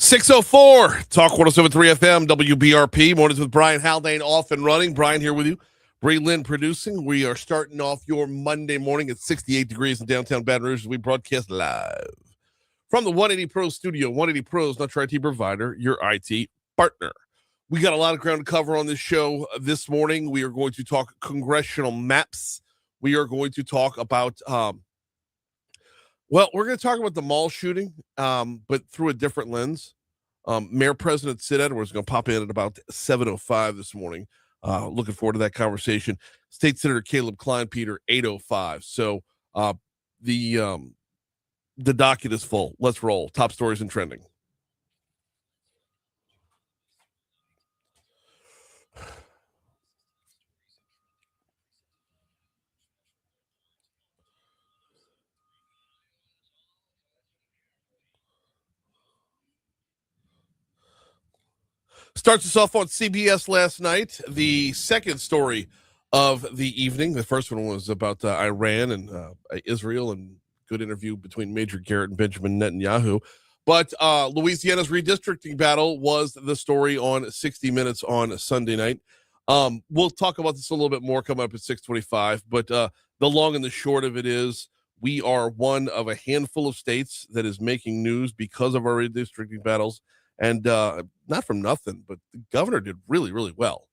6:04, Talk 107.3 FM, WBRP. Mornings with Brian Haldane off and running. Brian here with you. Bray Lynn producing. We are starting off your Monday morning at 68 degrees in downtown Baton Rouge as we broadcast live from the 180 Pro studio. 180 Pros, not your IT provider, your IT partner. We got a lot of ground to cover on this show this morning. We are going to talk congressional maps. We are going to talk about we're going to talk about the mall shooting, but through a different lens. Mayor President Sid Edwards is going to pop in at about 7:05 this morning. Looking forward to that conversation. State Senator Caleb Kleinpeter, 8:05. So the docket is full. Let's roll. Top stories and trending. Starts us off on CBS last night. The second story of the evening. The first one was about Iran and Israel, and good interview between Major Garrett and Benjamin Netanyahu. But Louisiana's redistricting battle was the story on 60 Minutes on Sunday night. We'll talk about this a little bit more coming up at 6:25. But the long and the short of it is we are one of a handful of states that is making news because of our redistricting battles. And not from nothing, but the governor did really, really well.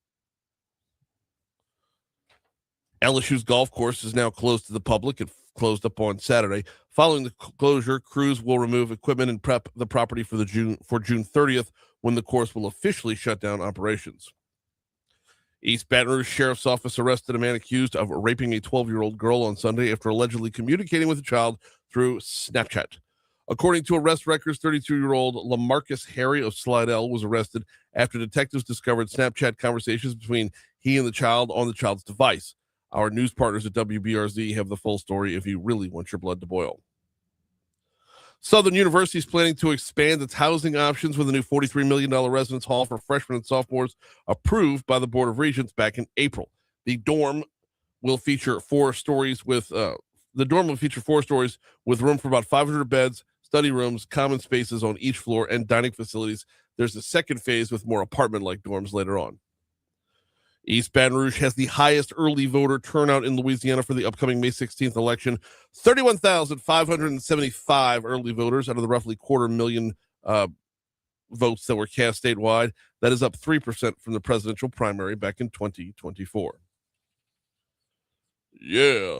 LSU's golf course is now closed to the public. It closed up on Saturday. Following the closure, crews will remove equipment and prep the property for June 30th, when the course will officially shut down operations. East Baton Rouge Sheriff's Office arrested a man accused of raping a 12-year-old girl on Sunday after allegedly communicating with the child through Snapchat. According to arrest records, 32-year-old Lamarcus Harry of Slidell was arrested after detectives discovered Snapchat conversations between he and the child on the child's device. Our news partners at WBRZ have the full story if you really want your blood to boil. Southern University is planning to expand its housing options with a new $43 million residence hall for freshmen and sophomores approved by the Board of Regents back in April. The dorm will feature four stories with room for about 500 beds, study rooms, common spaces on each floor, and dining facilities. There's a second phase with more apartment-like dorms later on. East Baton Rouge has the highest early voter turnout in Louisiana for the upcoming May 16th election. 31,575 early voters out of the roughly 250,000 votes that were cast statewide. That is up 3% from the presidential primary back in 2024. Yeah.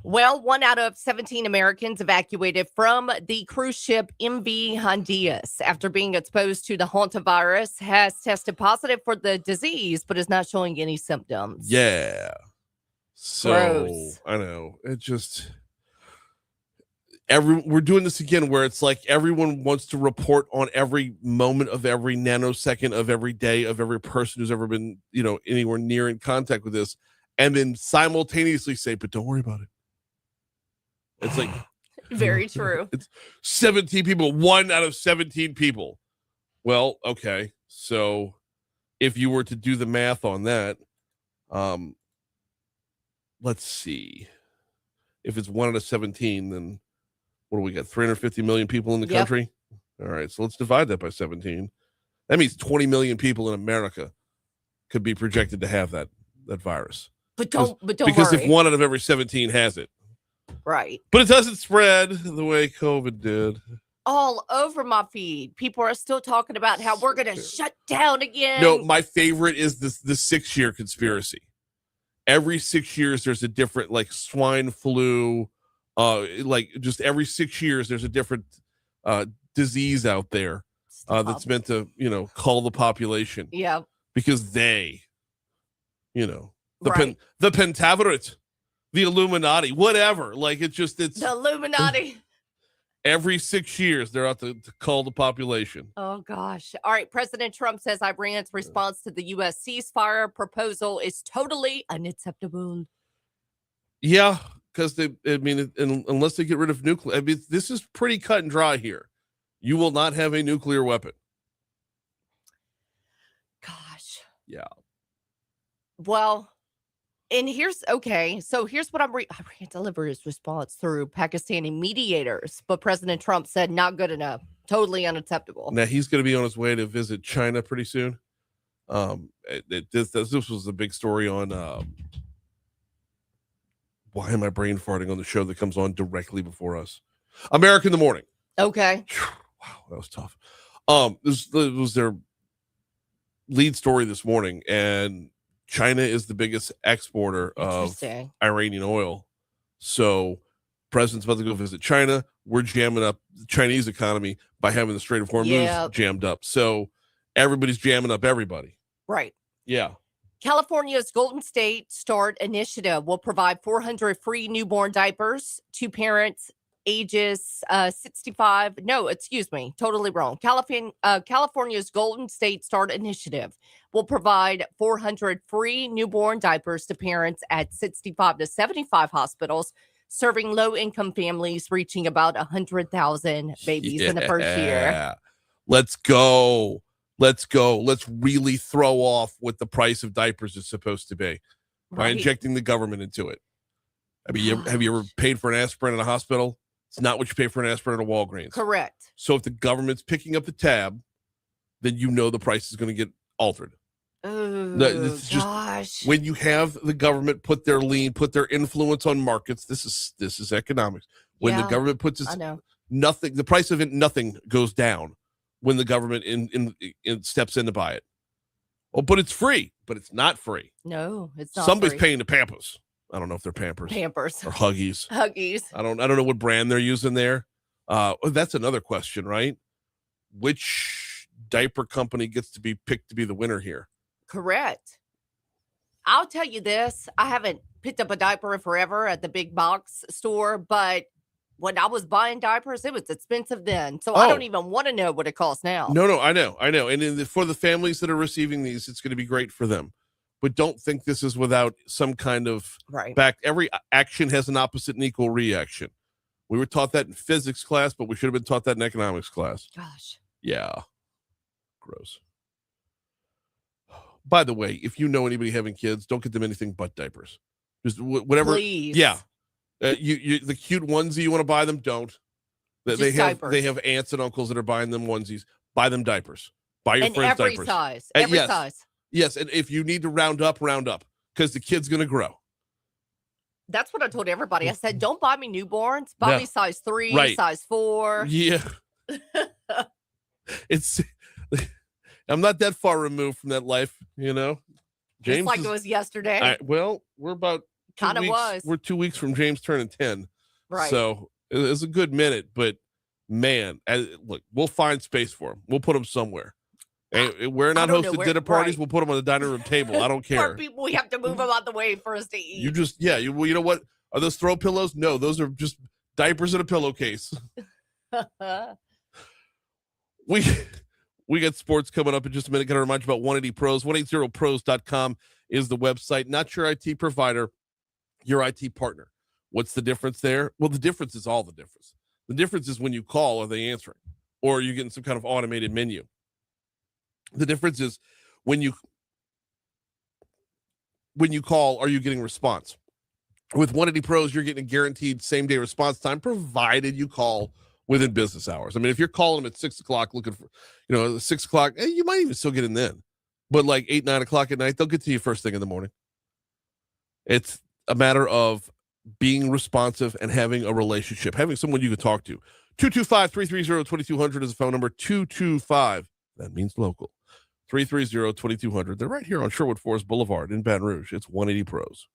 Well, 1 out of 17 Americans evacuated from the cruise ship MV Honduras after being exposed to the hantavirus has tested positive for the disease, but is not showing any symptoms. Yeah. So, gross. I know. It just... we're doing this again where it's like everyone wants to report on every moment of every nanosecond of every day of every person who's ever been, anywhere near in contact with this, and then simultaneously say, but don't worry about it. It's like very true. It's 17 people, 1 out of 17 people. Well, okay. So if you were to do the math on that, let's see. If it's 1 out of 17, then what do we got? 350 million people in the country? All right. So let's divide that by 17. That means 20 million people in America could be projected to have that virus. But don't because worry. If 1 out of every 17 has it. Right. But it doesn't spread the way COVID did. All over my feed. People are still talking about how we're going to shut down again. No, my favorite is the 6-year conspiracy. Every 6 years, there's a different, like, swine flu. Just every 6 years, there's a different disease out there that's meant to, cull the population. Yeah. Because they, the Pentaverate, the Illuminati, whatever. Like, it's the Illuminati. Every 6 years, they're out to cull the population. Oh, gosh. All right. President Trump says Iran's response to the U.S. ceasefire proposal is totally unacceptable. Yeah, because unless they get rid of nuclear, this is pretty cut and dry here. You will not have a nuclear weapon. Gosh. Yeah. Well, And here's what I can't deliver his response through Pakistani mediators, but President Trump said not good enough, totally unacceptable. Now he's going to be on his way to visit China pretty soon. This was a big story on. Why am I brain farting on the show that comes on directly before us? America in the Morning. Okay. Wow, that was tough. This was their lead story this morning, and China is the biggest exporter of Iranian oil. So president's about to go visit China. We're jamming up the Chinese economy by having the Strait of Hormuz jammed up. So everybody's jamming up everybody. Right. Yeah. California's Golden State Start initiative will provide 400 free newborn diapers to parents ages 65. No, excuse me, totally wrong. California's Golden State Start initiative will provide 400 free newborn diapers to parents at 65 to 75 hospitals, serving low-income families reaching about 100,000 babies in the first year. Let's go. Let's really throw off what the price of diapers is supposed to be by injecting the government into it. I mean, have you ever paid for an aspirin in a hospital? It's not what you pay for an aspirin at a Walgreens. Correct. So if the government's picking up the tab, then you know the price is going to get altered. Oh, gosh. When you have the government put their influence on markets, this is economics. When the government puts nothing, the price of it, nothing goes down when the government in steps in to buy it. Oh, but it's free, but it's not free. No, it's not. Somebody's free. paying the Pampers. I don't know if they're Pampers or Huggies. I don't know what brand they're using there. That's another question, right? Which diaper company gets to be picked to be the winner here? Correct. I'll tell you this. I haven't picked up a diaper in forever at the big box store, but when I was buying diapers, it was expensive then. So I don't even want to know what it costs now. No, I know. And for the families that are receiving these, it's going to be great for them. But don't think this is without some kind of back. Every action has an opposite and equal reaction. We were taught that in physics class, but we should have been taught that in economics class. Gosh. Yeah. Gross. By the way, if you know anybody having kids, don't get them anything but diapers. Just whatever. Please. Yeah. You the cute onesie you want to buy them, don't. They have aunts and uncles that are buying them onesies. Buy them diapers. Buy your friends diapers. Every size. Yes, and if you need to round up, because the kid's going to grow. That's what I told everybody. I said, don't buy me newborns. Buy me size 3, size 4. Yeah. I'm not that far removed from that life, you know. James, just like it was yesterday. We're about we're 2 weeks from James turning 10. Right. So it's a good minute, but man, look, we'll find space for him. We'll put him somewhere. And we're not hosting dinner parties. We'll put them on the dining room table. I don't care. People, we have to move them out the way for us to eat. You know what? Are those throw pillows? No, those are just diapers in a pillowcase. We got sports coming up in just a minute. Got to remind you about 180 Pros. 180pros.com is the website. Not your IT provider, your IT partner. What's the difference there? Well, the difference is all the difference. The difference is when you call, are they answering? Or are you getting some kind of automated menu? The difference is when you call, are you getting response? With 180 Pros, you're getting a guaranteed same-day response time, provided you call within business hours. I mean, if you're calling them at 6 o'clock looking for, 6 o'clock, you might even still get in then. But like 8, 9 o'clock at night, they'll get to you first thing in the morning. It's a matter of being responsive and having a relationship, having someone you can talk to. 225-330-2200 is the phone number. 225, that means local. 330-2200. They're right here on Sherwood Forest Boulevard in Baton Rouge. It's 180 Pros.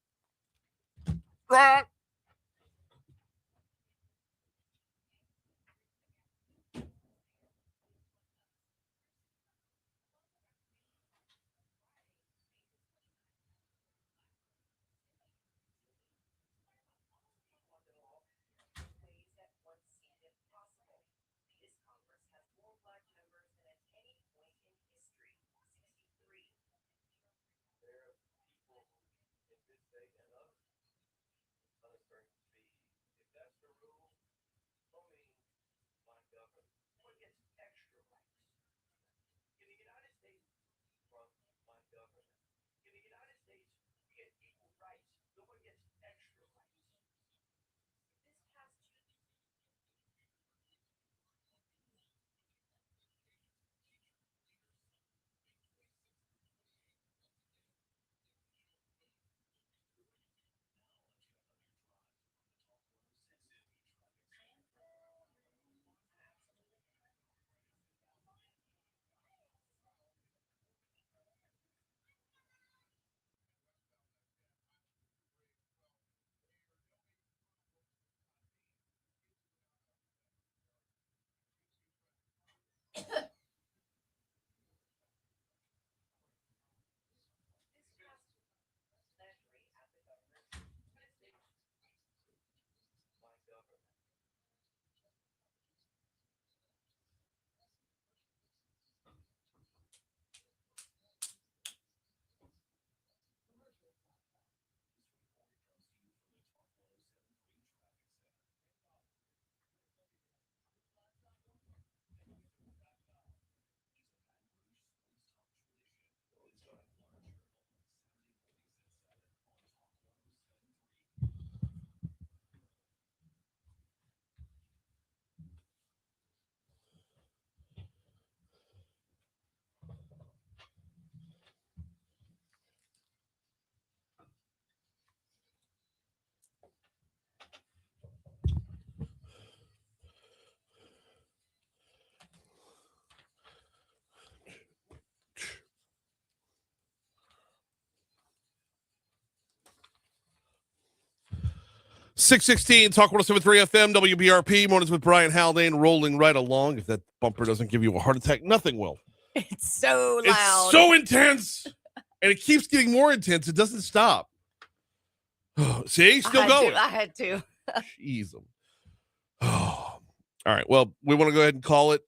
.616 Talk 107.3 FM WBRP. Mornings with Brian Haldane, rolling right along. If that bumper doesn't give you a heart attack, nothing will. It's so loud. It's so intense, and it keeps getting more intense. It doesn't stop. See, still going. I had to. Jeez. Oh. All right. Well, we want to go ahead and call it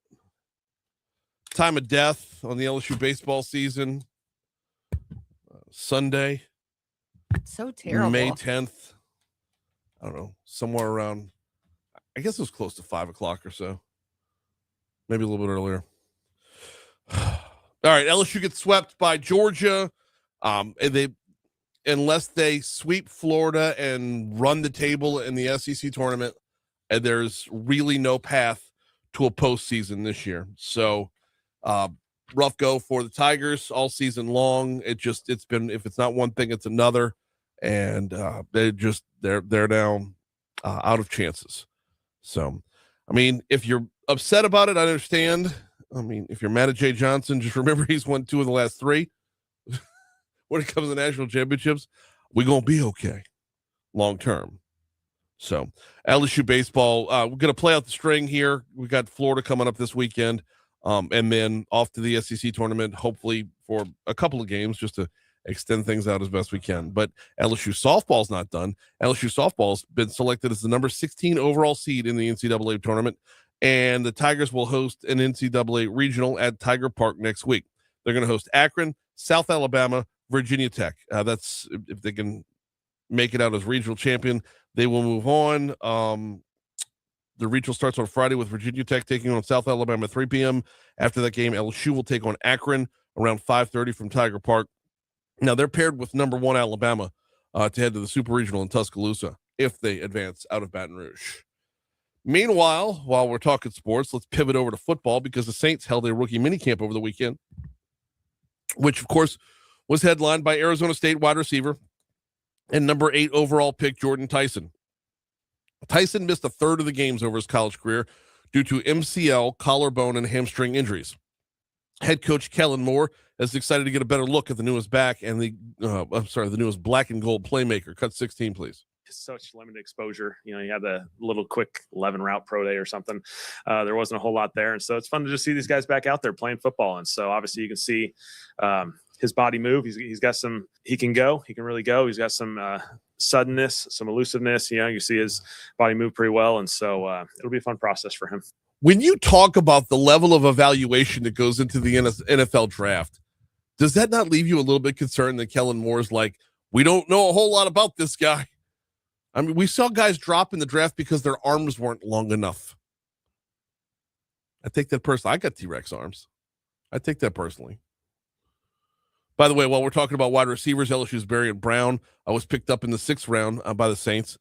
time of death on the LSU baseball season. Sunday, So terrible. May 10th. I don't know, somewhere around, I guess it was close to 5 o'clock or so. Maybe a little bit earlier. All right, LSU gets swept by Georgia. And unless they sweep Florida and run the table in the SEC tournament, and there's really no path to a postseason this year. So rough go for the Tigers all season long. It's been, if it's not one thing, it's another. And they're now out of chances. So, I mean, if you're upset about it, I understand. I mean, if you're mad at Jay Johnson, just remember he's won 2 of the last 3. When it comes to national championships, we're going to be okay long term. So, LSU baseball, we're going to play out the string here. We got Florida coming up this weekend, and then off to the SEC tournament, hopefully for a couple of games just to extend things out as best we can. But LSU softball's not done. LSU softball's been selected as the number 16 overall seed in the NCAA tournament, and the Tigers will host an NCAA regional at Tiger Park next week. They're going to host Akron, South Alabama, Virginia Tech. That's if they can make it out as regional champion, they will move on. The regional starts on Friday with Virginia Tech taking on South Alabama at 3 p.m. After that game, LSU will take on Akron around 5:30 from Tiger Park. Now, they're paired with number 1 Alabama to head to the Super Regional in Tuscaloosa if they advance out of Baton Rouge. Meanwhile, while we're talking sports, let's pivot over to football because the Saints held a rookie minicamp over the weekend, which, of course, was headlined by Arizona State wide receiver and number 8 overall pick Jordan Tyson. Tyson missed a third of the games over his college career due to MCL, collarbone, and hamstring injuries. Head coach Kellen Moore is excited to get a better look at the newest back and the newest black and gold playmaker. Cut 16, please. Such limited exposure. You know, you had the little quick 11 route pro day or something. There wasn't a whole lot there. And so it's fun to just see these guys back out there playing football. And so obviously you can see his body move. He's got some, he can really go. He's got some suddenness, some elusiveness. You know, you see his body move pretty well. And so it'll be a fun process for him. When you talk about the level of evaluation that goes into the NFL draft, does that not leave you a little bit concerned that Kellen Moore's like, we don't know a whole lot about this guy? I mean, we saw guys drop in the draft because their arms weren't long enough. I take that personally. I got T-Rex arms. I take that personally. By the way, while we're talking about wide receivers, LSU's Barrion Brown was picked up in the 6th round by the Saints.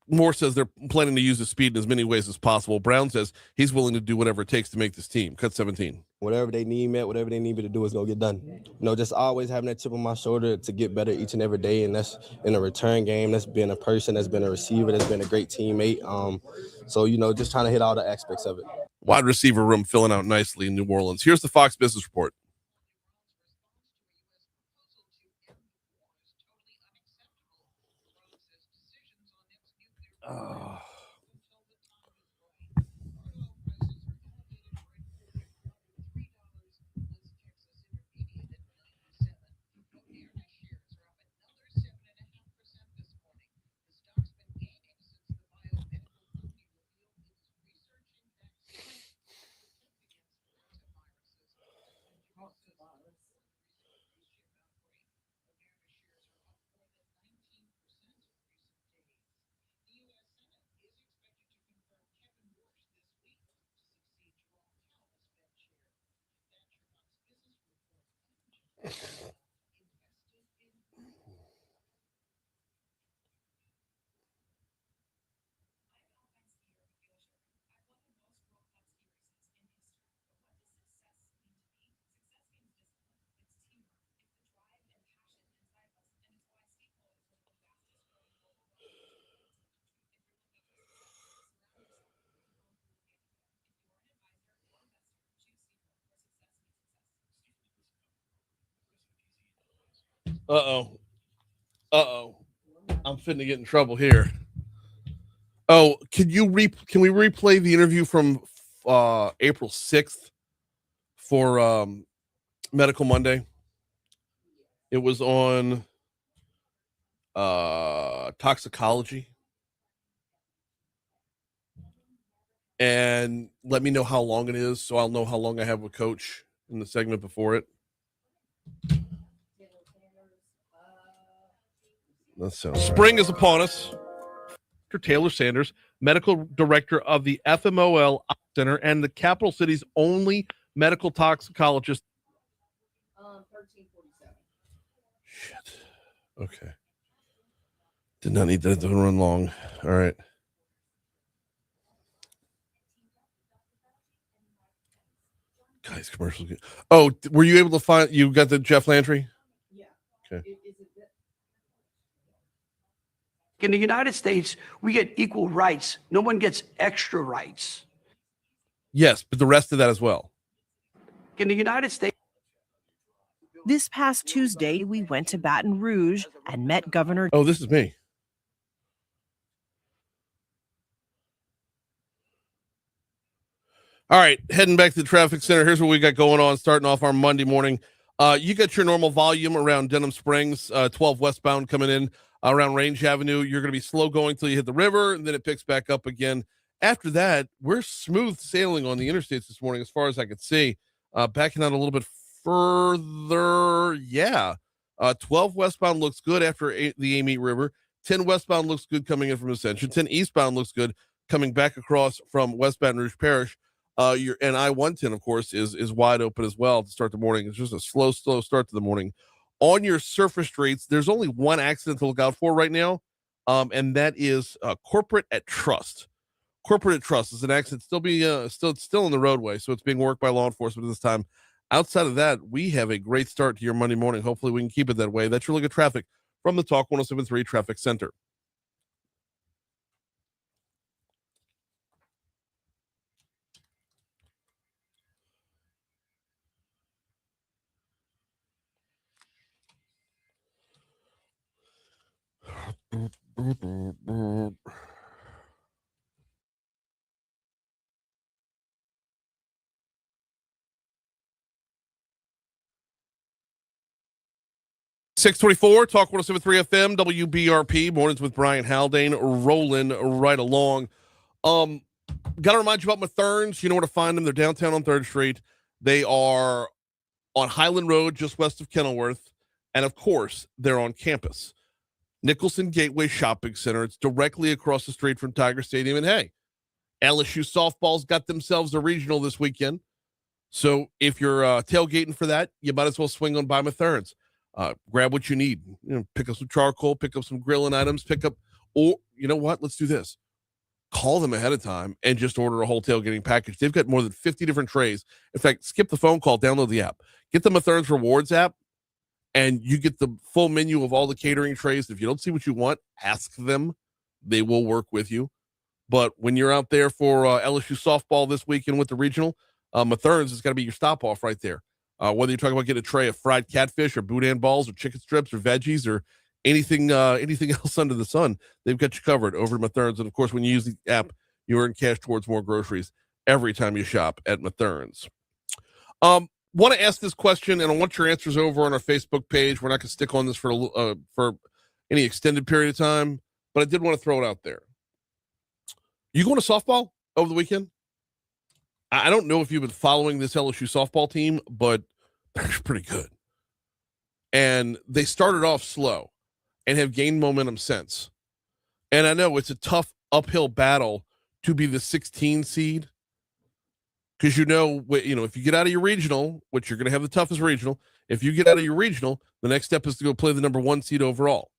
Moore says they're planning to use his speed in as many ways as possible. Brown says he's willing to do whatever it takes to make this team. Cut 17. Whatever they need me to do is going to get done. You know, just always having that chip on my shoulder to get better each and every day. And that's in a return game. That's being a person, that's been a receiver, that's been a great teammate. So, you know, just trying to hit all the aspects of it. Wide receiver room filling out nicely in New Orleans. Here's the Fox Business Report. Uh-oh. I'm finna get in trouble here. Oh, can we replay the interview from April 6th for Medical Monday? It was on toxicology. And let me know how long it is so I'll know how long I have with Coach in the segment before it. Spring is upon us. Dr. Taylor Sanders, medical director of the FMOL Center and the capital city's only medical toxicologist. 1347. Shit. Okay. Did not need that to run long. All right. Guys, commercials. Oh, were you able to find? You got the Jeff Landry? Yeah. Okay. In the United States, we get equal rights. No one gets extra rights. Yes, but the rest of that as well. In the United States. This past Tuesday, we went to Baton Rouge and met Governor. Oh, this is me. All right, heading back to the traffic center. Here's what we got going on, starting off our Monday morning. You got your normal volume around Denham Springs, 12 westbound coming in around Range Avenue. You're going to be slow going till you hit the river, and then it picks back up again. After that, we're smooth sailing on the interstates this morning as far as I could see. Backing out a little bit further, 12 westbound looks good after the Amite River. 10 westbound looks good coming in from Ascension. 10 eastbound looks good coming back across from West Baton Rouge Parish. Your and I-110, of course, is wide open as well to start the morning. It's just a slow start to the morning. On your surface streets, there's only one accident to look out for right now, and that is Corporate at Trust. Corporate at Trust is an accident still in the roadway, so it's being worked by law enforcement at this time. Outside of that, we have a great start to your Monday morning. Hopefully, we can keep it that way. That's your look at traffic from the Talk 107.3 Traffic Center. Mm-hmm. 624 Talk 107.3 FM WBRP mornings with Brian Haldane rolling right along. Gotta remind you about Mathern's. You know where to find them. They're downtown on 3rd Street. They are on Highland Road just west of Kenilworth, and of course they're on campus. Nicholson Gateway Shopping Center. It's directly across the street from Tiger Stadium. And hey, LSU softball's got themselves a regional this weekend. So if you're tailgating for that, you might as well swing on by Mathern's. Grab what you need. Pick up some charcoal, pick up some grilling items, or you know what? Let's do this. Call them ahead of time and just order a whole tailgating package. They've got more than 50 different trays. In fact, skip the phone call, download the app. Get the Mathern's Rewards app, and you get the full menu of all the catering trays. If you don't see what you want, ask them. They will work with you. But when you're out there for LSU softball this weekend with the regional, Mathern's is got to be your stop off right there. Whether you're talking about getting a tray of fried catfish or boudin balls or chicken strips or veggies or anything else under the sun, they've got you covered over at Mathern's. And of course, when you use the app, you earn cash towards more groceries every time you shop at Mathern's. Want to ask this question, and I want your answers over on our Facebook page. We're not going to stick on this for any extended period of time, but I did want to throw it out there. You going to softball over the weekend? I don't know if you've been following this LSU softball team, but they're pretty good. And they started off slow and have gained momentum since. And I know it's a tough uphill battle to be the 16 seed. Because if you get out of your regional, which you're going to have the toughest regional, if you get out of your regional, the next step is to go play the number 1 seed overall.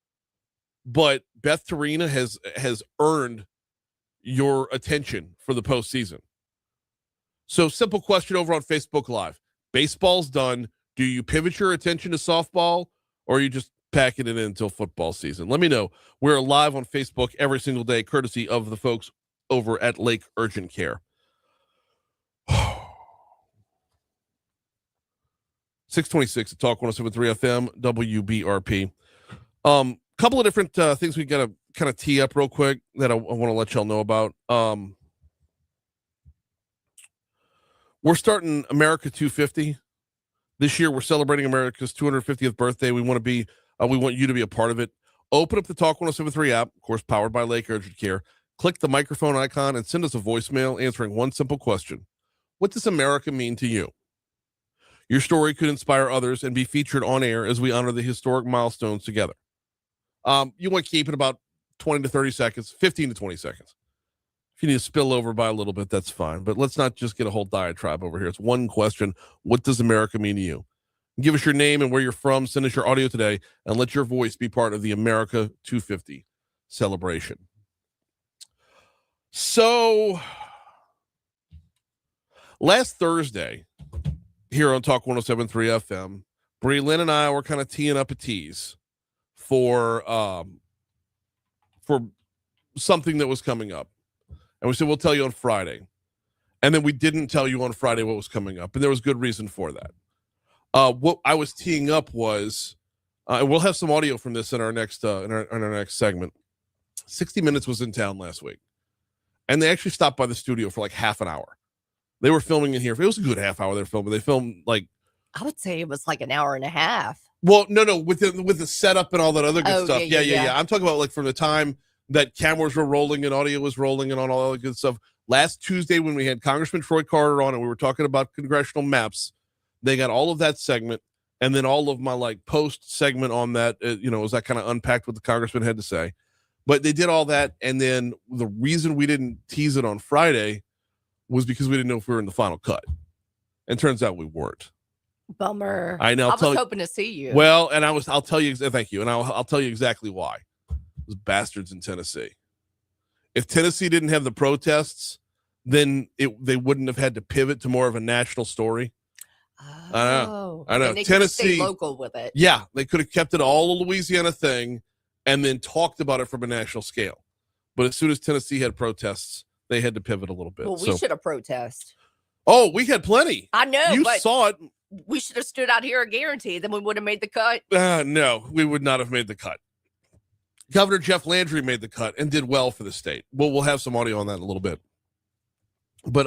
But Beth Tarina has earned your attention for the postseason. So simple question over on Facebook Live. Baseball's done. Do you pivot your attention to softball, or are you just packing it in until football season? Let me know. We're live on Facebook every single day, courtesy of the folks over at Lake Urgent Care. 626 at Talk 107.3 FM, WBRP. Couple of different things we got to kind of tee up real quick that I want to let y'all know about. We're starting America 250. This year, we're celebrating America's 250th birthday. We want you to be a part of it. Open up the Talk 107.3 app, of course, powered by Lake Urgent Care. Click the microphone icon and send us a voicemail answering one simple question. What does America mean to you? Your story could inspire others and be featured on air as we honor the historic milestones together. You want to keep it about 20 to 30 seconds, 15 to 20 seconds. If you need to spill over by a little bit, that's fine. But let's not just get a whole diatribe over here. It's one question. What does America mean to you? Give us your name and where you're from. Send us your audio today and let your voice be part of the America 250 celebration. So last Thursday here on Talk 107.3 FM, Bree Lynn and I were kind of teeing up a tease for something that was coming up. And we said, we'll tell you on Friday. And then we didn't tell you on Friday what was coming up. And there was good reason for that. What I was teeing up was, and we'll have some audio from this in our next segment. 60 Minutes was in town last week. And they actually stopped by the studio for like half an hour. They were filming in here. It was a good half hour they were filming. They filmed like, I would say it was like an hour and a half. Well, no, with the setup and all that other good stuff. Yeah. I'm talking about like from the time that cameras were rolling and audio was rolling and on all that good stuff. Last Tuesday when we had Congressman Troy Carter on and we were talking about congressional maps, they got all of that segment and then all of my like post segment on that, was that kind of unpacked what the congressman had to say. But they did all that, and then the reason we didn't tease it on Friday was because we didn't know if we were in the final cut. And turns out we weren't. Bummer. I know. I was hoping to see you. Well, and I'll tell you, thank you. And I'll tell you exactly why. Those bastards in Tennessee. If Tennessee didn't have the protests, then they wouldn't have had to pivot to more of a national story. Oh, I know. And they Tennessee, stay local with it. Yeah, they could have kept it all a Louisiana thing and then talked about it from a national scale. But as soon as Tennessee had protests, they had to pivot a little bit. Well, we should have protested. Oh, we had plenty. I know. You but saw it. We should have stood out here a guarantee. Then we would have made the cut. No, we would not have made the cut. Governor Jeff Landry made the cut and did well for the state. We'll have some audio on that in a little bit. But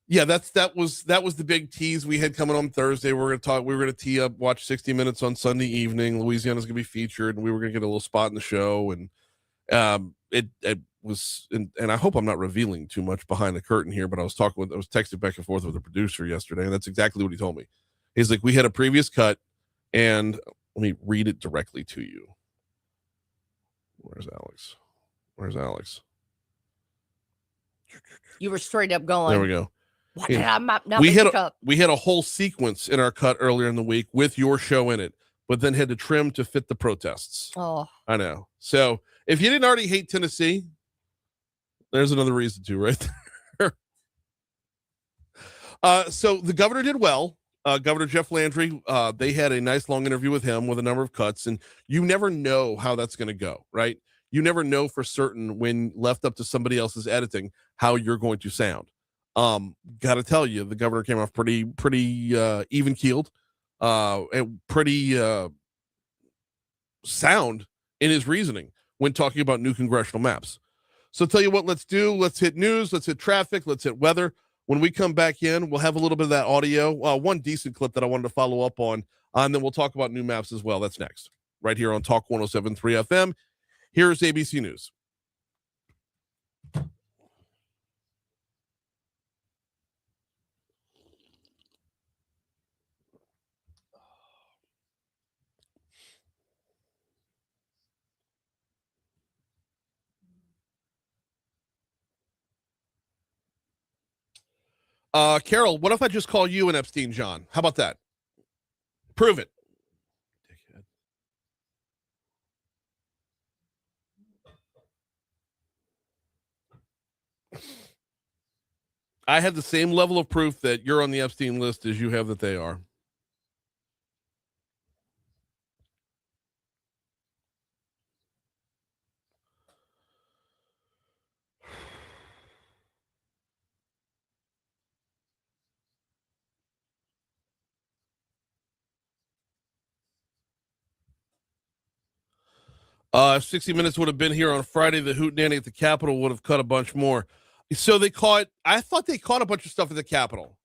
yeah, that was the big tease we had coming on Thursday. We were going to tee up, watch 60 Minutes on Sunday evening. Louisiana's going to be featured, and we were going to get a little spot in the show. And it was, and I hope I'm not revealing too much behind the curtain here, but I was texting back and forth with the producer yesterday, and that's exactly what he told me. He's like, we had a previous cut, and let me read it directly to you. Where's Alex? You were straight up going. There we go. Why did I not we make had the cut? We had a whole sequence in our cut earlier in the week with your show in it, but then had to trim to fit the protests. Oh, I know. So if you didn't already hate Tennessee, there's another reason to, right there. So the governor did well. Governor Jeff Landry, they had a nice long interview with him with a number of cuts, and you never know how that's going to go, right? You never know for certain when left up to somebody else's editing how you're going to sound. Got to tell you, the governor came off pretty even keeled, and pretty sound in his reasoning when talking about new congressional maps. So tell you what, let's do. Let's hit news. Let's hit traffic. Let's hit weather. When we come back in, we'll have a little bit of that audio. One decent clip that I wanted to follow up on, and then we'll talk about new maps as well. That's next, right here on Talk 107.3 FM. Here's ABC News. Carol, what if I just call you an Epstein John? How about that? Prove it. I have the same level of proof that you're on the Epstein list as you have that they are. If 60 Minutes would have been here on Friday, the hootenanny at the Capitol would have cut a bunch more. So I thought they caught a bunch of stuff at the Capitol.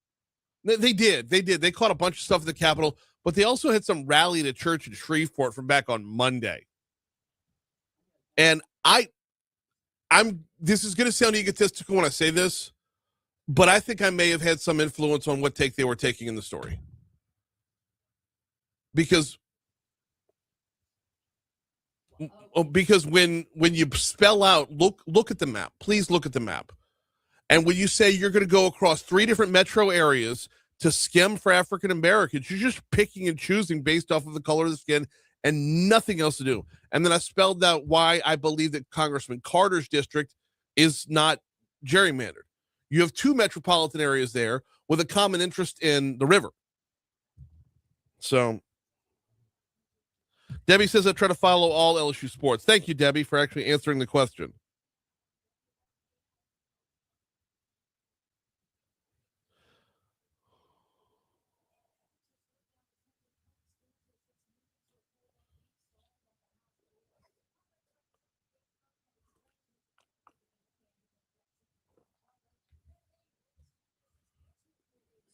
They did. They caught a bunch of stuff at the Capitol, but they also had some rally at a church in Shreveport from back on Monday. And this is going to sound egotistical when I say this, but I think I may have had some influence on what take they were taking in the story. Because when you spell out, look at the map. Please look at the map. And when you say you're going to go across 3 different metro areas to skim for African Americans, you're just picking and choosing based off of the color of the skin and nothing else to do. And then I spelled out why I believe that Congressman Carter's district is not gerrymandered. You have 2 metropolitan areas there with a common interest in the river. So Debbie says I try to follow all LSU sports. Thank you, Debbie, for actually answering the question.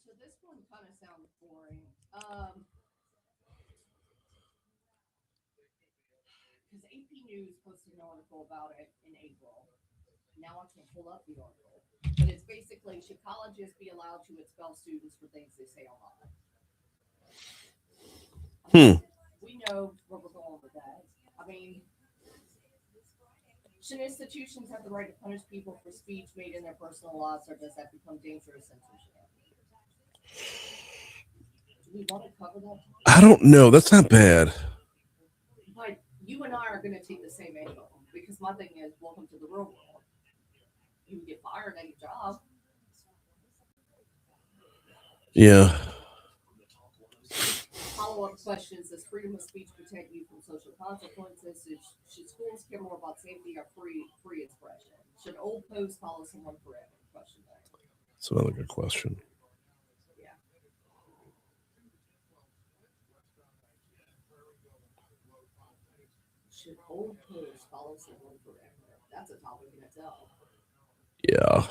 So this one kind of sounds boring. Because AP News posted an article about it in April. Now I can pull up the article. But it's basically, should colleges be allowed to expel students for things they say online? We know where we're going with that. I mean, should institutions have the right to punish people for speech made in their personal lives, or does that become dangerous censorship? Do we want to cover that? I don't know. That's not bad. But you and I are going to take the same angle, because my thing is, welcome to the real world. You can get fired at your job. Yeah. Follow-up questions: does freedom of speech protect you from social consequences? Should schools care more about safety or free expression? Should old posts follow someone forever? Question mark. That's another good question. Yeah. Should old posts follow someone forever? That's a topic in itself. Yeah.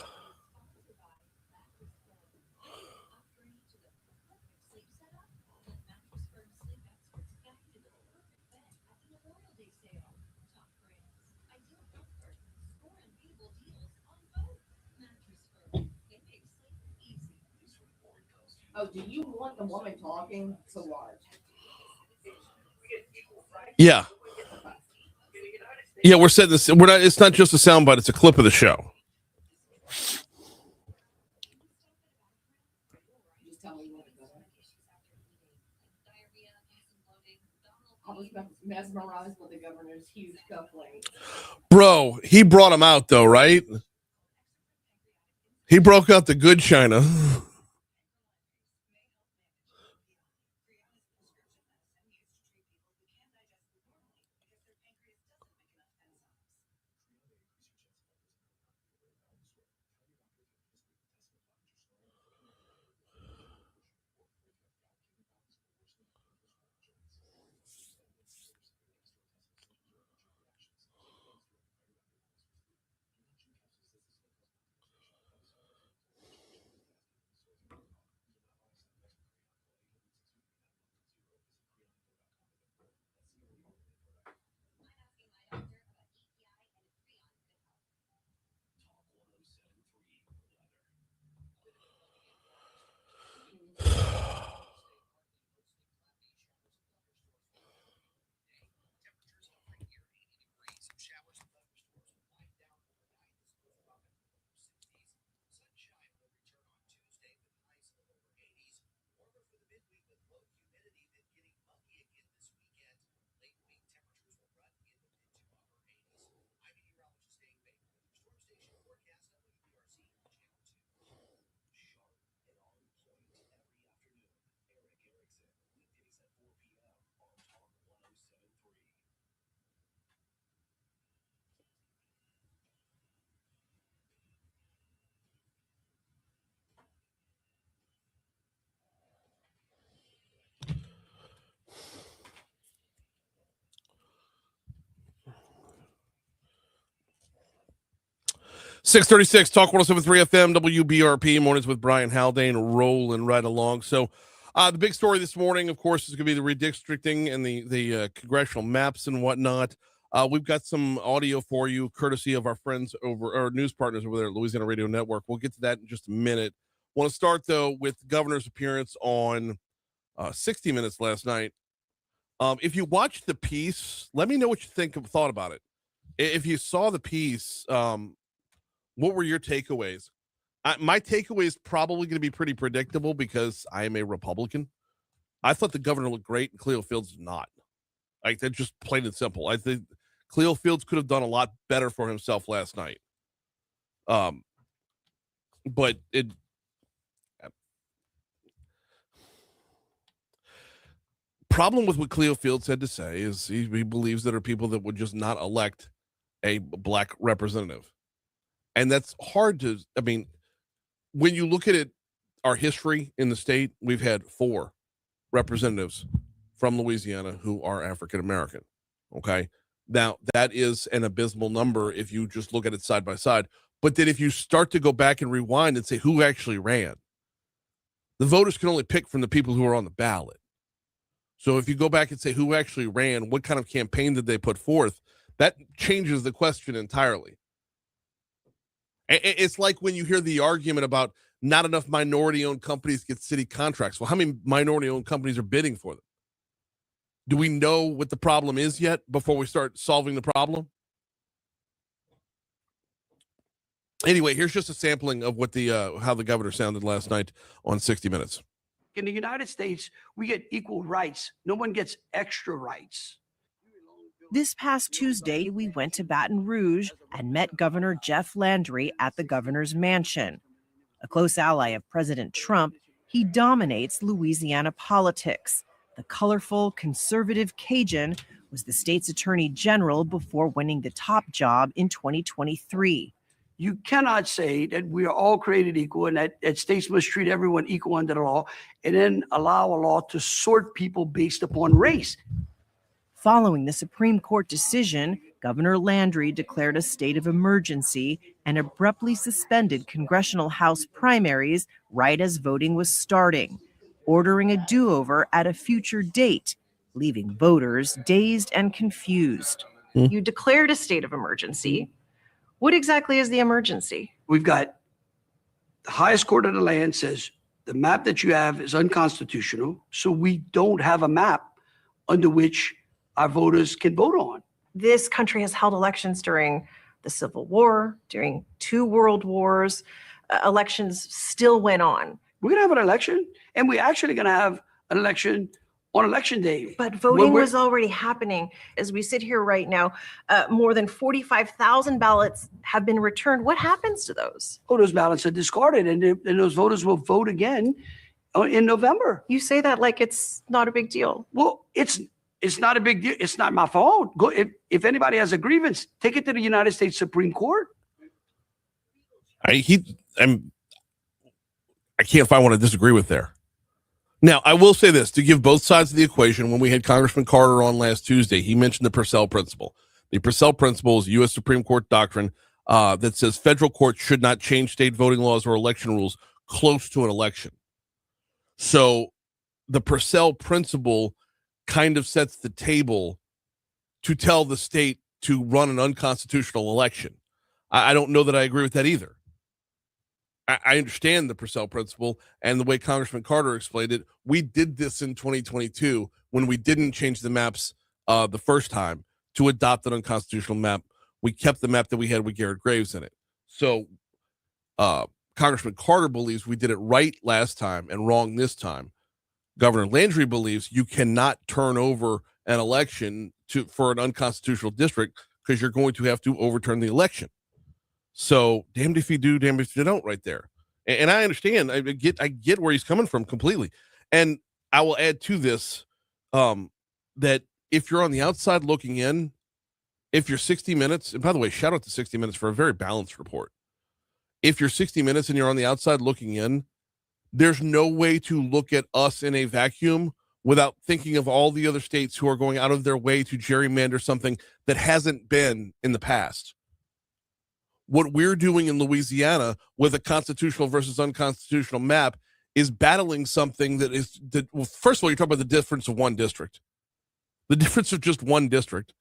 Oh, do you want the woman talking to watch? Yeah. Yeah, we're setting this. We're not. It's not just a soundbite. It's a clip of the show. Just tell me what to go. I was mesmerized with the governor's huge cufflinks. Bro, he brought him out though, right? He broke out the good china. 636 Talk 107.3 FM WBRP mornings with Brian Haldane rolling right along. So the big story this morning, of course, is going to be the redistricting and the congressional maps and whatnot. We've got some audio for you, courtesy of our friends over, our news partners over there at Louisiana Radio Network. We'll get to that in just a minute. Want to start, though, with the governor's appearance on 60 Minutes last night. If you watched the piece, let me know what you thought about it. If you saw the piece, what were your takeaways? My takeaway is probably going to be pretty predictable because I am a Republican. I thought the governor looked great and Cleo Fields did not. Like, that's just plain and simple. I think Cleo Fields could have done a lot better for himself last night. But it problem with what Cleo Fields had to say is he believes there are people that would just not elect a black representative. And that's hard to, I mean, when you look at it, our history in the state, we've had 4 representatives from Louisiana who are African American. Okay. Now, that is an abysmal number if you just look at it side by side. But then if you start to go back and rewind and say who actually ran, the voters can only pick from the people who are on the ballot. So if you go back and say who actually ran, what kind of campaign did they put forth, that changes the question entirely. It's like when you hear the argument about not enough minority-owned companies get city contracts. Well, how many minority-owned companies are bidding for them? Do we know what the problem is yet before we start solving the problem? Anyway, here's just a sampling of what the how the governor sounded last night on 60 Minutes. In the United States, we get equal rights. No one gets extra rights. This past Tuesday, we went to Baton Rouge and met Governor Jeff Landry at the governor's mansion. A close ally of President Trump, he dominates Louisiana politics. The colorful, conservative Cajun was the state's attorney general before winning the top job in 2023. You cannot say that we are all created equal and that states must treat everyone equal under the law and then allow a law to sort people based upon race. Following the Supreme Court decision, Governor Landry declared a state of emergency and abruptly suspended congressional House primaries right as voting was starting, ordering a do-over at a future date, leaving voters dazed and confused. You declared a state of emergency. What exactly is the emergency? We've got the highest court of the land says the map that you have is unconstitutional, so we don't have a map under which our voters can vote on. This country has held elections during the Civil War, during 2 world wars. Elections still went on. We're going to have an election, and we're actually going to have an election on election day. But voting was already happening. As we sit here right now, more than 45,000 ballots have been returned. What happens to those? Oh, those ballots are discarded, and those voters will vote again in November. You say that like it's not a big deal. Well, it's not a big deal. It's not my fault. Go if anybody has a grievance, take it to the United States Supreme Court. I can't find what I disagree with there. Now, I will say this, to give both sides of the equation, when we had Congressman Carter on last Tuesday, he mentioned the Purcell Principle. The Purcell Principle is a U.S. Supreme Court doctrine that says federal courts should not change state voting laws or election rules close to an election. So the Purcell Principle kind of sets the table to tell the state to run an unconstitutional election. I don't know that I agree with that either. I understand the Purcell Principle and the way Congressman Carter explained it. We did this in 2022 when we didn't change the maps the first time to adopt an unconstitutional map. We kept the map that we had with Garrett Graves in it. So Congressman Carter believes we did it right last time and wrong this time. Governor Landry believes you cannot turn over an election for an unconstitutional district because you're going to have to overturn the election. So damned if you do, damned if you don't right there. And I understand. I get where he's coming from completely. And I will add to this that if you're on the outside looking in, if you're 60 Minutes, and by the way, shout out to 60 Minutes for a very balanced report. If you're 60 Minutes and you're on the outside looking in, there's no way to look at us in a vacuum without thinking of all the other states who are going out of their way to gerrymander something that hasn't been in the past. What we're doing in Louisiana with a constitutional versus unconstitutional map is battling something well, first of all, you're talking about the difference of one district. The difference of just one district.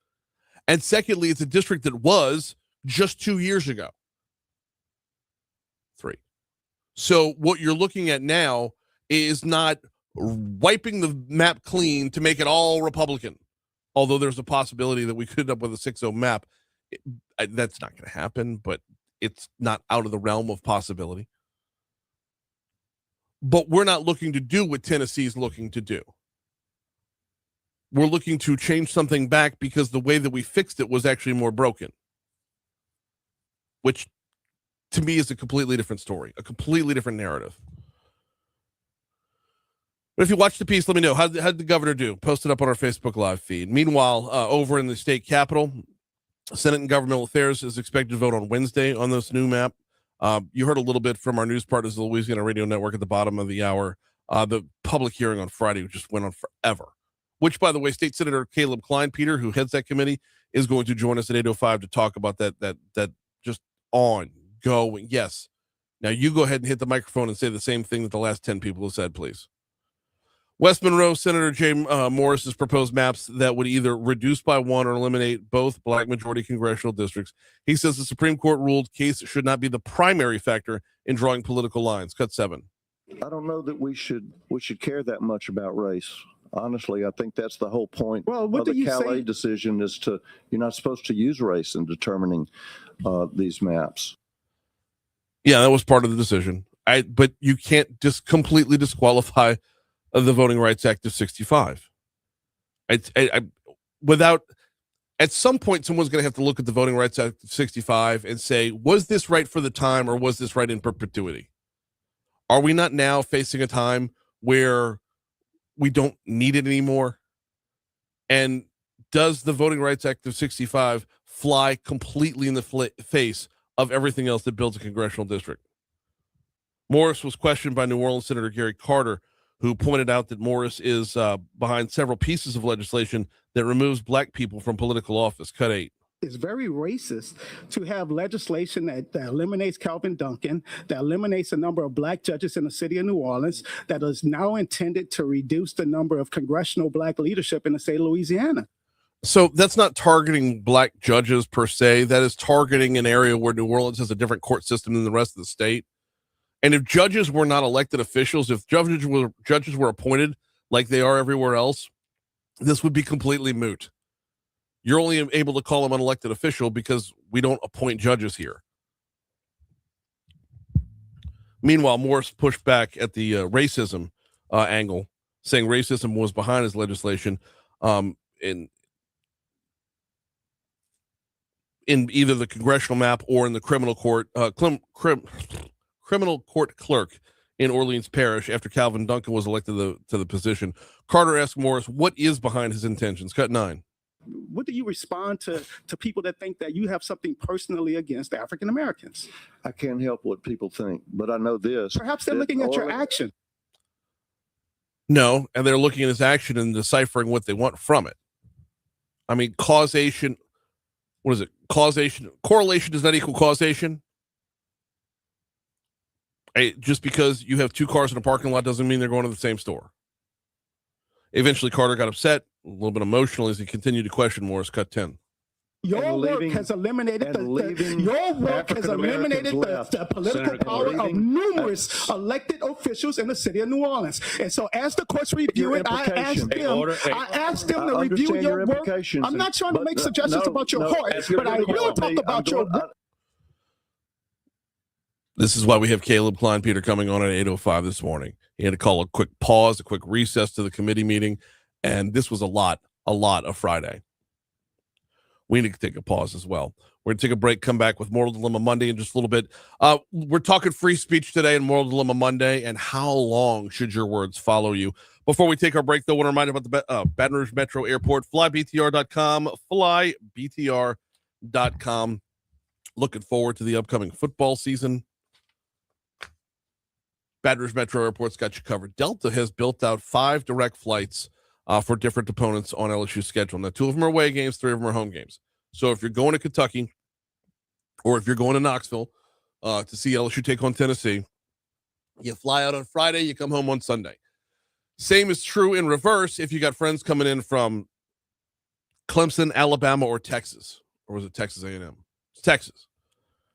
And secondly, it's a district that was just 2 years ago. 3. So what you're looking at now is not wiping the map clean to make it all Republican. Although there's a possibility that we could end up with a 6-0 map. That's not going to happen, but it's not out of the realm of possibility. But we're not looking to do what Tennessee's looking to do. We're looking to change something back because the way that we fixed it was actually more broken. Which, to me, is a completely different story, a completely different narrative. But if you watch the piece, let me know. How did the governor do? Post it up on our Facebook Live feed. Meanwhile, over in the state capitol, Senate and Governmental Affairs is expected to vote on Wednesday on this new map. You heard a little bit from our news partners, the Louisiana Radio Network, at the bottom of the hour. The public hearing on Friday just went on forever, which, by the way, State Senator Caleb Klein, Peter, who heads that committee, is going to join us at 8:05 to talk about that just ongoing. Yes. Now you go ahead and hit the microphone and say the same thing that the last 10 people have said, please. West Monroe, Senator Jay Morris has proposed maps that would either reduce by one or eliminate both black majority congressional districts. He says the Supreme Court ruled case should not be the primary factor in drawing political lines. Cut 7. I don't know that we should care that much about race. Honestly, I think that's the whole point of the Calais decision is you're not supposed to use race in determining these maps. Yeah, that was part of the decision. But you can't just completely disqualify the Voting Rights Act of 65. Without, at some point, someone's going to have to look at the Voting Rights Act of 65 and say, was this right for the time or was this right in perpetuity? Are we not now facing a time where we don't need it anymore? And does the Voting Rights Act of 65 fly completely in the face of everything else that builds a congressional district? Morris was questioned by New Orleans Senator Gary Carter, who pointed out that Morris is behind several pieces of legislation that removes black people from political office. Cut 8. It's very racist to have legislation that eliminates Calvin Duncan, that eliminates the number of black judges in the city of New Orleans, that is now intended to reduce the number of congressional black leadership in the state of Louisiana. So that's not targeting black judges per se. That is targeting an area where New Orleans has a different court system than the rest of the state. And if judges were not elected officials, if judges were appointed like they are everywhere else, this would be completely moot. You're only able to call them an elected official because we don't appoint judges here. Meanwhile, Morris pushed back at the racism angle, saying racism was behind his legislation in either the congressional map or in the criminal court criminal court clerk in Orleans Parish after Calvin Duncan was elected to the position. Carter asked Morris what is behind his intentions. Cut 9. What do you respond to people that think that you have something personally against African Americans? I can't help what people think, but I know this. Perhaps they're looking at your action. No, and they're looking at his action and deciphering what they want from it. I mean, causation, what is it? Causation, correlation does not equal causation. Just because you have two cars in a parking lot doesn't mean they're going to the same store. Eventually, Carter got upset, a little bit emotional as he continued to question Morris. Cut 10. Your work has eliminated the political power of numerous elected officials in the city of New Orleans. And so as the courts review it, I asked them to review your work. I'm not trying to make suggestions about your heart, but I will talk about your work. This is why we have Caleb Klein, Peter, coming on at 8:05 this morning. He had to call a quick pause, a quick recess to the committee meeting, and this was a lot of Friday. We need to take a pause as well. We're going to take a break, come back with Moral Dilemma Monday in just a little bit. We're talking free speech today and Moral Dilemma Monday, and how long should your words follow you? Before we take our break, though, I want to remind you about the Baton Rouge Metro Airport, flybtr.com, flybtr.com. Looking forward to the upcoming football season. Baton Rouge Metro Airport's got you covered. Delta has built out 5 direct flights for different opponents on LSU's schedule. Now, 2 of them are away games, 3 of them are home games. So if you're going to Kentucky, or if you're going to Knoxville to see LSU take on Tennessee, you fly out on Friday, you come home on Sunday. Same is true in reverse if you got friends coming in from Clemson, Alabama, or Texas. Or was it Texas A&M? It's Texas.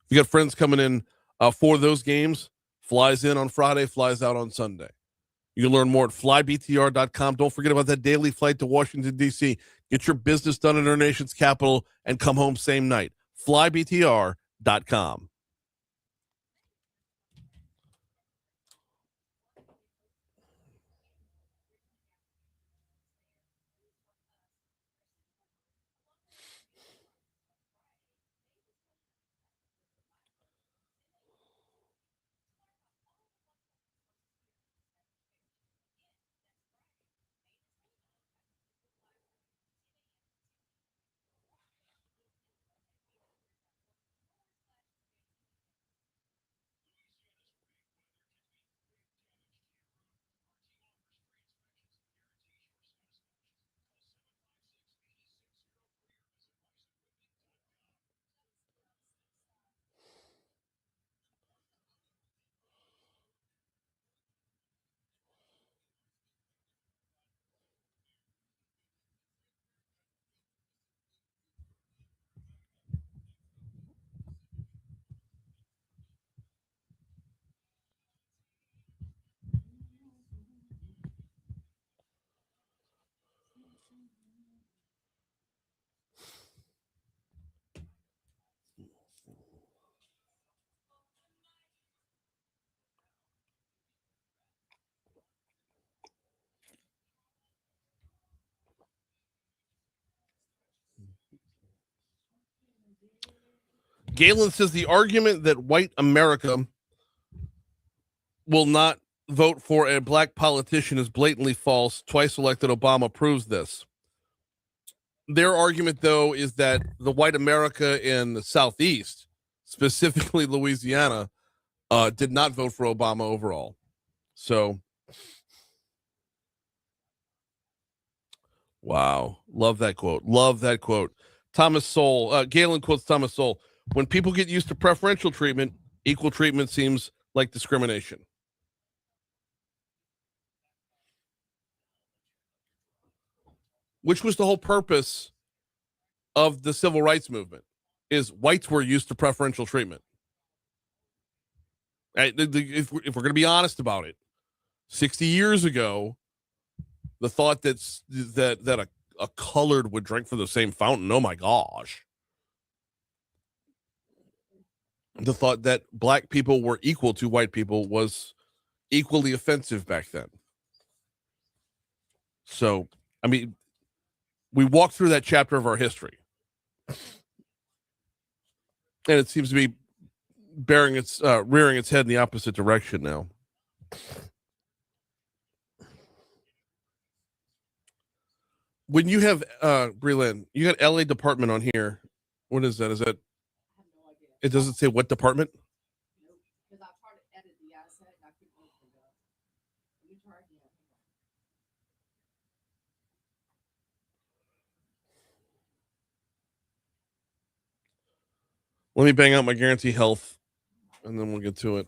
If you got friends coming in for those games, flies in on Friday, flies out on Sunday. You can learn more at flybtr.com. Don't forget about that daily flight to Washington, D.C. Get your business done in our nation's capital and come home same night. flybtr.com. Galen says the argument that white America will not vote for a black politician is blatantly false. Twice elected Obama proves this. Their argument, though, is that the white America in the Southeast, specifically Louisiana, did not vote for Obama overall. So, wow. Love that quote. Love that quote. Thomas Sowell, Galen quotes Thomas Sowell. When people get used to preferential treatment, equal treatment seems like discrimination. Which was the whole purpose of the civil rights movement, is whites were used to preferential treatment. Right? If we're going to be honest about it, 60 years ago, the thought that a colored would drink from the same fountain, oh my gosh. The thought that black people were equal to white people was equally offensive back then. So, I mean, we walked through that chapter of our history. And it seems to be rearing its head in the opposite direction now. When you have Breland, you got LA department on here. What is that? Is that? It doesn't say what department. Because I tried to edit the asset and I couldn't open it up. Let me try again. Let me bang out my guarantee health, and then we'll get to it.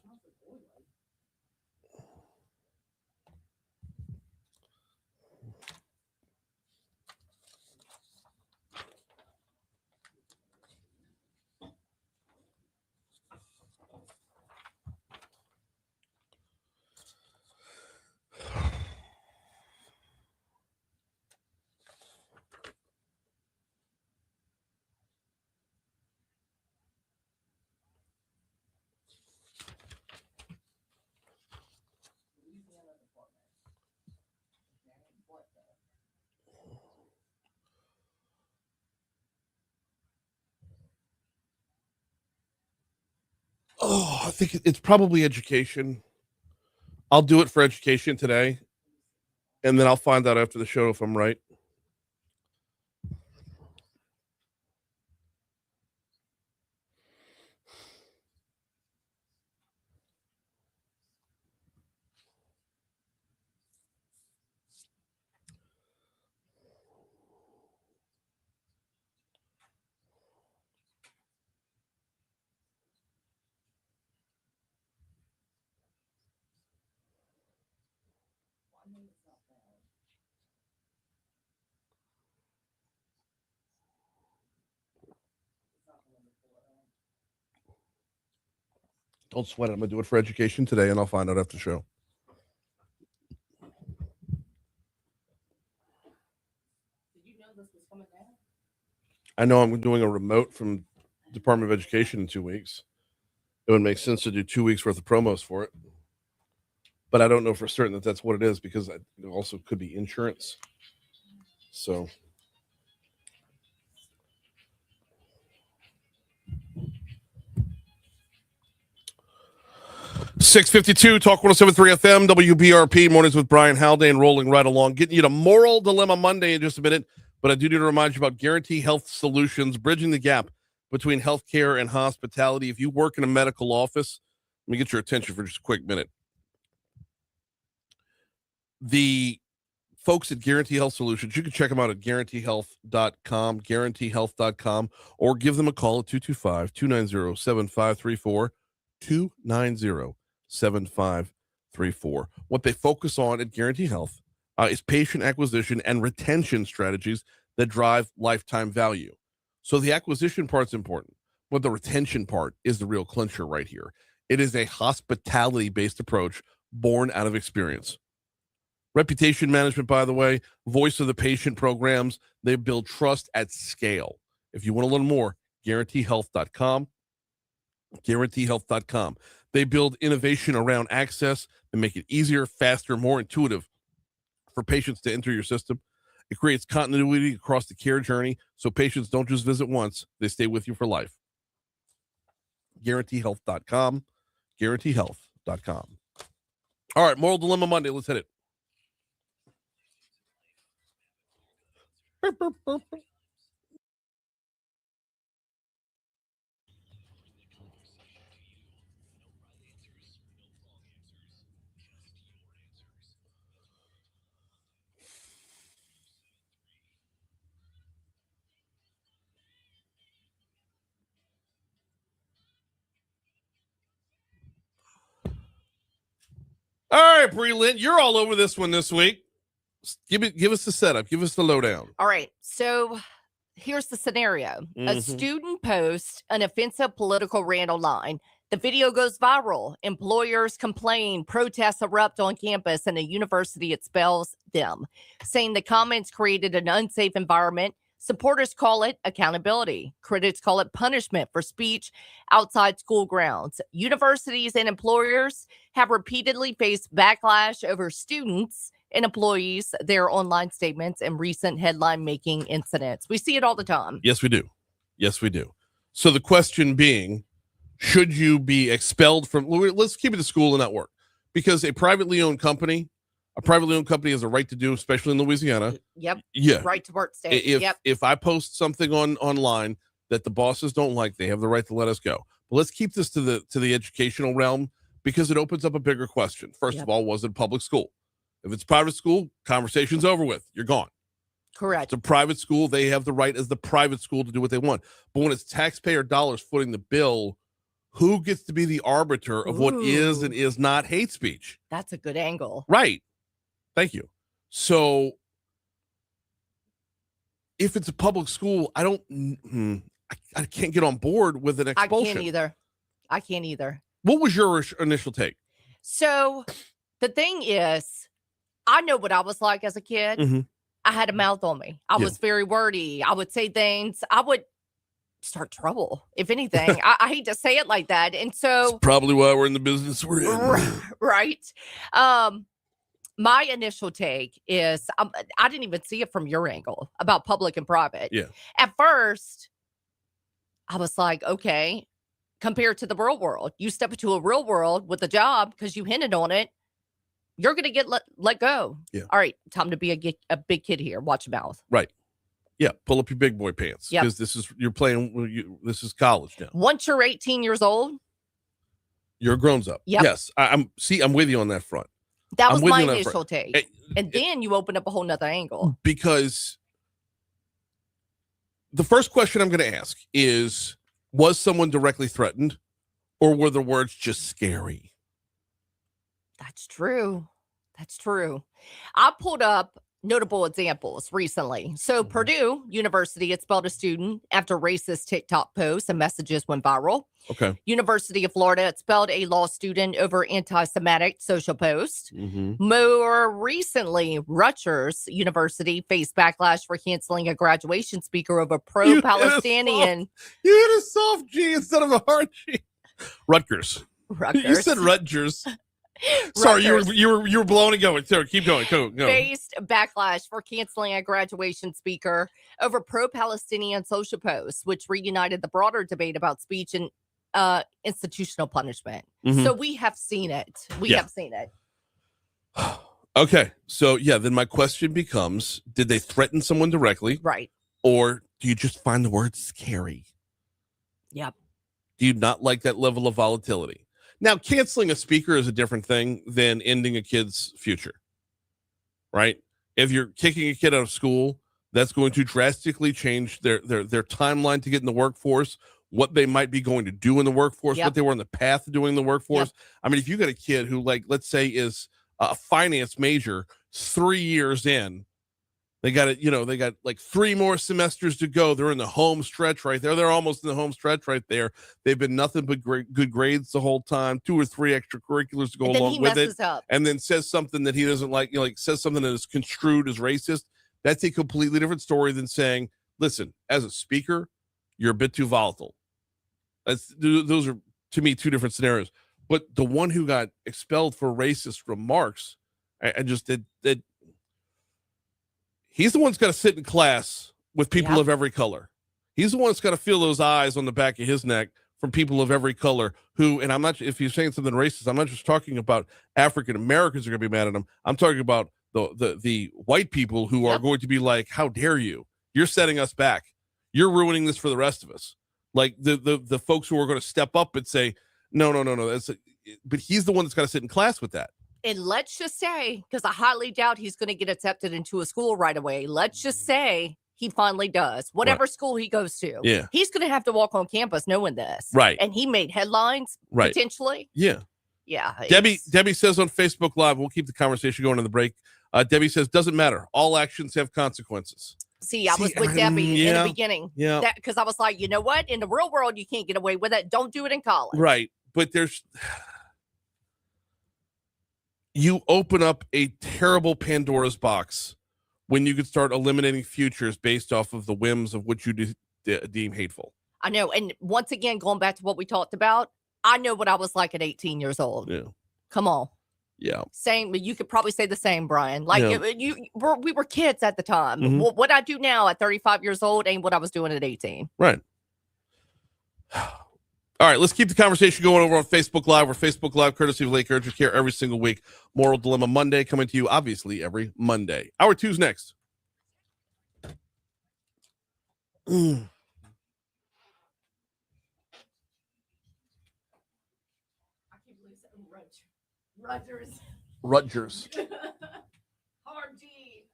Oh, I think it's probably education. I'll do it for education today, and then I'll find out after the show if I'm right. Don't sweat it. I'm going to do it for education today, and I'll find out after the show. Did you know this was coming down? I know I'm doing a remote from Department of Education in 2 weeks. It would make sense to do 2 weeks worth of promos for it. But I don't know for certain that that's what it is, because it also could be insurance. So... 652 Talk 107.3 FM, WBRP, mornings with Brian Haldane, rolling right along, getting you to Moral Dilemma Monday in just a minute. But I do need to remind you about Guarantee Health Solutions, bridging the gap between healthcare and hospitality. If you work in a medical office, let me get your attention for just a quick minute. The folks at Guarantee Health Solutions, you can check them out at guaranteehealth.com, guaranteehealth.com, or give them a call at 225-290-7534, 290-7534. What they focus on at Guarantee Health is patient acquisition and retention strategies that drive lifetime value. So the acquisition part's important, but the retention part is the real clincher right here. It is a hospitality-based approach born out of experience. Reputation management, by the way, voice of the patient programs, they build trust at scale. If you want to learn more, guaranteehealth.com, guaranteehealth.com. They build innovation around access and make it easier, faster, more intuitive for patients to enter your system. It creates continuity across the care journey, so patients don't just visit once, they stay with you for life. Guaranteehealth.com, guaranteehealth.com. All right, Moral Dilemma Monday, let's hit it. All right, Bree Lynn, you're all over this one this week. Give us the setup. Give us the lowdown. All right. So here's the scenario. A student posts an offensive political rant online. The video goes viral. Employers complain. Protests erupt on campus, and the university expels them, saying the comments created an unsafe environment. Supporters call it accountability. Critics call it punishment for speech outside school grounds. Universities and employers have repeatedly faced backlash over students and employees, their online statements, and recent headline-making incidents. We see it all the time. Yes, we do. Yes, we do. So the question being, should you be expelled from, let's keep it to school and not work, because a privately owned company has a right to do, especially in Louisiana. Yep. Yeah. Right to work state. If I post something online that the bosses don't like, they have the right to let us go. But let's keep this to the educational realm, because it opens up a bigger question. First of all, was it public school? If it's private school, conversation's over with. You're gone. Correct. It's a private school. They have the right as the private school to do what they want. But when it's taxpayer dollars footing the bill, who gets to be the arbiter of what is and is not hate speech? That's a good angle. Right. Thank you. So if it's a public school, I can't get on board with an expulsion. I can't either. What was your initial take? So the thing is, I know what I was like as a kid. I had a mouth on me. I was very wordy. I would say things. I would start trouble, if anything. I hate to say it like that. And so that's probably why we're in the business we're in. Right. My initial take is I didn't even see it from your angle about public and private. Yeah. At first, I was like, okay, compared to the real world, you step into a real world with a job because you hinted on it, you're going to get let go. Yeah. All right, time to be a big kid here. Watch your mouth. Right. Yeah. Pull up your big boy pants. Yep. Because this is college now. Once you're 18 years old, you're grown up. Yep. Yes. I'm with you on that front. That was my initial take. And then you open up a whole nother angle. Because the first question I'm going to ask is, was someone directly threatened, or were the words just scary? That's true. That's true. I pulled up notable examples recently. So Purdue University expelled a student after racist TikTok posts and messages went viral. Okay. University of Florida expelled a law student over anti-Semitic social posts. Mm-hmm. More recently, Rutgers University faced backlash for canceling a graduation speaker over pro-Palestinian. You had a soft G instead of a hard G. Rutgers. You said Rutgers. Sorry, you were blowing and going. Sorry, keep going. Go. Faced backlash for canceling a graduation speaker over pro-Palestinian social posts, which reunited the broader debate about speech and institutional punishment. Mm-hmm. So we have seen it. We have seen it. Okay, so then my question becomes: did they threaten someone directly, right, or do you just find the word scary? Yep. Do you not like that level of volatility? Now, canceling a speaker is a different thing than ending a kid's future, right? If you're kicking a kid out of school, that's going to drastically change their timeline to get in the workforce, what they might be going to do in the workforce, what they were on the path of doing in the workforce. I mean, if you got a kid who, like, let's say is a finance major 3 years in, they got like 3 more semesters to go. They're in the home stretch right there. They're almost in the home stretch right there. They've been nothing but good grades the whole time, 2 or 3 extracurriculars to go along with it. And then says something that he doesn't like, says something that is construed as racist. That's a completely different story than saying, listen, as a speaker, you're a bit too volatile. Those are, to me, 2 different scenarios. But the one who got expelled for racist remarks, he's the one that's got to sit in class with people of every color. He's the one that's got to feel those eyes on the back of his neck from people of every color who, and I'm not, if you're saying something racist, I'm not just talking about African Americans are going to be mad at him. I'm talking about the white people who are going to be like, how dare you? You're setting us back. You're ruining this for the rest of us. Like the folks who are going to step up and say, no. But he's the one that's got to sit in class with that. And let's just say, because I highly doubt he's going to get accepted into a school right away. Let's just say he finally does. Whatever school he goes to. Yeah. He's going to have to walk on campus knowing this. Right. And he made headlines, potentially. Yeah. Yeah. Debbie says on Facebook Live, we'll keep the conversation going in the break. Debbie says, doesn't matter. All actions have consequences. See, I was with Debbie in the beginning. Yeah. Because I was like, you know what? In the real world, you can't get away with it. Don't do it in college. Right. But you open up a terrible Pandora's box when you could start eliminating futures based off of the whims of what you deem hateful. I know. And once again, going back to what we talked about, I know what I was like at 18 years old. Yeah. Come on. Yeah. Same, but you could probably say the same, Brian. Like we were kids at the time. Mm-hmm. What I do now at 35 years old ain't what I was doing at 18. Right. All right, let's keep the conversation going over on Facebook Live. We're Facebook Live, courtesy of Lake Urgent Care every single week. Moral Dilemma Monday coming to you, obviously, every Monday. Hour 2's next. I keep losing Rutgers. Hard G.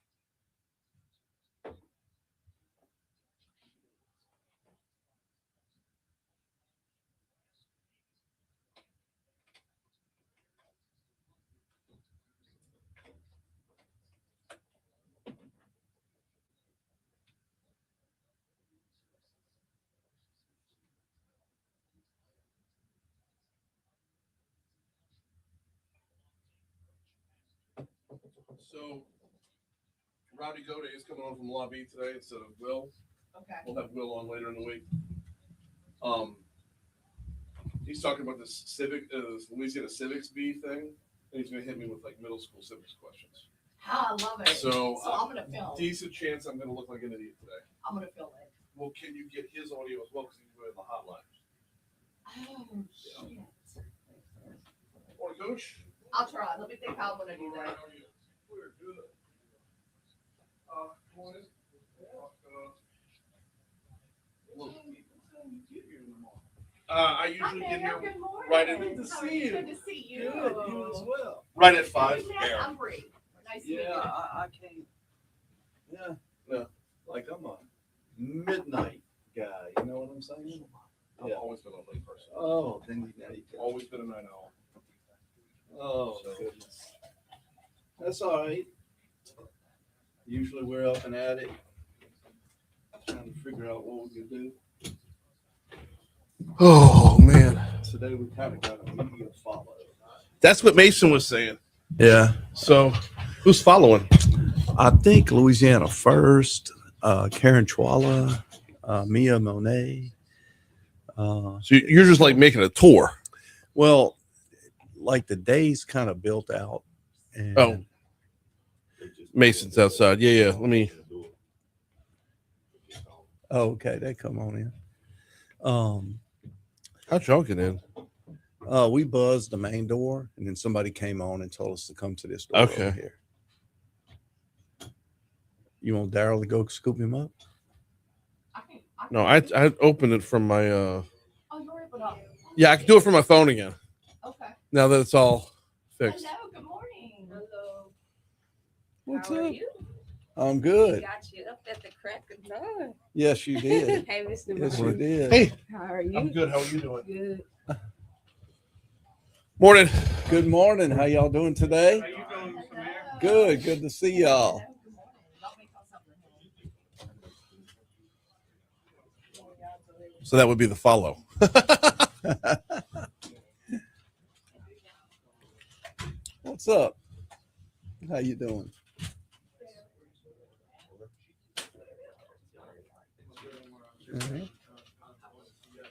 So, Rowdy Gaudet is coming on from LABI today instead of Will. Okay. We'll have Will on later in the week. He's talking about this Louisiana Civics B thing, and he's going to hit me with like middle school civics questions. I love it. So I'm going to film. Decent chance I'm going to look like an idiot today. I'm going to film it. Well, can you get his audio as well? Because he's going to the hotline. Oh, shit. Morning, Coach. I'll try. Let me think how I'm going to do that. We're good. Morning. I usually get here right at. Good to see you. Good to see you. Good, you as well. Right at 5. I'm free. Nice to meet you. I can't. Yeah, like I'm a midnight guy. You know what I'm saying? I've always been a late person. Oh, then you Always been a night owl. Oh, goodness. That's all right. Usually we're up and at it, trying to figure out what we can do. Oh man, Today we kind of got a media follow. that's what Mason was saying. Yeah. So, who's following? I think Louisiana First, Karen Chwala, Mia Monet. So you're just like making a tour. Well, like the day's kind of built out. And Oh. Mason's outside. Yeah. Let me. Oh, okay, they come on in. How'd y'all get in? We buzzed the main door, and then somebody came on and told us to come to this door Okay. over here. You want Daryl to go scoop him up? No, I opened it from my. Yeah, I can do it from my phone again. Okay. Now that it's all fixed. Hello, good morning. Hello. What's How are up? you? I'm good. Got you up at the crack of dawn. Yes, you did. Hey, Mr. Yes, you Martin. did. Hey, How are you? I'm good. How are you doing? Good. Morning. Good morning. How y'all doing today? Good. Good to see y'all. So that would be the follow. What's up? How you doing?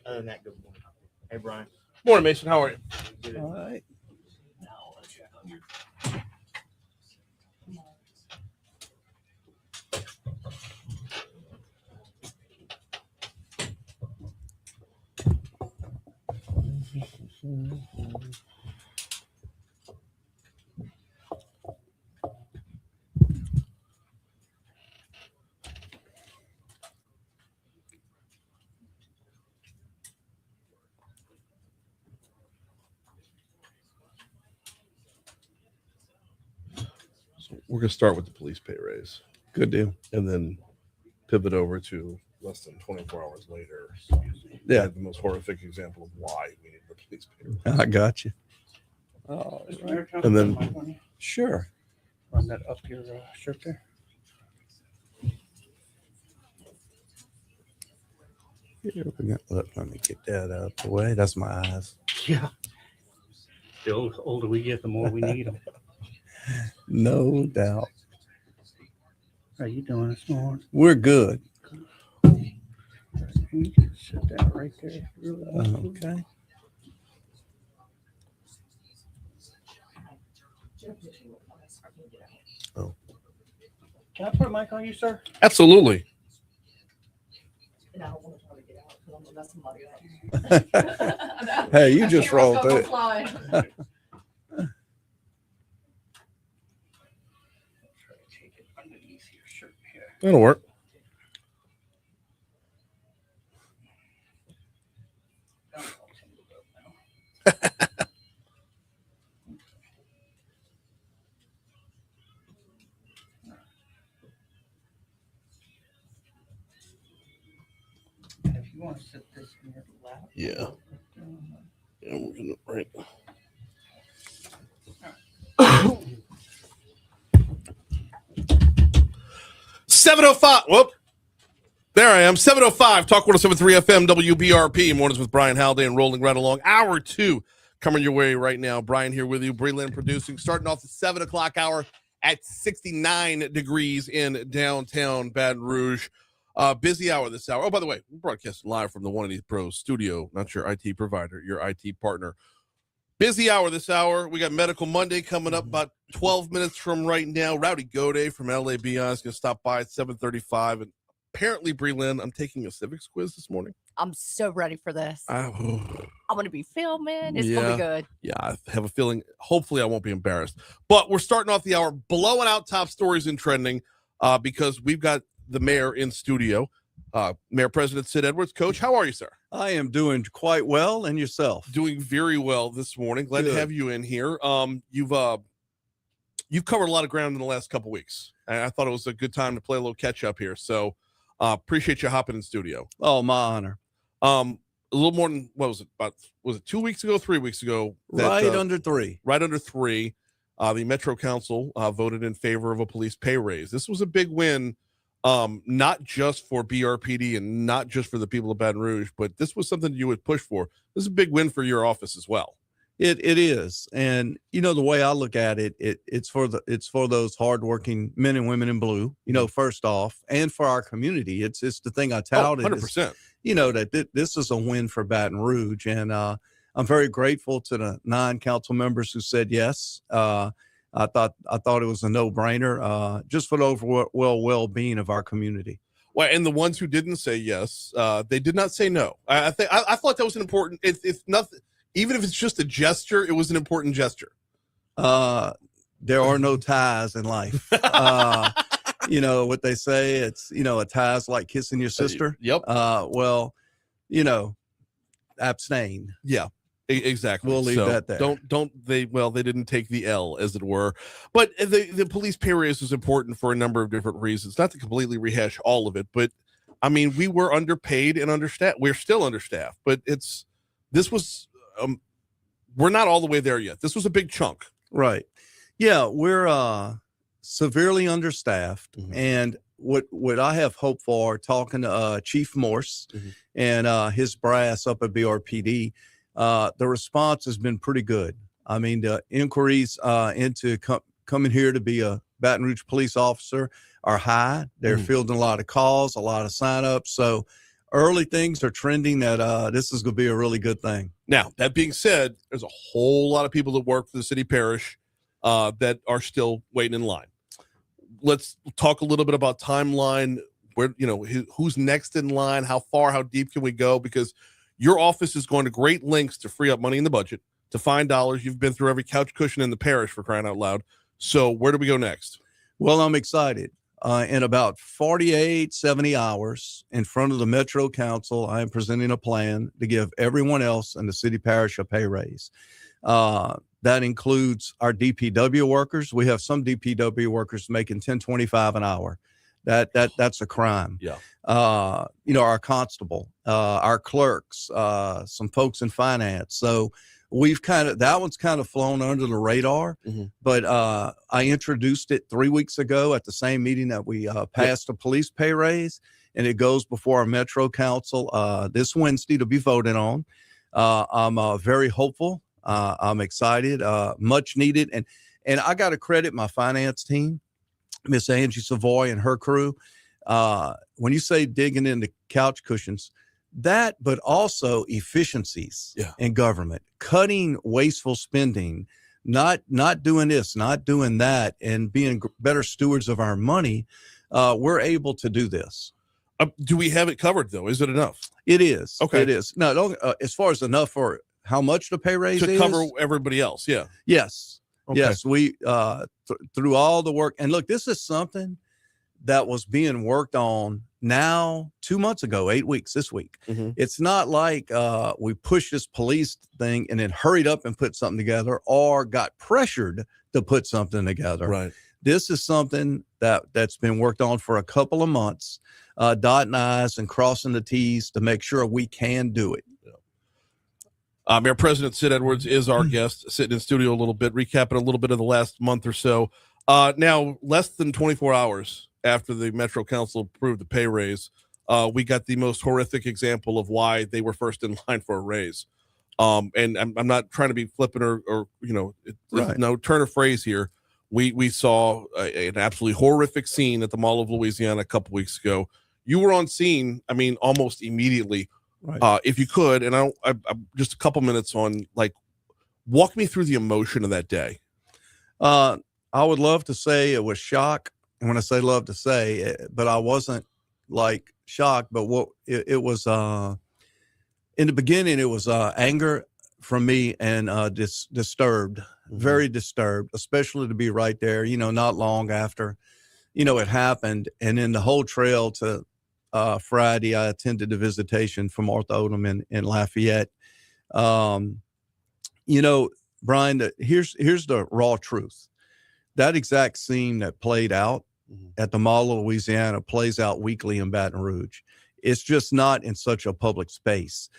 Other than that, good morning. Hey, Brian. Morning, Mason. How are you? All right. So we're gonna start with the police pay raise, Good deal. and then pivot over to less than 24 hours later. Yeah. The most horrific example of why we need the police pay raise. I got you. Oh, And then sure. Run that up your shirt there. Here we go. Let me get that out the way. That's my eyes. Yeah. The older we get, the more we need them. No doubt. How you doing this morning? We're good. You can sit that right there. if you really want to. Okay. Oh, Can I put a mic on you, sir? absolutely. Hey, you just rolled through it. Try to take it underneath your shirt here. That'll work. If you want to sit this in your lap. Yeah. Yeah, we're gonna right. 7:05. Whoop. There I am. 7:05. Talk 107.3 FM WBRP. Mornings with Brian Haldane, rolling right along. Hour 2 coming your way right now. Brian here with you. Breland producing. Starting off the 7 o'clock hour at 69 degrees in downtown Baton Rouge. Busy hour this hour. Oh, by the way, we're broadcasting live from the 180 Pros studio, not your IT provider, your IT partner. Busy hour this hour. We got Medical Monday coming up about 12 minutes from right now. Rowdy Gaudet from LABI is going to stop by at 7:35. And apparently, Breland, I'm taking a civics quiz this morning. I'm so ready for this. I'm Oh, going to be filming. It's going to be good. yeah, I have a feeling, hopefully I won't be embarrassed. But we're starting off the hour blowing out top stories and trending because we've got the mayor in studio. Mayor President Sid Edwards. Coach, how are you, sir? I am doing quite well, and yourself? Doing very well this morning. Glad to have you in here. You've covered a lot of ground in the last couple weeks, and I thought it was a good time to play a little catch up here. So appreciate you hopping in studio. Oh, my honor. A little more than what was it? Was it 2 weeks ago, 3 weeks ago? Right under 3. Right under 3. the Metro Council voted in favor of a police pay raise. This was a big win, not just for BRPD and not just for the people of Baton Rouge, but this was something you would push for. This is a big win for your office as well. It is, and the way I look at it, it's for those hardworking men and women in blue. First off, and for our community, it's the thing I touted. 100%. That this is a win for Baton Rouge, and I'm very grateful to the 9 council members who said yes. I thought it was a no-brainer, just for the overall well-being of our community. Well, and the ones who didn't say yes, they did not say no. I thought that was an important. It's nothing. Even if it's just a gesture, it was an important gesture. There are no ties in life. What they say, it's, a tie's like kissing your sister. Yep. Abstain. Yeah, exactly. We'll leave that there. They didn't take the L, as it were. But the police pay raise was important for a number of different reasons. Not to completely rehash all of it, but I mean, we were underpaid and understaffed. We're still understaffed, but we're not all the way there yet. This was a big chunk. Right. Yeah, we're severely understaffed. Mm-hmm. And what I have hope for, talking to Chief Morse and his brass up at BRPD, the response has been pretty good. I mean, the inquiries into coming here to be a Baton Rouge police officer are high. They're fielding a lot of calls, a lot of signups. So early things are trending that this is going to be a really good thing. Now, that being said, there's a whole lot of people that work for the city parish that are still waiting in line. Let's talk a little bit about timeline. Where, who's next in line? How far, how deep can we go? Because your office is going to great lengths to free up money in the budget, to find dollars. You've been through every couch cushion in the parish, for crying out loud. So where do we go next? Well, I'm excited. In about 48, 70 hours in front of the Metro Council, I am presenting a plan to give everyone else in the city parish a pay raise. That includes our DPW workers. We have some DPW workers making $10.25 an hour. That's a crime. Yeah. Our constable, our clerks, some folks in finance. So that one's kind of flown under the radar, but I introduced it 3 weeks ago at the same meeting that we passed a police pay raise, and it goes before our Metro Council this Wednesday to be voted on. I'm very hopeful. I'm excited, much needed. And I got to credit my finance team, Miss Angie Savoy and her crew. When you say digging into couch cushions, but also efficiencies in government, cutting wasteful spending, not doing this, not doing that, and being better stewards of our money, we're able to do this. Do we have it covered, though? Is it enough? It is. Okay. It is. No, as far as enough for how much the pay raise to cover everybody else. Yeah. Yes. Okay. Yes. We, through all the work, and look, this is something that was being worked on now 2 months ago, 8 weeks this week. It's not like we pushed this police thing and then hurried up and put something together or got pressured to put something together. Right. This is something that's been worked on for a couple of months, dotting I's and crossing the T's to make sure we can do it. Mayor President Sid Edwards is our guest, sitting in studio a little bit, recapping a little bit of the last month or so. Now, less than 24 hours after the Metro Council approved the pay raise, we got the most horrific example of why they were first in line for a raise. And I'm not trying to be flippant or no turn of phrase here. We saw an absolutely horrific scene at the Mall of Louisiana a couple weeks ago. You were on scene, I mean, almost immediately. Right. If you could, and I just a couple minutes on, walk me through the emotion of that day. I would love to say it was shock. And when I say love to say, but I wasn't shocked, but it was, in the beginning, it was anger from me and disturbed, very disturbed, especially to be right there, not long after, it happened. And then the whole trail to Friday, I attended a visitation from Martha Odom in Lafayette. Brian, here's the raw truth. That exact scene that played out at the Mall of Louisiana plays out weekly in Baton Rouge. It's just not in such a public space.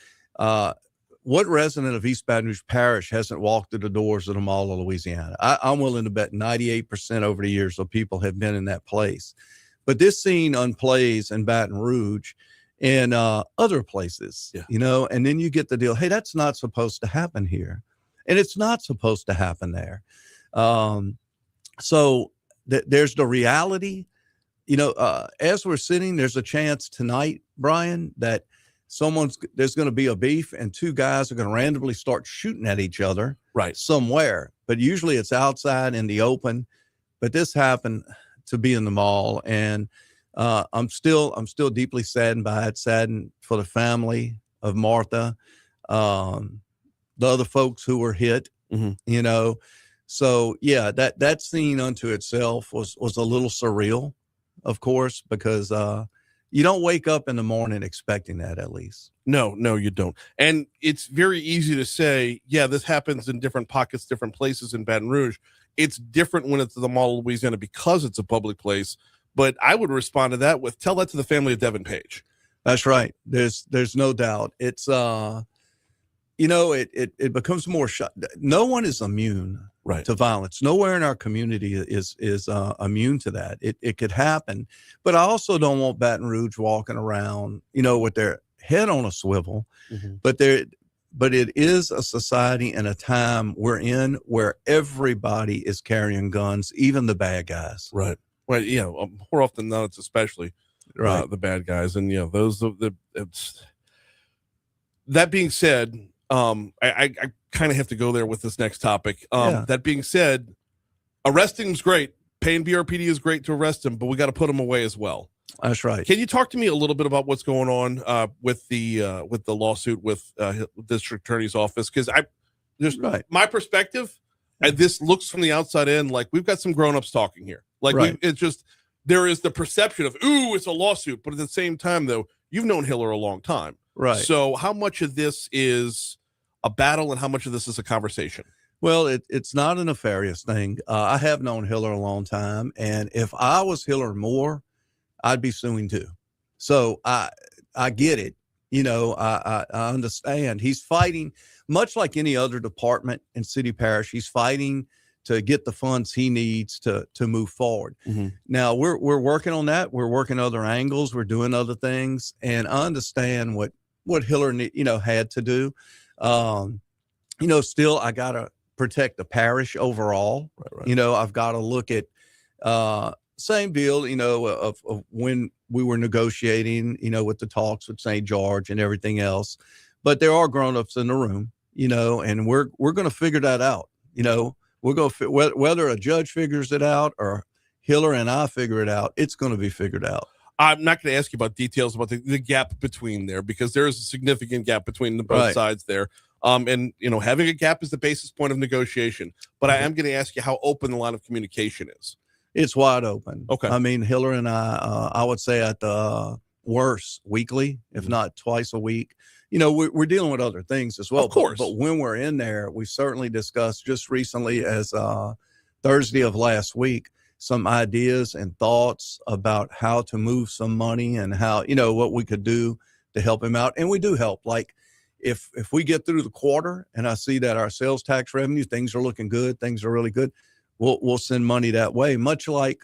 what resident of East Baton Rouge Parish hasn't walked through the doors of the Mall of Louisiana? I'm willing to bet 98% over the years of people have been in that place. But this scene unplays in Baton Rouge and other places, you know, and then you get the deal. Hey, that's not supposed to happen here. And it's not supposed to happen there. So there's the reality, you know, as we're sitting, there's a chance tonight, Brian, that there's going to be a beef and two guys are going to randomly start shooting at each other somewhere. But usually it's outside in the open. But this happened to be in the mall, and I'm still deeply saddened by it. Saddened for the family of Martha, the other folks who were hit. You know, so yeah, that scene unto itself was a little surreal, of course, because you don't wake up in the morning expecting that, at least. No, you don't. And it's very easy to say, yeah, this happens in different pockets, different places in Baton Rouge. It's different when it's the Mall of Louisiana because it's a public place. But I would respond to that with, tell that to the family of Devin Page. That's right. There's no doubt. It's, you know, it becomes more no one is immune to violence. Nowhere in our community is immune to that. It could happen. But I also don't want Baton Rouge walking around, you know, with their head on a swivel. But it is a society and a time we're in where everybody is carrying guns, even the bad guys. Right. Well, you know, more often than not, it's especially the bad guys. And, you know, that being said, I kind of have to go there with this next topic. That being said, arresting him's great. Paying BRPD is great to arrest him, but we got to put him away as well. That's right. Can you talk to me a little bit about what's going on with the lawsuit with District Attorney's Office? Because my perspective, and this looks from the outside in like we've got some grown-ups talking here. Like it's just there is the perception of it's a lawsuit, but at the same time, though, you've known Hiller a long time, right? So how much of this is a battle, and how much of this is a conversation? Well, it's not a nefarious thing. I have known Hiller a long time, and if I was Hiller Moore, I'd be suing too. So I get it. You know, I understand. He's fighting, much like any other department in city parish. He's fighting to get the funds he needs to move forward. Now we're working on that. We're working other angles. We're doing other things, and I understand what Hiller had to do. You know, still I gotta protect the parish overall. You know, I've got to look at same deal, you know, of when we were negotiating, you know, with the talks with St. George and everything else. But there are grown-ups in the room, you know, and we're going to figure that out. You know, we're going to whether a judge figures it out or Hiller and I figure it out, it's going to be figured out. I'm not going to ask you about details about the gap between there, because there is a significant gap between the both sides there. And, you know, having a gap is the basis point of negotiation. But I am going to ask you how open the line of communication is. It's wide open. Okay. I mean, Hiller and I would say at the worst weekly, if not twice a week. You know, we're dealing with other things as well. Of course. But when we're in there, we certainly discussed just recently as Thursday of last week, some ideas and thoughts about how to move some money and how, you know, what we could do to help him out. And we do help. Like if we get through the quarter and I see that our sales tax revenue, things are looking good, things are really good, we'll send money that way, much like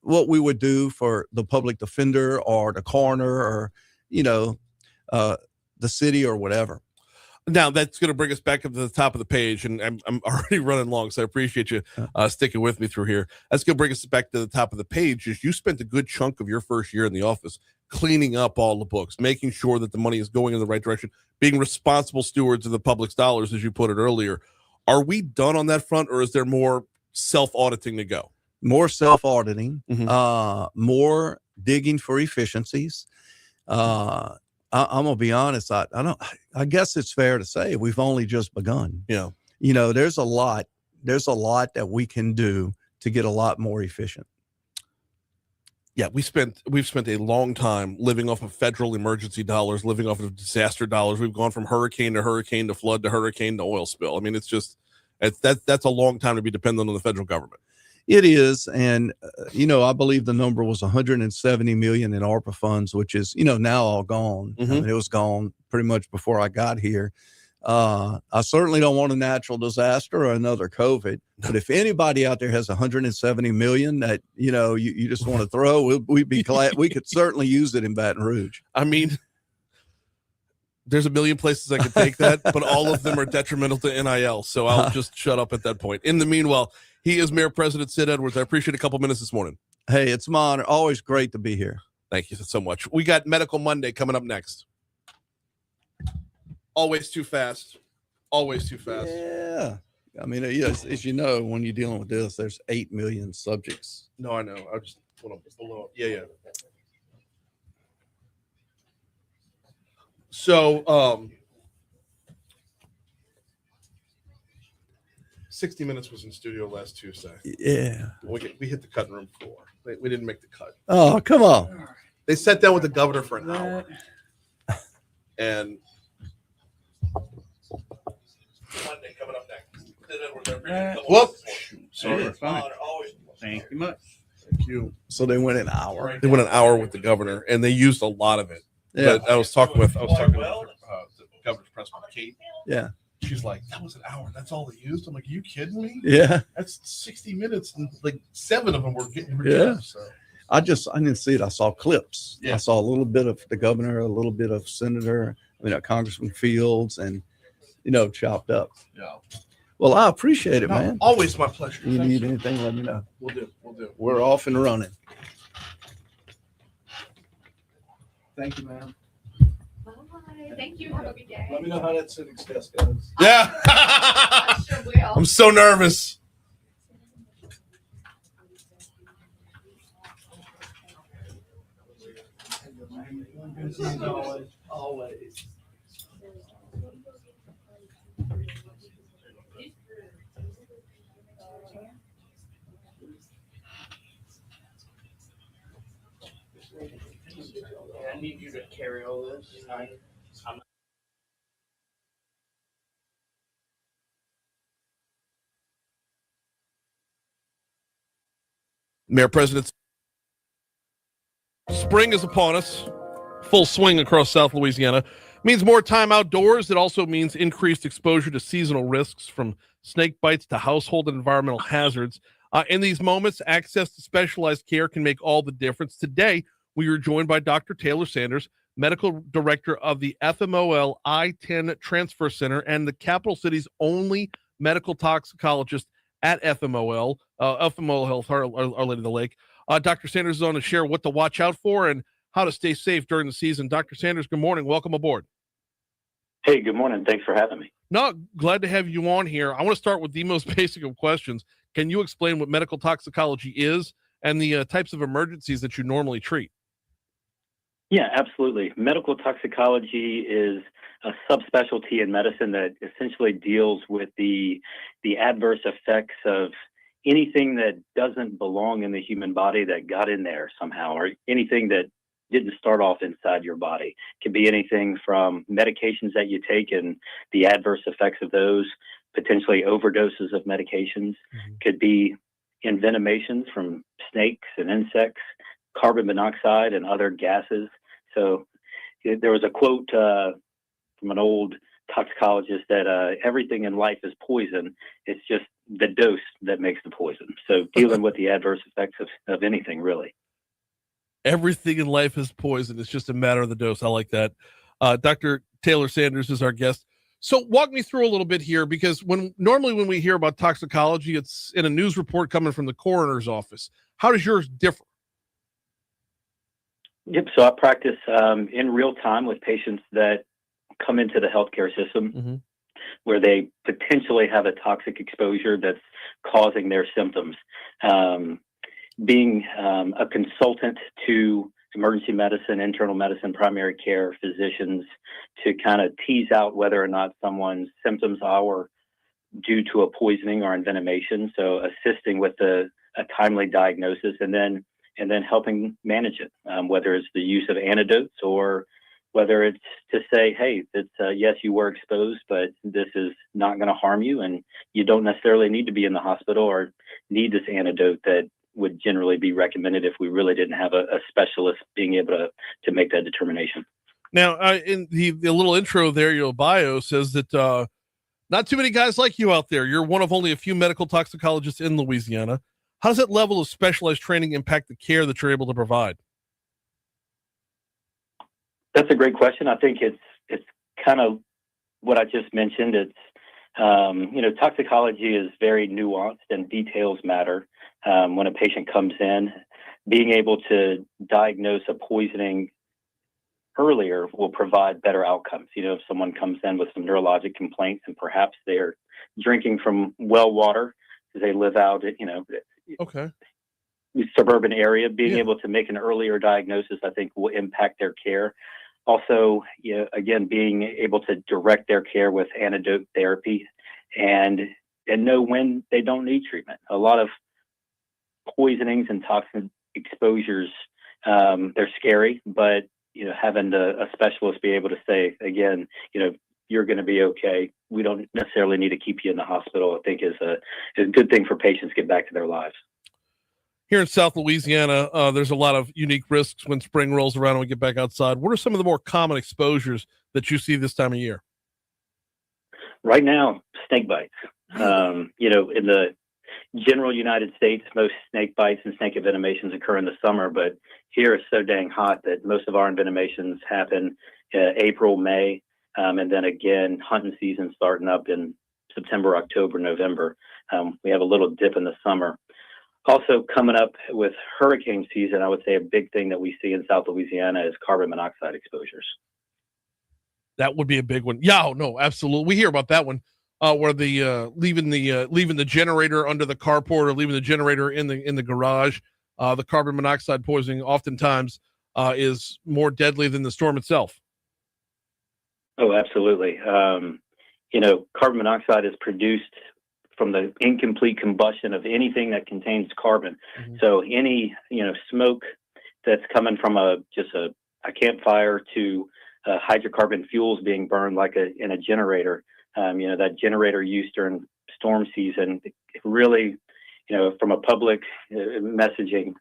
what we would do for the public defender or the coroner or, you know, the city or whatever. Now that's going to bring us back up to the top of the page, and I'm already running long, so I appreciate you sticking with me through here. That's going to bring us back to the top of the page. Is you spent a good chunk of your first year in the office cleaning up all the books, making sure that the money is going in the right direction, being responsible stewards of the public's dollars, as you put it earlier. Are we done on that front, or is there more self-auditing to go? More self-auditing, more digging for efficiencies. I'm gonna be honest. I guess it's fair to say we've only just begun. Yeah. You know, there's a lot that we can do to get a lot more efficient. Yeah, we've spent a long time living off of federal emergency dollars, living off of disaster dollars. We've gone from hurricane to flood to hurricane to oil spill. I mean, that's a long time to be dependent on the federal government. It is. And, you know, I believe the number was 170 million in ARPA funds, which is, you know, now all gone. I mean, it was gone pretty much before I got here. I certainly don't want a natural disaster or another COVID, but if anybody out there has 170 million that, you just want to throw, we'd be glad. We could certainly use it in Baton Rouge. I mean, there's a million places I could take that, but all of them are detrimental to NIL. So I'll just shut up at that point. In the meanwhile, he is Mayor President Sid Edwards. I appreciate a couple minutes this morning. Hey, it's my honor. Always great to be here. Thank you so much. We got Medical Monday coming up next. Always too fast. Always too fast. Yeah. I mean, yes, as you know, when you're dealing with this, there's 8 million subjects. No, I know. I just want to below. Yeah. So, 60 Minutes was in studio last Tuesday. Yeah. We hit the cutting room floor. We didn't make the cut. Oh, come on. They sat down with the governor for an hour. And Monday coming up next. Whoop. Sorry. Thank you much. Thank you. So they went an hour. They went an hour with the governor, and they used a lot of it. Yeah. But I was talking with the governor's press secretary, Kate. Yeah. She's like, that was an hour. That's all they used. I'm like, are you kidding me? Yeah. That's 60 minutes, and like 7 of them were getting Yeah. So. I didn't see it. I saw clips. Yeah. I saw a little bit of the governor, a little bit of Senator, Congressman Fields, and, chopped up. Yeah. Well, I appreciate it, man. Always my pleasure. You need anything, let me know. We'll do. We're off and running. Thank you, man. Bye. Thank you. Have a good day. Let me know how that civics test goes. Yeah. I sure will. I'm so nervous. Always. I need you to carry all this. Mayor President, spring is upon us. Full swing across South Louisiana. Means more time outdoors. It also means increased exposure to seasonal risks from snake bites to household and environmental hazards. In these moments, access to specialized care can make all the difference. Today, we are joined by Dr. Taylor Sanders, Medical Director of the FMOL I-10 Transfer Center and the capital city's only medical toxicologist at FMOL Health, Our Lady of the Lake. Dr. Sanders is on to share what to watch out for and how to stay safe during the season. Dr. Sanders, good morning. Welcome aboard. Hey, good morning. Thanks for having me. No, glad to have you on here. I want to start with the most basic of questions. Can you explain what medical toxicology is and the types of emergencies that you normally treat? Yeah, absolutely. Medical toxicology is a subspecialty in medicine that essentially deals with the adverse effects of anything that doesn't belong in the human body that got in there somehow, or anything that didn't start off inside your body. It could be anything from medications that you take and the adverse effects of those, potentially overdoses of medications, could be envenomations from snakes and insects, carbon monoxide and other gases. So there was a quote from an old toxicologist that everything in life is poison. It's just the dose that makes the poison. So dealing with the adverse effects of anything, really. Everything in life is poison. It's just a matter of the dose. I like that. Dr. Taylor Sanders is our guest. So walk me through a little bit here, because normally when we hear about toxicology, it's in a news report coming from the coroner's office. How does yours differ? Yep. So I practice in real time with patients that come into the healthcare system where they potentially have a toxic exposure that's causing their symptoms. Being a consultant to emergency medicine, internal medicine, primary care physicians to kind of tease out whether or not someone's symptoms are due to a poisoning or envenomation. So assisting with a timely diagnosis and then helping manage it, whether it's the use of antidotes or whether it's to say, hey, it's yes, you were exposed, but this is not going to harm you, and you don't necessarily need to be in the hospital or need this antidote that would generally be recommended if we really didn't have a specialist being able to make that determination. Now, in the little intro there, your bio says that not too many guys like you out there. You're one of only a few medical toxicologists in Louisiana. How does that level of specialized training impact the care that you're able to provide? That's a great question. I think it's kind of what I just mentioned. It's toxicology is very nuanced and details matter. When a patient comes in, being able to diagnose a poisoning earlier will provide better outcomes. If someone comes in with some neurologic complaints and perhaps they're drinking from well water because they live out at, suburban area, being able to make an earlier diagnosis, I think will impact their care. Also, again, being able to direct their care with antidote therapy and know when they don't need treatment. A lot of poisonings and toxin exposures, they're scary, but having a specialist be able to say, again, you're going to be okay. We don't necessarily need to keep you in the hospital, I think is a good thing for patients to get back to their lives. Here in South Louisiana, there's a lot of unique risks when spring rolls around and we get back outside. What are some of the more common exposures that you see this time of year? Right now, snake bites. In the general United States, most snake bites and snake envenomations occur in the summer, but here it's so dang hot that most of our envenomations happen April, May, and then again, hunting season starting up in September, October, November. We have a little dip in the summer. Also coming up with hurricane season, I would say a big thing that we see in South Louisiana is carbon monoxide exposures. That would be a big one. Yeah, no, absolutely. We hear about that one. Where leaving the generator under the carport or leaving the generator in the garage, the carbon monoxide poisoning oftentimes is more deadly than the storm itself. Oh, absolutely. Carbon monoxide is produced from the incomplete combustion of anything that contains carbon. Mm-hmm. So any smoke that's coming from a campfire to hydrocarbon fuels being burned in a generator. That generator used during storm season, really, from a public messaging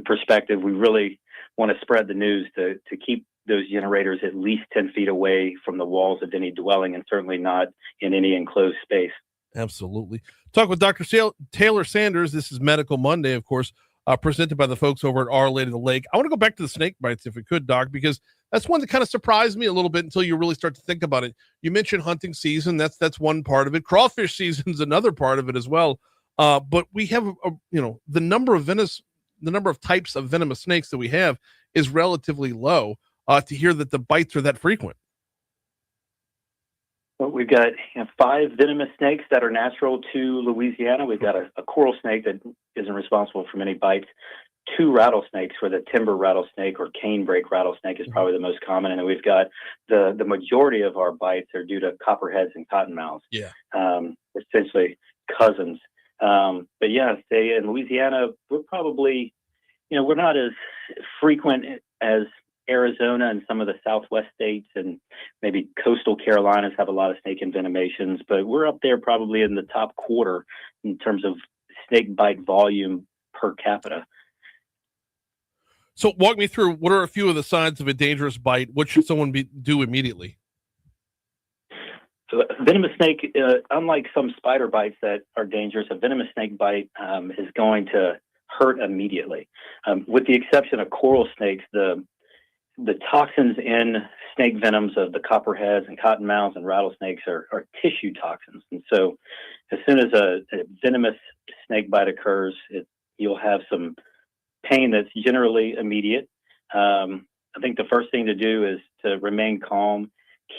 perspective, we really want to spread the news to keep those generators at least 10 feet away from the walls of any dwelling and certainly not in any enclosed space. Absolutely. Talk with Dr. Taylor Sanders. This is Medical Monday, of course, presented by the folks over at Our Lady of the Lake. I want to go back to the snake bites if we could, Doc, because that's one that kind of surprised me a little bit until you really start to think about it. You mentioned hunting season. That's one part of it. Crawfish season is another part of it as well. But we have, the number of types of venomous snakes that we have is relatively low. To hear that the bites are that frequent. Well, we've got 5 venomous snakes that are natural to Louisiana. We've got a coral snake that isn't responsible for many bites. 2 rattlesnakes, where the timber rattlesnake or canebrake rattlesnake is probably the most common. And then we've got the majority of our bites are due to copperheads and cottonmouths. Yeah. Essentially cousins. But yeah, say in Louisiana, we're probably, we're not as frequent as Arizona and some of the Southwest states, and maybe coastal Carolinas have a lot of snake envenomations, but we're up there probably in the top quarter in terms of snake bite volume per capita. So walk me through, what are a few of the signs of a dangerous bite? What should someone do immediately? So a venomous snake, unlike some spider bites that are dangerous, a venomous snake bite is going to hurt immediately. With the exception of coral snakes, the toxins in snake venoms of the copperheads and cottonmouths and rattlesnakes are tissue toxins. And so as soon as a venomous snake bite occurs, you'll have some pain that's generally immediate. I think the first thing to do is to remain calm,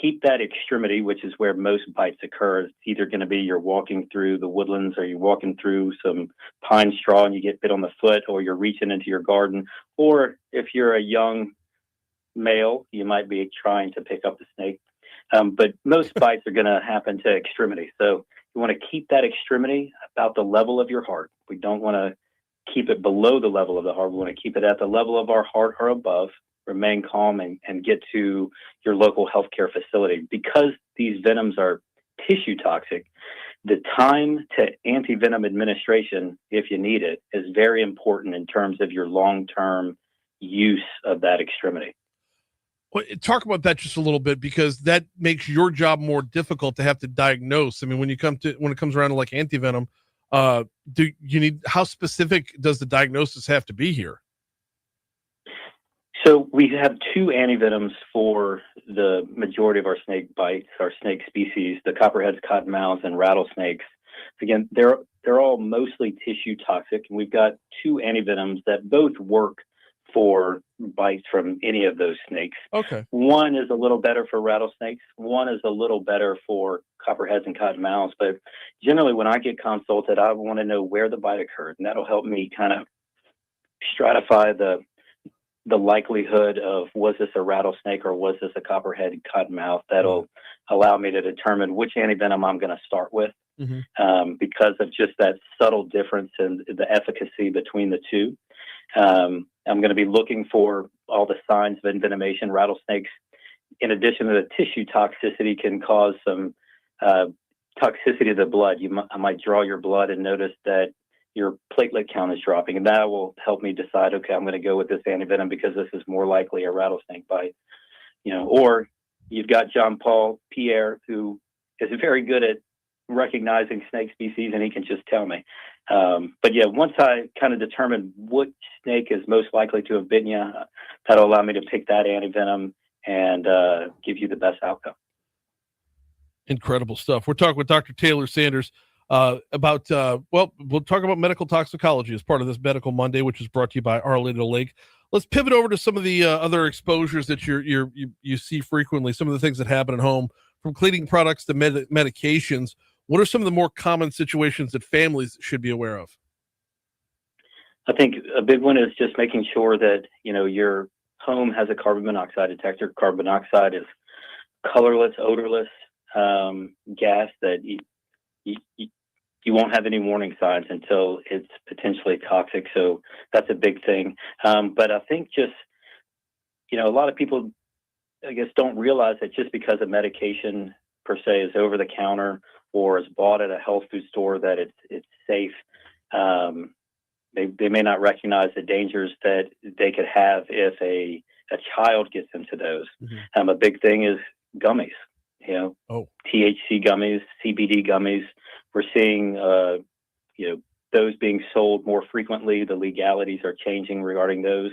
keep that extremity, which is where most bites occur. It's either going to be you're walking through the woodlands or you're walking through some pine straw and you get bit on the foot, or you're reaching into your garden, or if you're a young male, you might be trying to pick up the snake. But most bites are going to happen to extremity. So you want to keep that extremity about the level of your heart. We don't want to keep it below the level of the heart. We want to keep it at the level of our heart or above, remain calm, and get to your local healthcare facility. Because these venoms are tissue toxic, the time to anti-venom administration, if you need it, is very important in terms of your long-term use of that extremity. Well, talk about that just a little bit, because that makes your job more difficult to have to diagnose. I mean, when it comes around to like antivenom, how specific does the diagnosis have to be here? So we have 2 antivenoms for the majority of our snake bites, our snake species, the copperheads, cottonmouths, and rattlesnakes. Again, they're all mostly tissue toxic, and we've got 2 antivenoms that both work for bites from any of those snakes. Okay. One is a little better for rattlesnakes. One is a little better for copperheads and cottonmouths. But generally, when I get consulted, I want to know where the bite occurred, and that'll help me kind of stratify the likelihood of, was this a rattlesnake or was this a copperhead cottonmouth? That'll allow me to determine which antivenom I'm going to start with, because of just that subtle difference in the efficacy between the 2. I'm going to be looking for all the signs of envenomation. Rattlesnakes, in addition to the tissue toxicity, can cause some toxicity to the blood. I might draw your blood and notice that your platelet count is dropping, and that will help me decide, okay, I'm going to go with this antivenom because this is more likely a rattlesnake bite. Or you've got John Paul Pierre, who is very good at recognizing snake species, and he can just tell me. But yeah, once I kind of determine what snake is most likely to have bitten you, that'll allow me to pick that antivenom and give you the best outcome. Incredible stuff. We're talking with Dr. Taylor Sanders about, we'll talk about medical toxicology as part of this Medical Monday, which is brought to you by Our Lady of the Lake. Let's pivot over to some of the other exposures that you see frequently, some of the things that happen at home, from cleaning products to medications. What are some of the more common situations that families should be aware of? I think a big one is just making sure that, your home has a carbon monoxide detector. Carbon monoxide is colorless, odorless gas that you won't have any warning signs until it's potentially toxic. So that's a big thing. But I think just, a lot of people, I guess, don't realize that just because a medication per se is over the counter or is bought at a health food store, that it's safe. They may not recognize the dangers that they could have if a child gets into those. A big thing is gummies, THC gummies, CBD gummies. We're seeing, those being sold more frequently. The legalities are changing regarding those.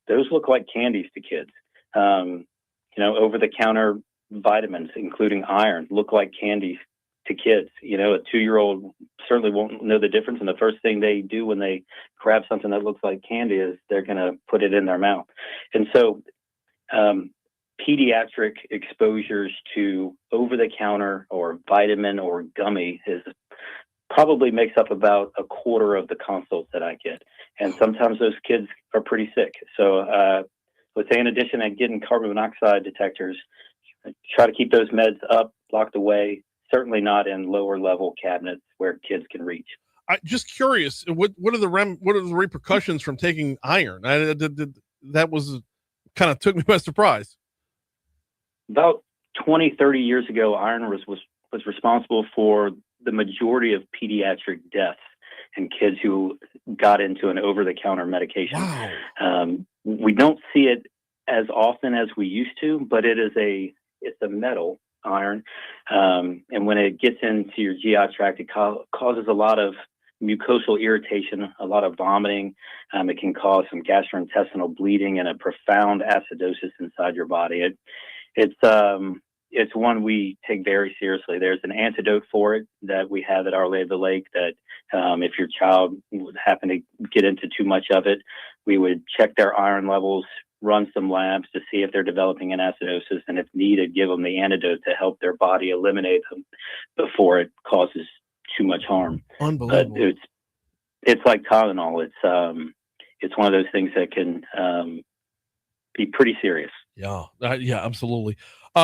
Those look like candies to kids. Over-the-counter vitamins, including iron, look like candies to kids. A 2-year-old certainly won't know the difference, and the first thing they do when they grab something that looks like candy is they're going to put it in their mouth. And so pediatric exposures to over-the-counter or vitamin or gummy probably makes up about a quarter of the consults that I get. And sometimes those kids are pretty sick. So I would say, in addition to getting carbon monoxide detectors, try to keep those meds up, locked away, certainly not in lower level cabinets where kids can reach. I'm just curious, what are the repercussions from taking iron? That was kind of took me by surprise. About 20, 30 years ago, iron was responsible for the majority of pediatric deaths in kids who got into an over-the-counter medication. Wow. We don't see it as often as we used to, but it's a metal, iron, and when it gets into your GI tract, it causes a lot of mucosal irritation, a lot of vomiting. It can cause some gastrointestinal bleeding and a profound acidosis inside your body. It's one we take very seriously. There's an antidote for it that we have at Our Lady of the Lake that if your child would happen to get into too much of it, we would check their iron levels, run some labs to see if they're developing an acidosis, and if needed, give them the antidote to help their body eliminate them before it causes too much harm. Unbelievable. But it's like Tylenol. It's one of those things that can be pretty serious. Yeah, absolutely.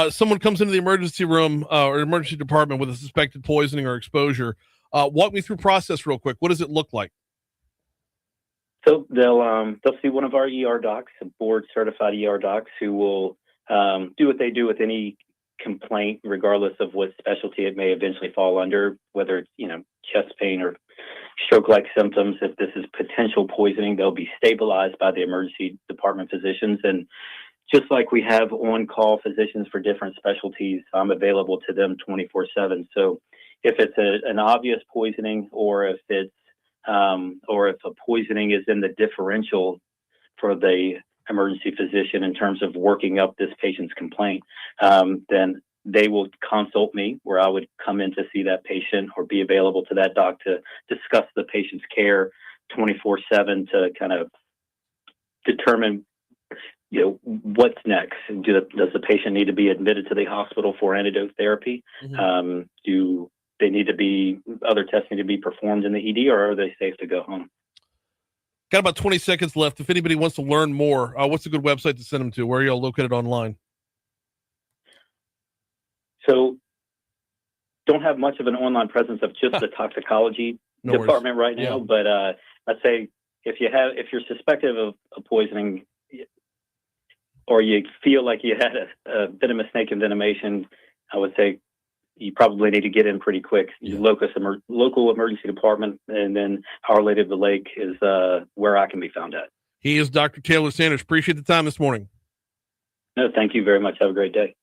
Someone comes into the emergency room or emergency department with a suspected poisoning or exposure. Walk me through process real quick. What does it look like? So they'll see one of our ER docs, a board-certified ER docs, who will do what they do with any complaint, regardless of what specialty it may eventually fall under, whether it's chest pain or stroke-like symptoms. If this is potential poisoning, they'll be stabilized by the emergency department physicians, and just like we have on-call physicians for different specialties, I'm available to them 24/7. So if it's an obvious poisoning, or if a poisoning is in the differential for the emergency physician in terms of working up this patient's complaint, then they will consult me, where I would come in to see that patient or be available to that doc to discuss the patient's care 24/7 to kind of determine, what's next. Does the patient need to be admitted to the hospital for antidote therapy? Do they need to be, other tests need to be performed in the ED, or are they safe to go home? Got about 20 seconds left. If anybody wants to learn more, what's a good website to send them to? Where are y'all located online? So don't have much of an online presence of just the toxicology department right now, but I'd say if you're suspected of a poisoning, or you feel like you had a venomous snake envenomation, I would say you probably need to get in pretty quick. Local emergency department, and then Our Lady of the Lake is where I can be found at. He is Dr. Taylor Sanders. Appreciate the time this morning. No, thank you very much. Have a great day.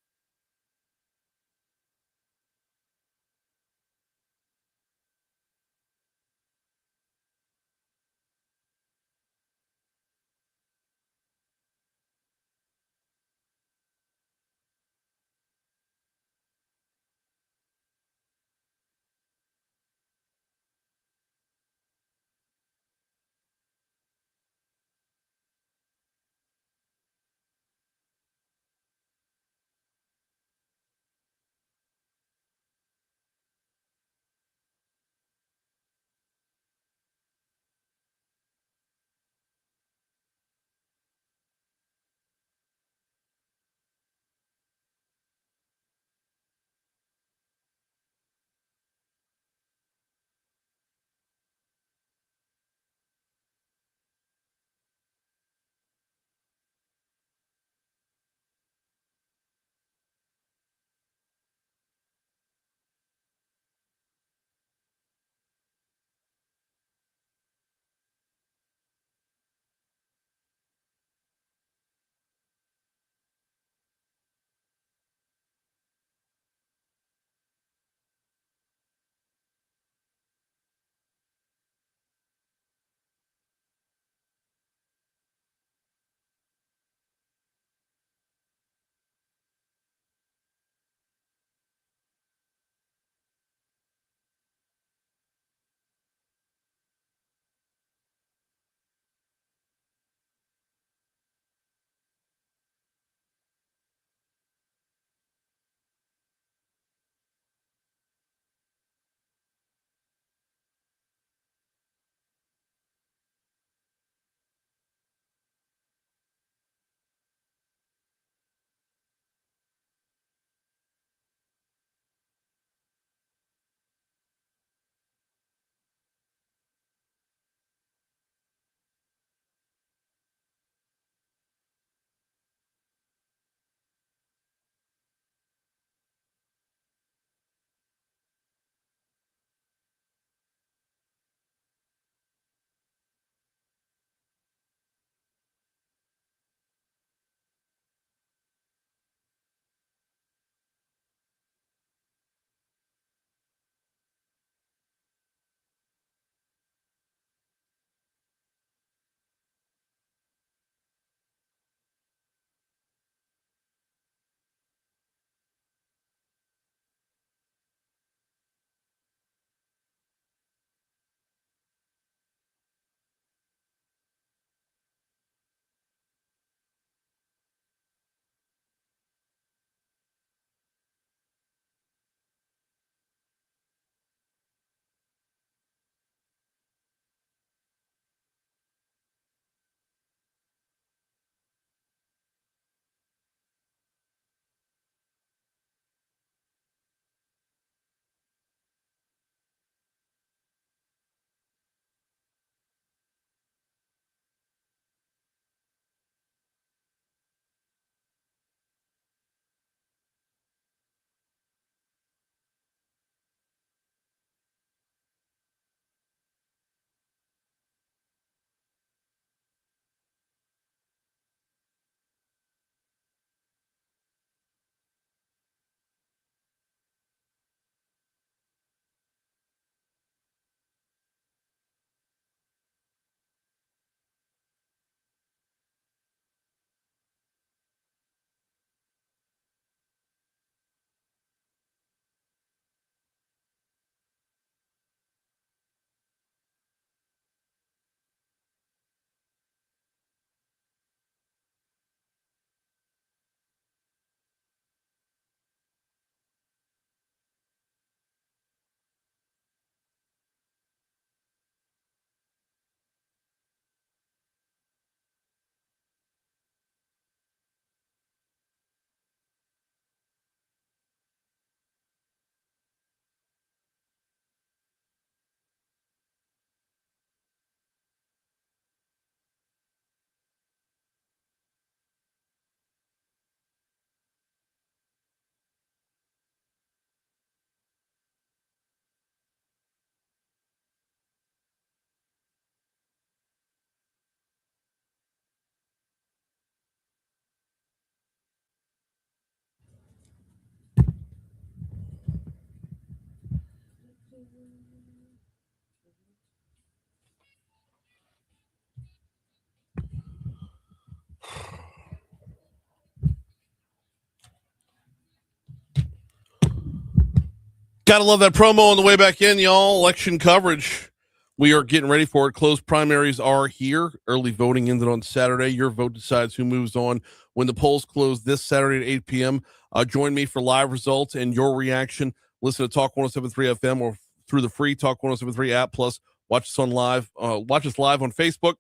Gotta love that promo on the way back in, y'all. Election coverage. We are getting ready for it. Closed primaries are here. Early voting ended on Saturday. Your vote decides who moves on when the polls close this Saturday at 8 p.m. Join me for live results and your reaction. Listen to Talk 107.3 FM or through the free Talk 107.3 app. Plus, watch us live on Facebook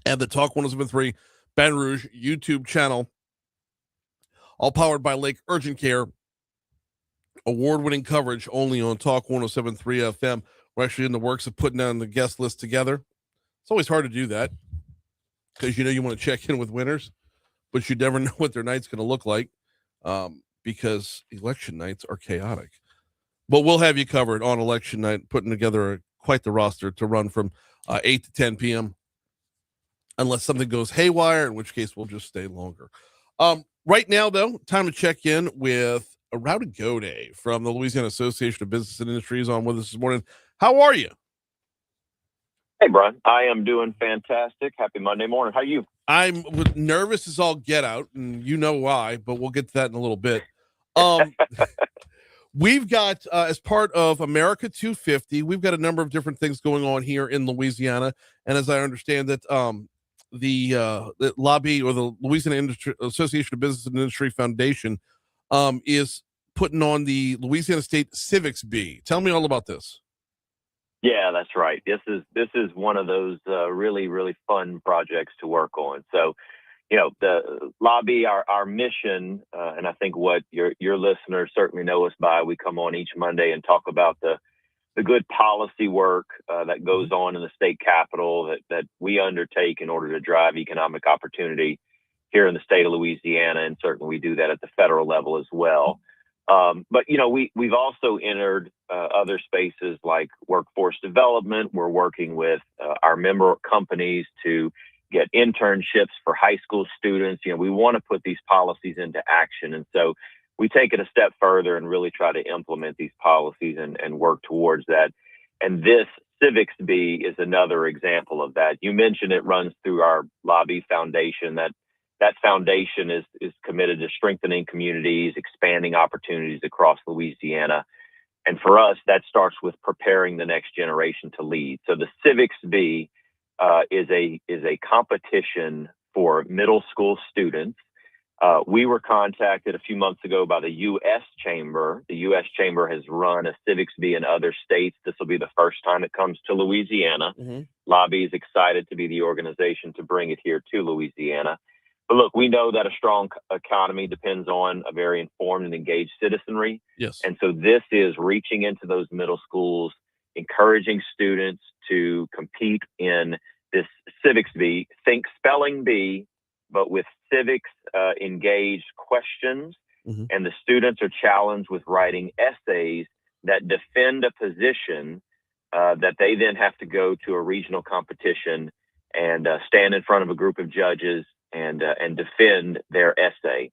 and the Talk 107.3 Baton Rouge YouTube channel. All powered by Lake Urgent Care. Award-winning coverage only on Talk 107.3 FM. We're actually in the works of putting down the guest list together. It's always hard to do that because you want to check in with winners, but you never know what their night's going to look like because election nights are chaotic. But we'll have you covered on election night, putting together quite the roster to run from 8 to 10 p.m. unless something goes haywire, in which case we'll just stay longer. Right now, though, time to check in with Rowdy Gaudet from the Louisiana Association of Business and Industries on with us this morning. How are you? Hey, Brian. I am doing fantastic. Happy Monday morning. How are you? I'm nervous as all get out, and you know why, but we'll get to that in a little bit. We've got, as part of America 250, we've got a number of different things going on here in Louisiana, and as I understand that, the LABI, or the Louisiana Association of Business and Industry Foundation, is putting on the Louisiana State Civics Bee. Tell me all about this. Yeah, that's right. This is one of those really, really fun projects to work on. So, the LABI, our mission, and I think what your listeners certainly know us by, we come on each Monday and talk about the good policy work that goes on in the state capitol that we undertake in order to drive economic opportunity here in the state of Louisiana, and certainly we do that at the federal level as well. But we've also entered other spaces like workforce development. We're working with our member companies to get internships for high school students. We want to put these policies into action, and so we take it a step further and really try to implement these policies and work towards that. And this Civics Bee is another example of that. You mentioned it runs through our LABI Foundation. That foundation is committed to strengthening communities, expanding opportunities across Louisiana. And for us, that starts with preparing the next generation to lead. So the Civics Bee is a competition for middle school students. We were contacted a few months ago by the U.S. Chamber. The U.S. Chamber has run a Civics Bee in other states. This will be the first time it comes to Louisiana. LABI is excited to be the organization to bring it here to Louisiana. But look, we know that a strong economy depends on a very informed and engaged citizenry. Yes. And so this is reaching into those middle schools, encouraging students to compete in this Civics Bee. Think spelling bee, but with civics engaged questions. And the students are challenged with writing essays that defend a position that they then have to go to a regional competition and stand in front of a group of judges and defend their essay.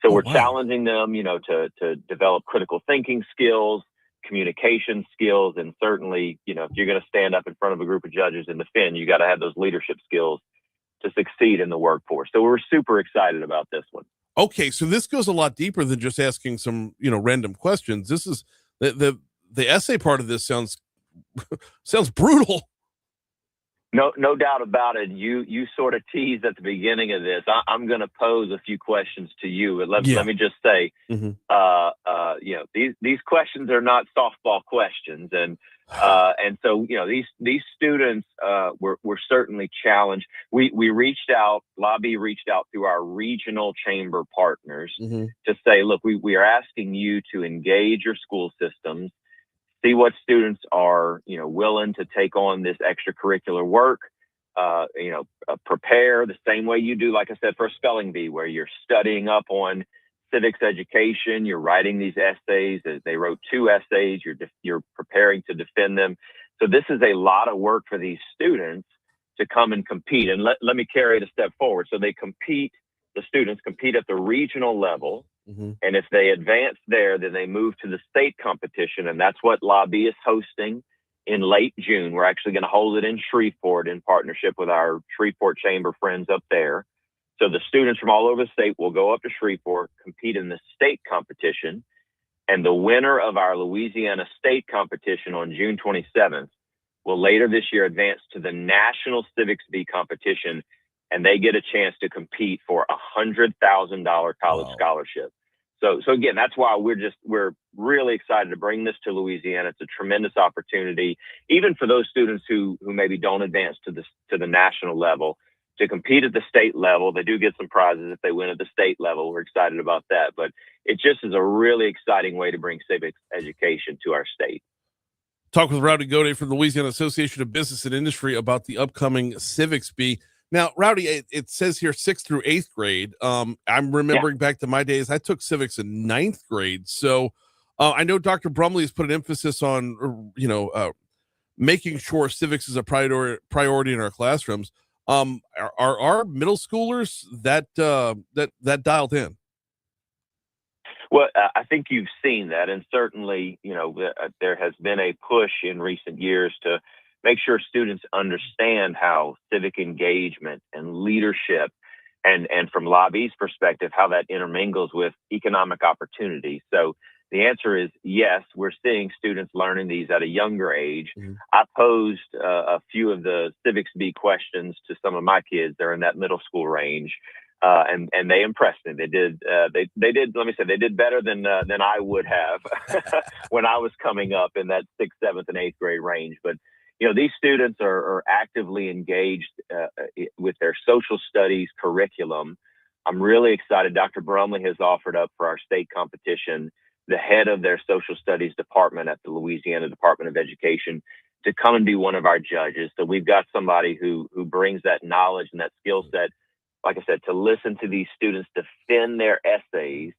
So we're challenging them, to develop critical thinking skills, communication skills, and certainly, if you're going to stand up in front of a group of judges and defend, you got to have those leadership skills to succeed in the workforce. So we're super excited about this one. Okay, so this goes a lot deeper than just asking some, random questions. This is the essay part of this sounds brutal. No doubt about it. You sort of teased at the beginning of this. I'm going to pose a few questions to you, but let me just say, these questions are not softball questions, and so these students were certainly challenged. We reached out. LABI reached out through our regional chamber partners to say, look, we are asking you to engage your school systems. See what students are, willing to take on this extracurricular work, prepare the same way you do, like I said, for a spelling bee, where you're studying up on civics education, you're writing these essays. They wrote 2 essays, you're preparing to defend them. So this is a lot of work for these students to come and compete. And let me carry it a step forward. So the students compete at the regional level. And if they advance there, then they move to the state competition. And that's what LABI is hosting in late June. We're actually going to hold it in Shreveport in partnership with our Shreveport Chamber friends up there. So the students from all over the state will go up to Shreveport, compete in the state competition. And the winner of our Louisiana state competition on June 27th will later this year advance to the National Civics Bee competition, and they get a chance to compete for a $100,000 college scholarship. So again, that's why we're really excited to bring this to Louisiana. It's a tremendous opportunity, even for those students who maybe don't advance to the national level, to compete at the state level. They do get some prizes if they win at the state level. We're excited about that, but it just is a really exciting way to bring civics education to our state. Talk with Rowdy Gaudet from the Louisiana Association of Business and Industry about the upcoming Civics Bee. Now, Rowdy, it says here 6th through 8th grade. I'm remembering back to my days, I took civics in 9th grade. So I know Dr. Brumley has put an emphasis on, making sure civics is a priority in our classrooms. Are our middle schoolers that dialed in? Well, I think you've seen that, and certainly, there has been a push in recent years to make sure students understand how civic engagement and leadership, and from LABI's perspective, how that intermingles with economic opportunity. So the answer is yes, we're seeing students learning these at a younger age. Mm-hmm. I posed a few of the Civics Bee questions to some of my kids. They're in that middle school range. And they impressed me. They did. They did. Let me say, they did better than I would have when I was coming up in that 6th, 7th, and 8th grade range. But these students are actively engaged with their social studies curriculum. I'm really excited. Dr. Brumley has offered up for our state competition the head of their social studies department at the Louisiana Department of Education to come and be one of our judges. So we've got somebody who brings that knowledge and that skill set, like I said, to listen to these students defend their essays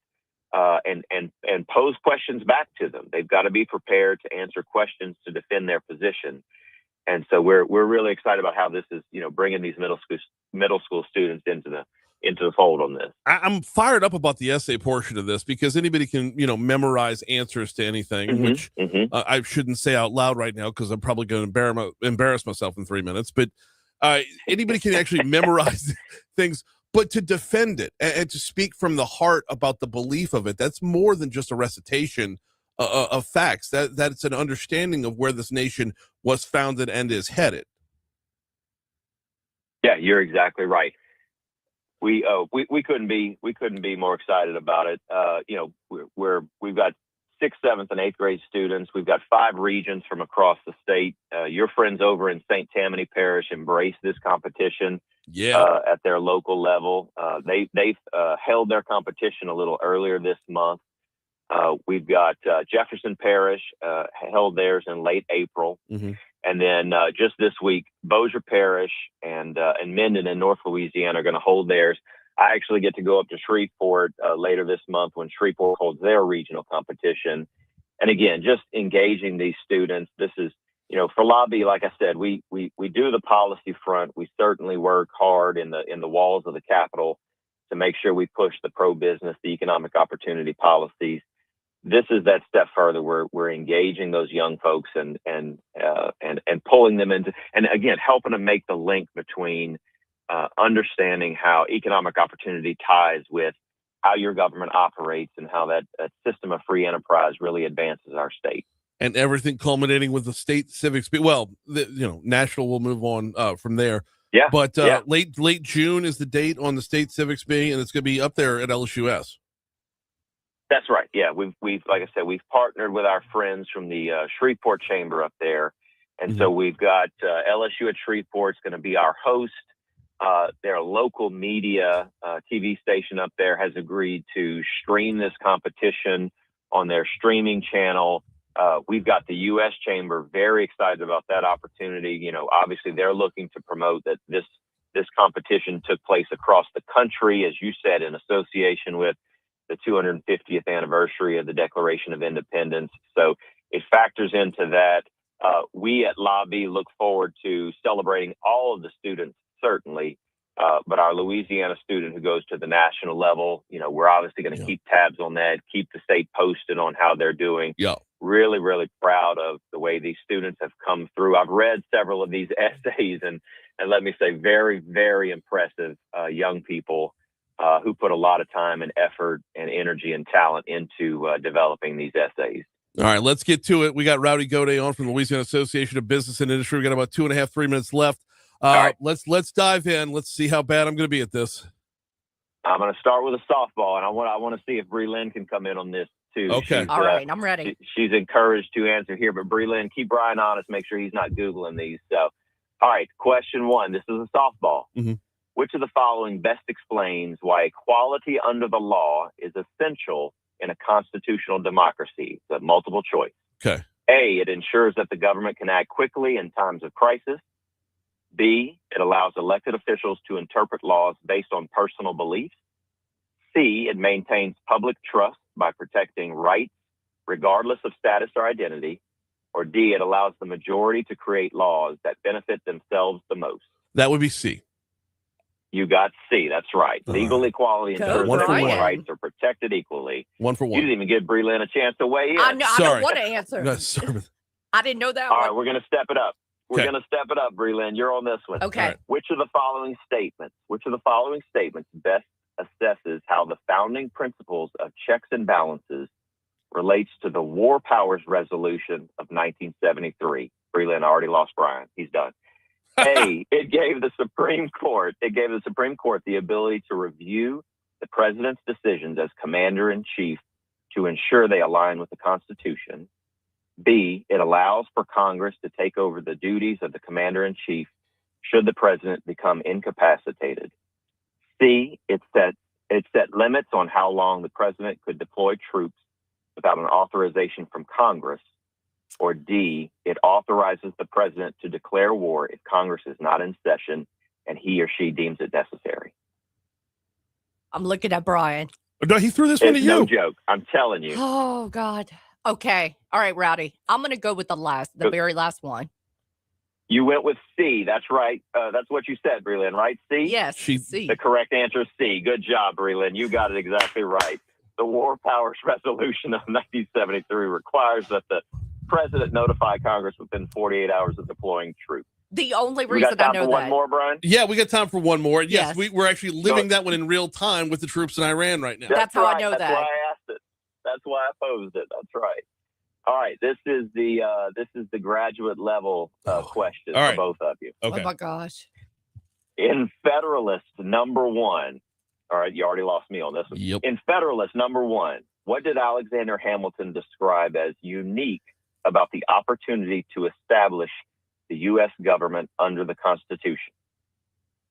and pose questions back to them. They've got to be prepared to answer questions to defend their position. And so we're really excited about how this is, bringing these middle school students into the fold on this. I'm fired up about the essay portion of this because anybody can, memorize answers to anything, Mm-hmm. which I shouldn't say out loud right now because I'm probably going to embarrass myself in 3 minutes. But anybody can actually memorize things, but to defend it and to speak from the heart about the belief of it, that's more than just a recitation of facts. That's an understanding of where this nation was founded and is headed. Yeah, you're exactly right. We couldn't be more excited about it. We've got 6th, 7th, and 8th grade students. We've got 5 regions from across the state. Your friends over in St. Tammany Parish embrace this competition at their local level. They've held their competition a little earlier this month. We've got Jefferson Parish held theirs in late April. Mm-hmm. And then just this week, Bossier Parish and Minden in North Louisiana are going to hold theirs. I actually get to go up to Shreveport later this month when Shreveport holds their regional competition. And again, just engaging these students. This is, for LABI, like I said, we do the policy front. We certainly work hard in the walls of the Capitol to make sure we push the pro-business, the economic opportunity policies. This is that step further. We're engaging those young folks and pulling them into, and again, helping them make the link between understanding how economic opportunity ties with how your government operates and how that system of free enterprise really advances our state. And everything culminating with the state civics. Well, national will move on from there. Yeah. But late June is the date on the state civics bee, and it's going to be up there at LSUS. That's right. Yeah, we've like I said, we've partnered with our friends from the Shreveport Chamber up there, and so we've got LSU at Shreveport's going to be our host. Their local media TV station up there has agreed to stream this competition on their streaming channel. We've got the U.S. Chamber very excited about that opportunity. Obviously they're looking to promote that this competition took place across the country, as you said, in association with the 250th anniversary of the Declaration of Independence. So it factors into that. We at LABI look forward to celebrating all of the students, certainly, but our Louisiana student who goes to the national level, we're obviously going to keep tabs on that, keep the state posted on how they're doing. Yeah. Really, really proud of the way these students have come through. I've read several of these essays and let me say, very, very impressive young people who put a lot of time and effort and energy and talent into developing these essays. All right, let's get to it. We got Rowdy Gaudet on from the Louisiana Association of Business and Industry. We got about 2.5, 3 minutes left. Right. Let's dive in. Let's see how bad I'm going to be at this. I'm going to start with a softball, and I want to see if Bree Lynn can come in on this too. Okay. All right, I'm ready. She's encouraged to answer here, but Bree Lynn, keep Brian honest. Make sure he's not Googling these. So, all right, question 1. This is a softball. Mm-hmm. Which of the following best explains why equality under the law is essential in a constitutional democracy? It's a multiple choice. Okay. A, it ensures that the government can act quickly in times of crisis. B, it allows elected officials to interpret laws based on personal beliefs. C, it maintains public trust by protecting rights regardless of status or identity. Or D, it allows the majority to create laws that benefit themselves the most. That would be C. You got C. That's right. Legal equality ensures that everyone's rights are protected equally. 1 for 1. You didn't even give Bree Lynn a chance to weigh in. I don't want to answer. No, sorry. I didn't know that All one. right, we're going to step it up. We're Okay. going to step it up, Bree Lynn. You're on this one. Okay. Right. Which of the following statements best assesses how the founding principles of checks and balances relates to the War Powers Resolution of 1973? Bree Lynn, I already lost Brian. He's done. A, it gave the Supreme Court the ability to review the president's decisions as commander-in-chief to ensure they align with the Constitution. B, it allows for Congress to take over the duties of the commander-in-chief should the president become incapacitated. C, it set limits on how long the president could deploy troops without an authorization from Congress. Or D, it authorizes the president to declare war if Congress is not in session and he or she deems it necessary. I'm looking at Brian. No, he threw this one to It's you. no joke. I'm telling you. Oh, God. Okay. All right, Rowdy. I'm going to go with the very last one. You went with C. That's right. That's what you said, Bree Lynn, right? C? Yes, C. The correct answer is C. Good job, Bree Lynn. You got it exactly right. The War Powers Resolution of 1973 requires that the president notify Congress within 48 hours of deploying troops. The only We reason got time I know for that. one more, Brian? Yeah, we got time for one more. Yes, Yes. we're actually living that one in real time with the troops in Iran right now. That's how I know That's that. why I asked it. That's why I posed it. That's right. All right, this is the graduate level question All right. for both of you. Okay. Oh, my gosh. In Federalist number 1, all right, you already lost me on this one. Yep. In Federalist number 1, what did Alexander Hamilton describe as unique about the opportunity to establish the U.S. government under the Constitution?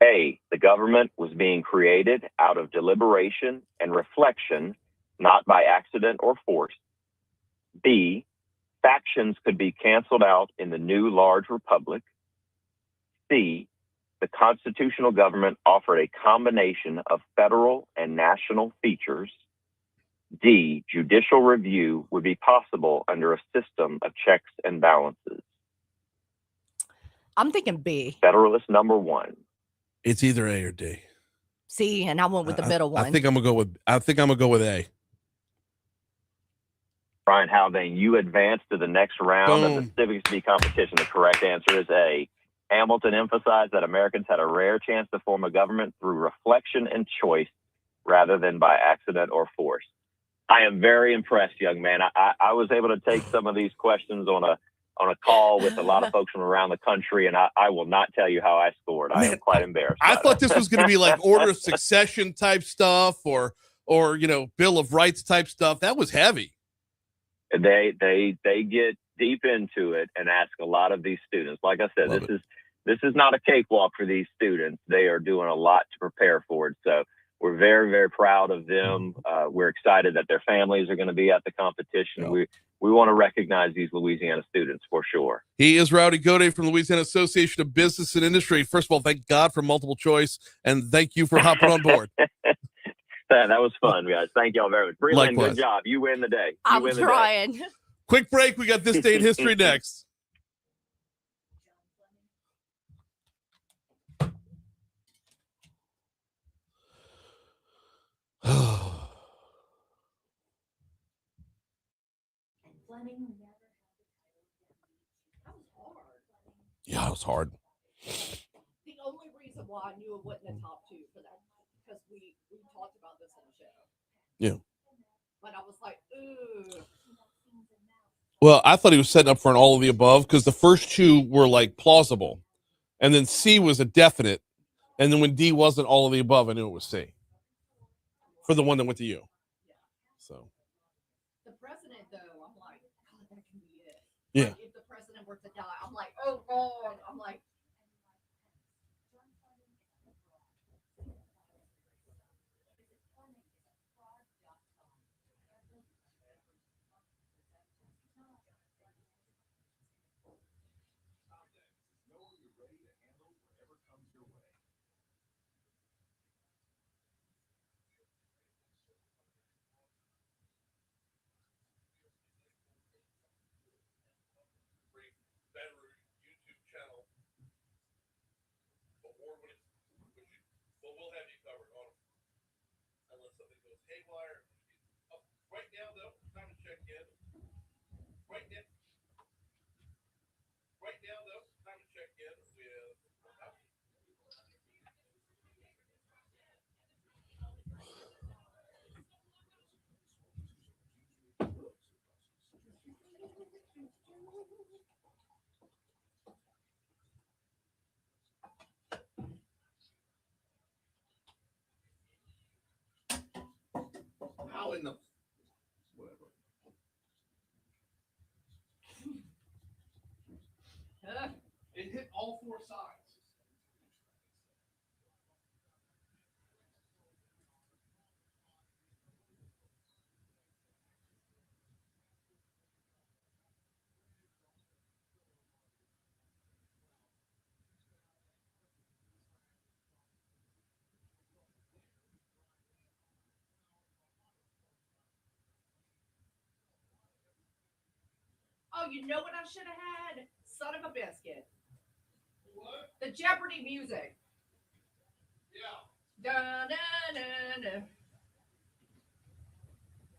A, the government was being created out of deliberation and reflection, not by accident or force. B, factions could be canceled out in the new large republic. C, the constitutional government offered a combination of federal and national features. D, judicial review would be possible under a system of checks and balances. I'm thinking B. Federalist number 1. It's either A or D. C, and I went with the middle one. I think I'm gonna go with A. Brian Haldane, you advance to the next round of the Civics Bee competition. The correct answer is A. Hamilton emphasized that Americans had a rare chance to form a government through reflection and choice rather than by accident or force. I am very impressed, young man. I was able to take some of these questions on a call with a lot of folks from around the country, and I will not tell you how I scored. I am quite embarrassed. I thought this was going to be like order of succession type stuff or Bill of Rights type stuff. That was heavy. They get deep into it and ask a lot of these students. Like I said, this is not a cakewalk for these students. They are doing a lot to prepare for it. So we're very, very proud of them. We're excited that their families are going to be at the competition. We want to recognize these Louisiana students for sure. He is Rowdy Gaudet from Louisiana Association of Business and Industry. First of all, thank God for multiple choice, and thank you for hopping on board. That was fun, guys. Thank y'all very much. Brilliant, Likewise. good job. You win the day. I'm trying. Quick break. We got This Day in History next. Yeah, it was hard. The only reason why I knew it wasn't a top 2 for that because we talked about this on the show. Yeah. But I was like, ooh. Well, I thought he was setting up for an all of the above because the first two were like plausible, and then C was a definite, and then when D wasn't all of the above, I knew it was C for the one that went to you. So the president, though, I'm like, God, that can be it. yeah. Like, if the president were to die, I'm like, oh God, I'm like. We'll have you covered on unless something goes haywire. Right now, though, time to check in. Right now, time to check in with. How in the whatever. It hit all four sides. Oh, you know what I should have had? Son of a biscuit. What? The Jeopardy music. Yeah. Da, da, da, da.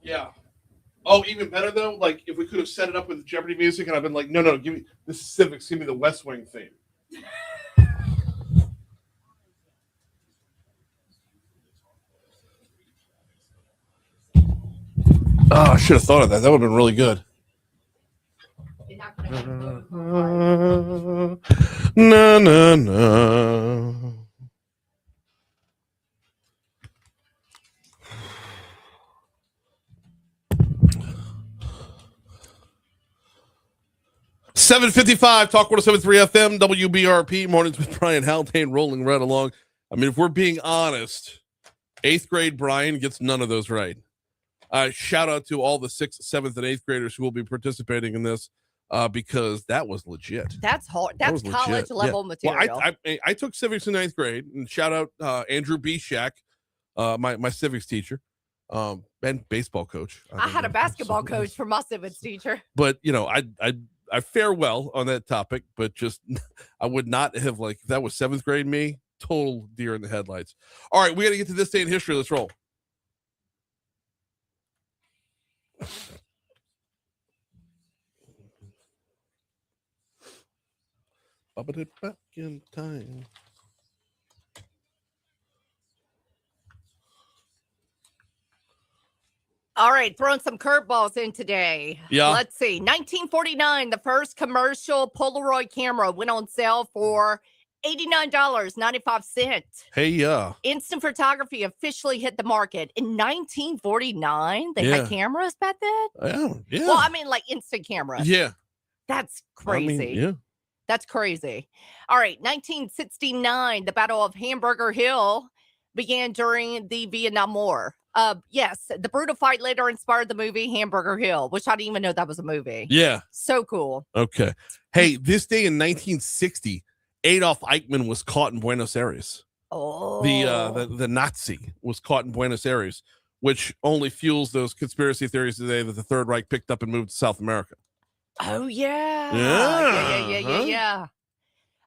Yeah. Oh, even better though. Like if we could have set it up with Jeopardy music, and I've been like, no, give me this is Civics. Give me the West Wing theme. Oh, I should have thought of that. That would have been really good. No. 7:55, Talk 107.3 FM, WBRP, mornings with Brian Haldane rolling right along. I mean, if we're being honest, 8th grade Brian gets none of those right. Shout out to all the 6th, 7th, and 8th graders who will be participating in this because that was legit. That's hard. That's college level material. Well, I took civics in 9th grade, and shout out Andrew B. Shack, my civics teacher. And baseball coach. I had a basketball coach for my civics teacher. But I fare well on that topic, but just I would not have if that was 7th grade me, total deer in the headlights. All right, we got to get to this day in history. Let's roll. Bubba it back in time. All right, throwing some curveballs in today. Yeah. Let's see. 1949, the first commercial Polaroid camera went on sale for $89.95. Hey, yeah. Instant photography officially hit the market in 1949. They had cameras back then? Yeah. Well, I mean, like instant cameras. Yeah. That's crazy. Yeah. That's crazy. All right, 1969, the Battle of Hamburger Hill began during the Vietnam War. Yes, the brutal fight later inspired the movie Hamburger Hill, which I didn't even know that was a movie. Yeah. So cool. Okay. Hey, this day in 1960, Adolf Eichmann was caught in Buenos Aires. Oh. The Nazi was caught in Buenos Aires, which only fuels those conspiracy theories today that the Third Reich picked up and moved to South America. Oh, yeah. Yeah. Yeah.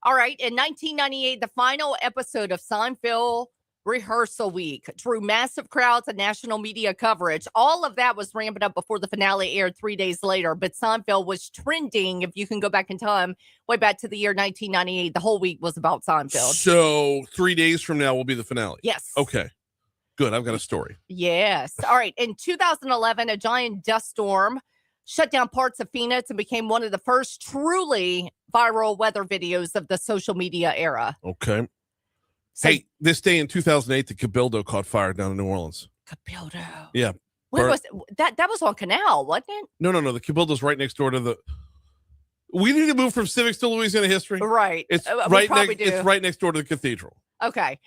All right. In 1998, the final episode of Seinfeld Rehearsal Week drew massive crowds and national media coverage. All of that was ramping up before the finale aired 3 days later, but Seinfeld was trending. If you can go back in time, way back to the year 1998, the whole week was about Seinfeld. So 3 days from now will be the finale. Yes. Okay. Good. I've got a story. Yes. All right. In 2011, a giant dust storm shut down parts of Phoenix and became one of the first truly viral weather videos of the social media era. Okay. So, hey, this day in 2008, the Cabildo caught fire down in New Orleans. Cabildo. Yeah. Where was that? That was on Canal, wasn't it? No. The Cabildo's right next door to the. We need to move from civics to Louisiana history. Right. It's It's right next door to the cathedral. Okay.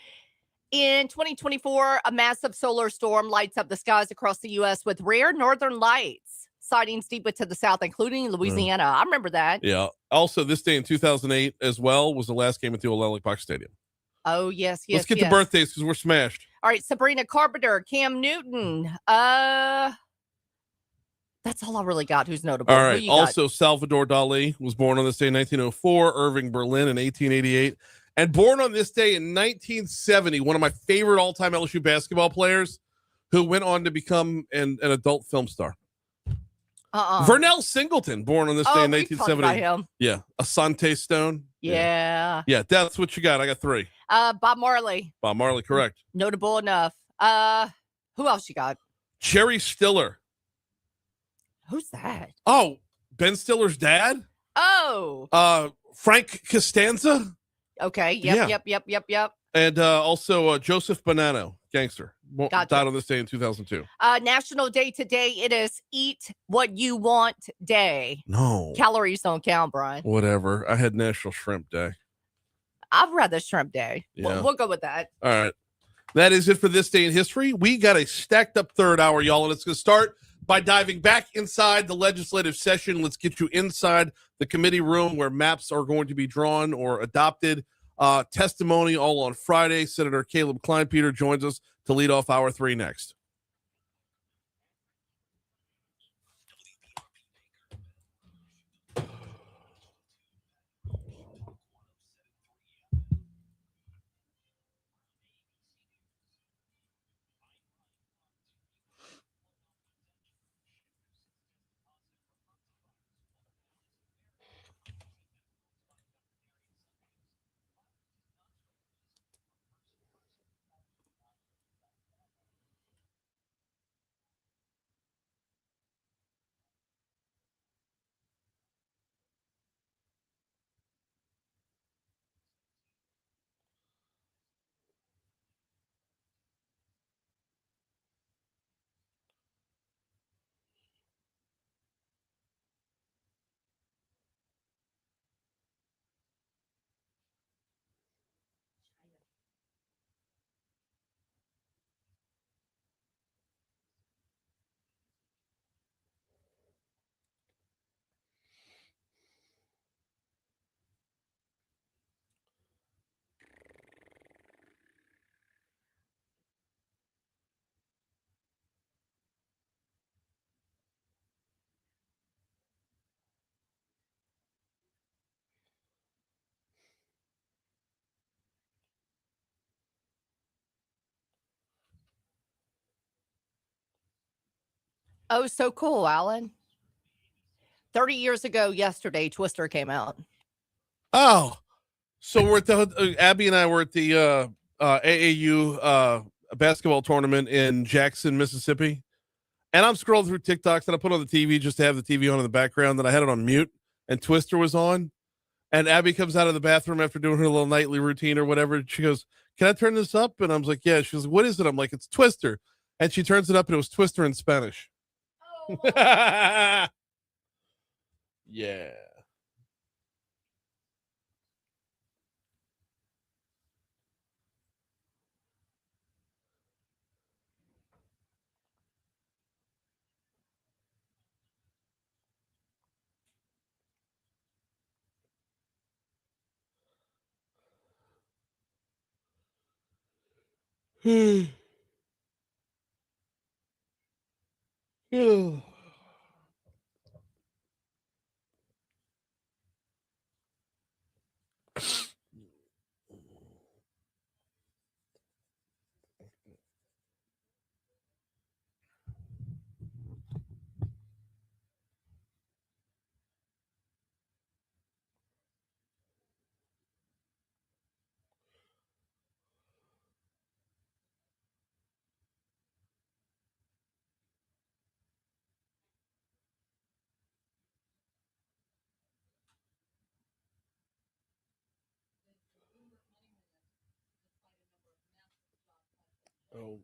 In 2024, a massive solar storm lights up the skies across the U.S. with rare northern lights. Sightings deep to the south, including Louisiana. I remember that. Yeah. Also, this day in 2008 as well was the last game at the OLOL Park Stadium. Oh, yes. Let's get to birthdays because we're smashed. All right. Sabrina Carpenter, Cam Newton. That's all I really got. Who's notable? All right. Also, Salvador Dali was born on this day in 1904. Irving Berlin in 1888. And born on this day in 1970, one of my favorite all-time LSU basketball players who went on to become an adult film star. Vernell Singleton, born on this day in 1970. About him. Yeah. Asante Stone. Yeah. Yeah, that's what you got. I got 3. Bob Marley. Bob Marley, correct. Notable enough. Who else you got? Cherry Stiller. Who's that? Oh, Ben Stiller's dad? Oh. Frank Costanza? Okay. Yep. And also Joseph Bonanno, gangster. Gotcha. Died on this day in 2002. National Day today. It is Eat What You Want Day. No. Calories don't count, Brian. Whatever. I had National Shrimp Day. I'd rather Shrimp Day. Yeah. We'll go with that. All right. That is it for this day in history. We got a stacked up third hour, y'all, and it's going to start by diving back inside the legislative session. Let's get you inside the committee room where maps are going to be drawn or adopted. Testimony all on Friday. Senator Caleb Kleinpeter joins us to lead off hour 3 next. Oh, so cool, Alan. 30 years ago yesterday, Twister came out. Oh, so we're at the Abby and I were at the AAU basketball tournament in Jackson, Mississippi. And I'm scrolling through TikToks that I put on the TV just to have the TV on in the background. That I had it on mute and Twister was on. And Abby comes out of the bathroom after doing her little nightly routine or whatever. She goes, "Can I turn this up?" And I was like, "Yeah." She goes, "What is it?" I'm like, "It's Twister." And she turns it up and it was Twister in Spanish. Oh. Yeah. Yeah. So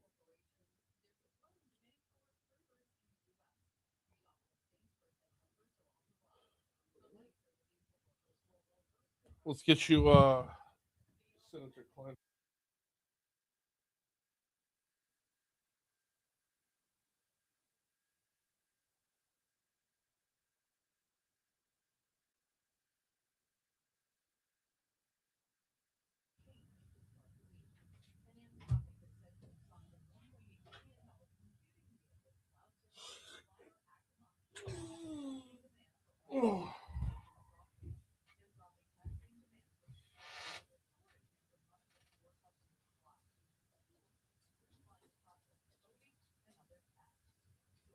let's get you Senator Klein. Oh.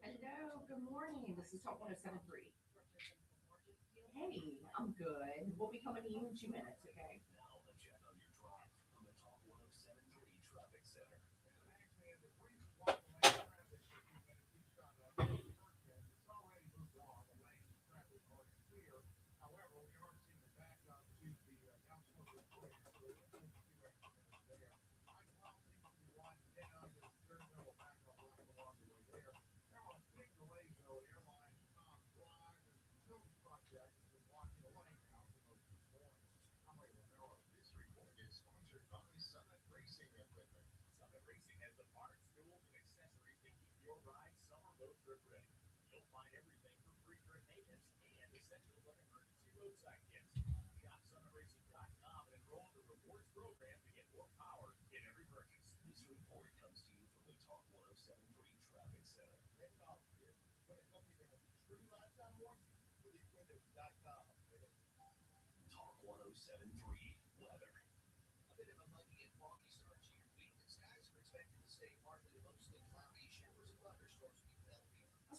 Hello, good morning. This is Talk 107.3. Hey, I'm good. We'll be coming to you in 2 minutes, okay?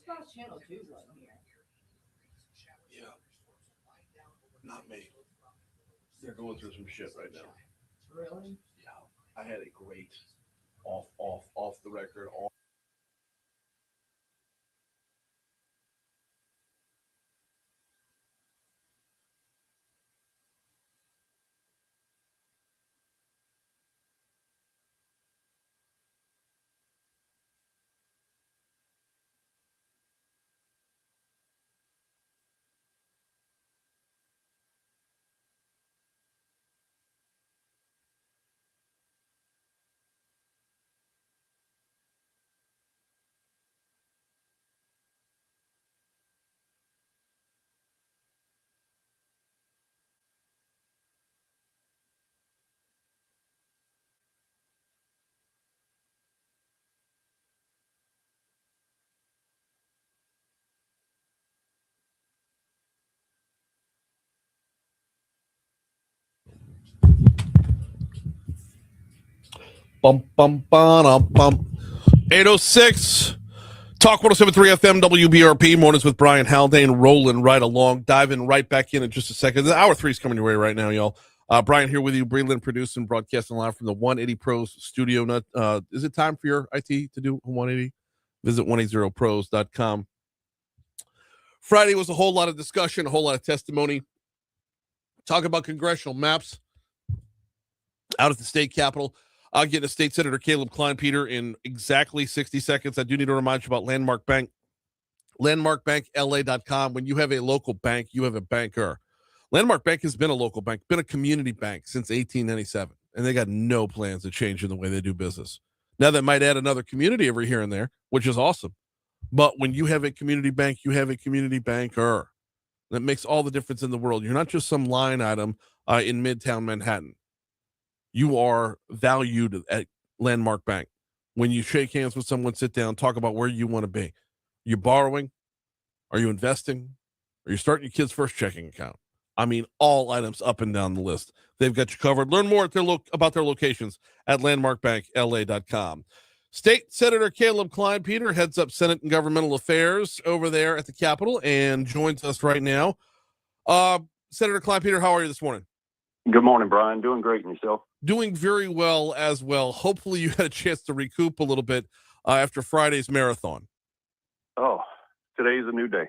That's about channel 2 wasn't here. Yeah. Not me. They're going through some shit right now. Really? Yeah. I had a great off the record. Bum, bum, bum, bum. 806. Talk 107.3 FM, WBRP. Mornings with Brian Haldane, rolling right along. Diving right back in just a second. The hour 3 is coming your way right now, y'all. Brian here with you. Breland producing, broadcasting live from the 180 Pros studio. Is it time for your IT to do 180? Visit 180pros.com. Friday was a whole lot of discussion, a whole lot of testimony. Talk about congressional maps out at the state capitol. I'll get to State Senator Caleb Klein-Peter in exactly 60 seconds. I do need to remind you about Landmark Bank. LandmarkBankLA.com. When you have a local bank, you have a banker. Landmark Bank has been a local bank, been a community bank since 1897, and they got no plans to change in the way they do business. Now, that might add another community every here and there, which is awesome. But when you have a community bank, you have a community banker. That makes all the difference in the world. You're not just some line item in Midtown Manhattan. You are valued at Landmark Bank. When you shake hands with someone, sit down, talk about where you want to be. You're borrowing? Are you investing? Are you starting your kid's first checking account? I mean, all items up and down the list. They've got you covered. Learn more about their locations at landmarkbankla.com. State Senator Caleb Klein-Peter heads up Senate and Governmental Affairs over there at the Capitol and joins us right now. Senator Klein-Peter, how are you this morning? Good morning, Brian. Doing great. And yourself? Doing very well as well. Hopefully you had a chance to recoup a little bit after Friday's marathon. Oh, today's a new day.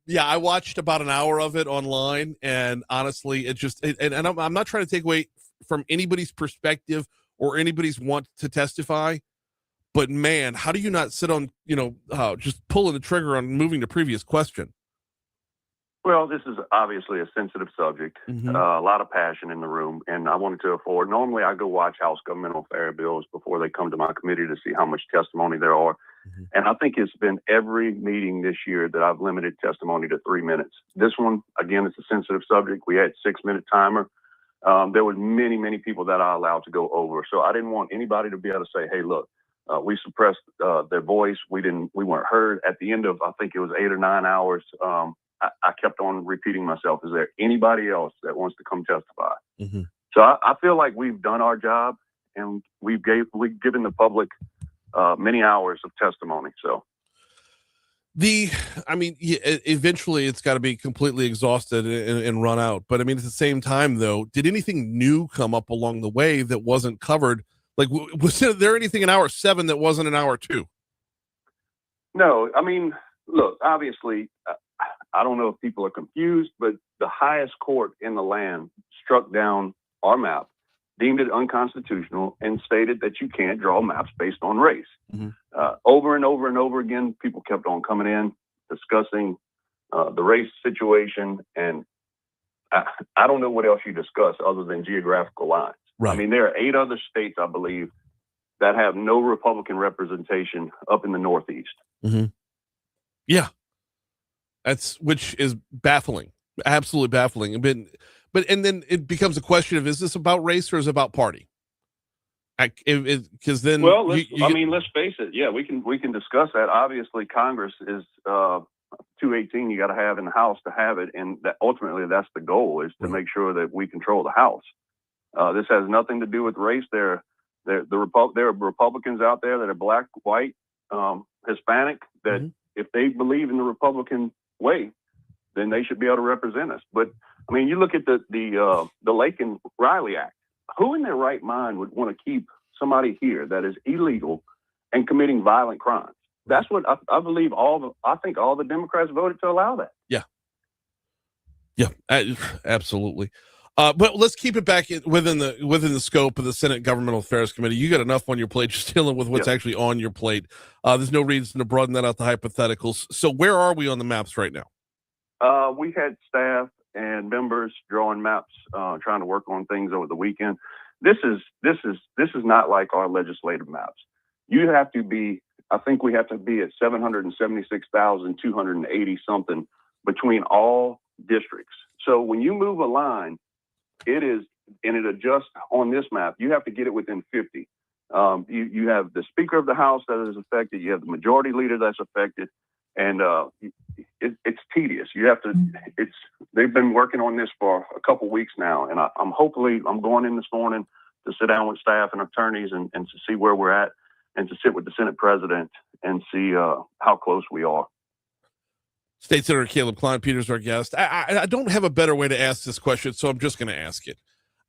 Yeah, I watched about an hour of it online, and honestly, I'm not trying to take away from anybody's perspective or anybody's want to testify. But man, how do you not sit on, just pulling the trigger on moving to previous question? Well, this is obviously a sensitive subject, a lot of passion in the room, and I wanted to afford. Normally, I go watch House Governmental Affairs bills before they come to my committee to see how much testimony there are. And I think it's been every meeting this year that I've limited testimony to 3 minutes. This one, again, it's a sensitive subject. We had 6-minute timer. There were many, many people that I allowed to go over. So I didn't want anybody to be able to say, hey, look, we suppressed their voice. We weren't heard. At the end of, I think it was 8 or 9 hours, I kept on repeating myself. Is there anybody else that wants to come testify? So I feel like we've done our job, and we've given the public many hours of testimony. So eventually it's got to be completely exhausted and run out. But I mean, at the same time, though, did anything new come up along the way that wasn't covered? Like, was there anything in hour 7 that wasn't in hour 2? No, I mean, look, obviously, I don't know if people are confused, but the highest court in the land struck down our map, deemed it unconstitutional, and stated that you can't draw maps based on race. Over and over and over again, people kept on coming in, discussing the race situation, and I don't know what else you discuss other than geographical lines. Right. I mean, there are 8 other states, I believe, that have no Republican representation up in the Northeast. Yeah. Which is baffling, absolutely baffling. But then it becomes a question of, is this about race or is it about party? Because then, well, let's face it. Yeah, we can discuss that. Obviously, Congress is 218. You got to have in the House to have it, and that ultimately that's the goal, is to make sure that we control the House. This has nothing to do with race. There are Republicans out there that are black, white, Hispanic, that if they believe in the Republican way, then they should be able to represent us. But I mean, you look at the Lake and Riley Act. Who in their right mind would want to keep somebody here that is illegal and committing violent crimes? That's what I believe. I think all the Democrats voted to allow that. Yeah, absolutely. But let's keep it back within the scope of the Senate Governmental Affairs Committee. You got enough on your plate just dealing with what's actually on your plate. There's no reason to broaden that out to hypotheticals. So where are we on the maps right now? We had staff and members drawing maps, trying to work on things over the weekend. This is not like our legislative maps. You have to be, I think we have to be at 776,280 something between all districts. So when you move a line, it adjusts on this map. You have to get it within 50. You have the Speaker of the House that is affected. You have the Majority Leader that's affected, and it's tedious. You have to. They've been working on this for a couple weeks now, and I'm going in this morning to sit down with staff and attorneys and to see where we're at, and to sit with the Senate President and see how close we are. State Senator Caleb Klein-Peters, our guest. I don't have a better way to ask this question, so I'm just going to ask it.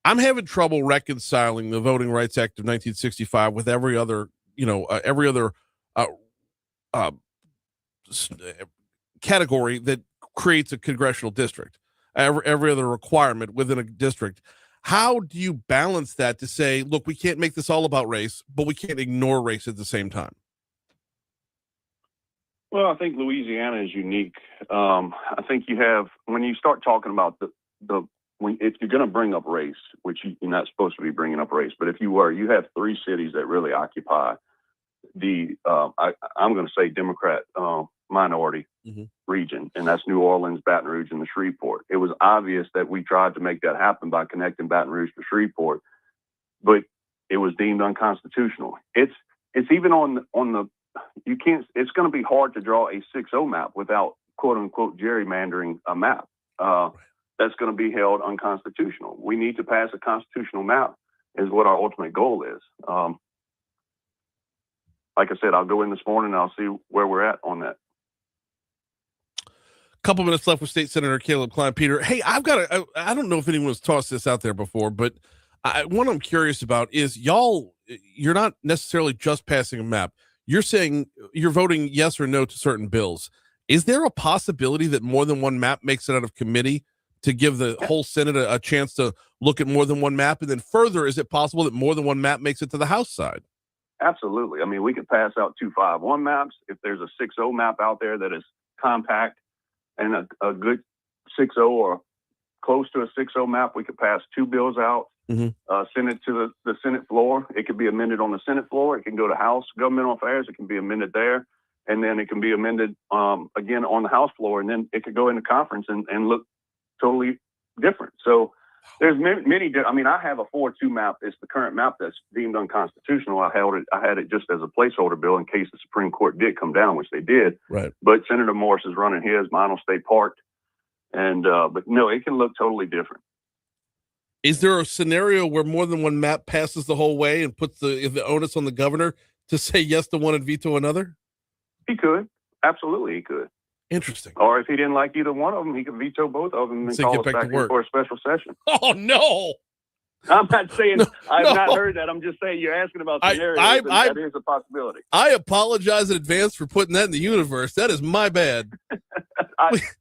I'm having trouble reconciling the Voting Rights Act of 1965 with every other category that creates a congressional district, every other requirement within a district. How do you balance that to say, look, we can't make this all about race, but we can't ignore race at the same time? Well, I think Louisiana is unique. I think you have, when you start talking about if you're going to bring up race, which you're not supposed to be bringing up race, but if you were, you have 3 cities that really occupy the, I'm going to say Democrat minority region, and that's New Orleans, Baton Rouge, and the Shreveport. It was obvious that we tried to make that happen by connecting Baton Rouge to Shreveport, but it was deemed unconstitutional. It's even on the you can't. It's going to be hard to draw a 6-0 map without "quote unquote" gerrymandering a map. That's going to be held unconstitutional. We need to pass a constitutional map, is what our ultimate goal is. Like I said, I'll go in this morning and I'll see where we're at on that. Couple minutes left with State Senator Caleb Klein-Peters. Hey, I don't know if anyone's tossed this out there before, but what I'm curious about is you're not necessarily just passing a map. You're saying you're voting yes or no to certain bills. Is there a possibility that more than one map makes it out of committee to give the whole Senate a chance to look at more than one map? And then further, is it possible that more than one map makes it to the House side? Absolutely. I mean, we could pass out 2 5-1 maps. If there's a 6-0 map out there that is compact and a good 6-0 or close to a 6-0 map, we could pass 2 bills out, send it to the Senate floor. It could be amended on the Senate floor. It can go to House Governmental Affairs. It can be amended there. And then it can be amended again on the House floor. And then it could go into conference and look totally different. So there's many. I mean, I have a 4-2 map. It's the current map that's deemed unconstitutional. I had it just as a placeholder bill in case the Supreme Court did come down, which they did. Right. But Senator Morris is running his. Mine will stay parked. And but no, it can look totally different. Is there a scenario where more than one map passes the whole way and puts the onus on the governor to say yes to one and veto another? He could. Absolutely, he could. Interesting. Or if he didn't like either one of them, he could veto both of them and call us back in for a special session. Oh, no. I'm not saying I've not heard that. I'm just saying you're asking about scenarios. That is a possibility. I apologize in advance for putting that in the universe. That is my bad.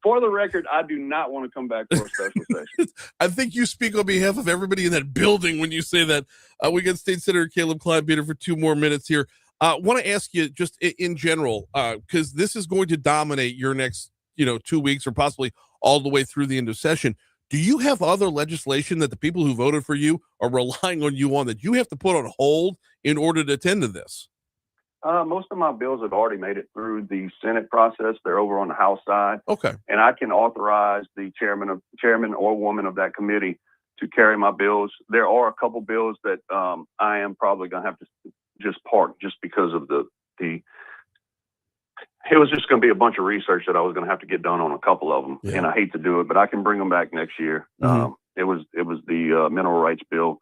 For the record, I do not want to come back for a special session. I think you speak on behalf of everybody in that building when you say that. We got State Senator Caleb Klein-Peter for 2 more minutes here. I want to ask you just in general, because this is going to dominate your next 2 weeks or possibly all the way through the end of session. Do you have other legislation that the people who voted for you are relying on you on that you have to put on hold in order to attend to this? Most of my bills have already made it through the Senate process. They're over on the House side. Okay. And I can authorize the chairman or woman of that committee to carry my bills. There are a couple bills that I am probably going to have to just park just because of it was just going to be a bunch of research that I was going to have to get done on a couple of them. Yeah. And I hate to do it, but I can bring them back next year. It was the mineral rights bill.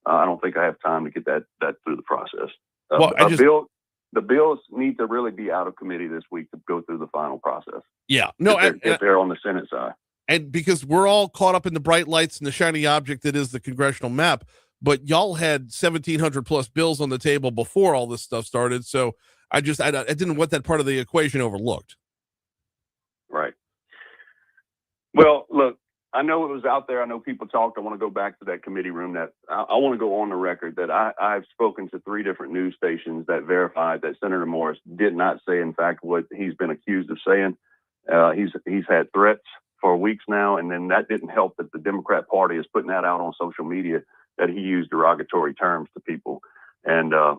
I don't think I have time to get that through the process. The bills need to really be out of committee this week to go through the final process. Yeah. No, if they're on the Senate side. And because we're all caught up in the bright lights and the shiny object that is the congressional map, but y'all had 1,700 plus bills on the table before all this stuff started. So I didn't want that part of the equation overlooked. Right. Well, look, I know it was out there. I know people talked. I want to go back to that committee room. That I want to go on the record that I've spoken to 3 different news stations that verified that Senator Morris did not say, in fact, what he's been accused of saying. He's had threats for weeks now, and then that didn't help that the Democrat Party is putting that out on social media that he used derogatory terms to people. And I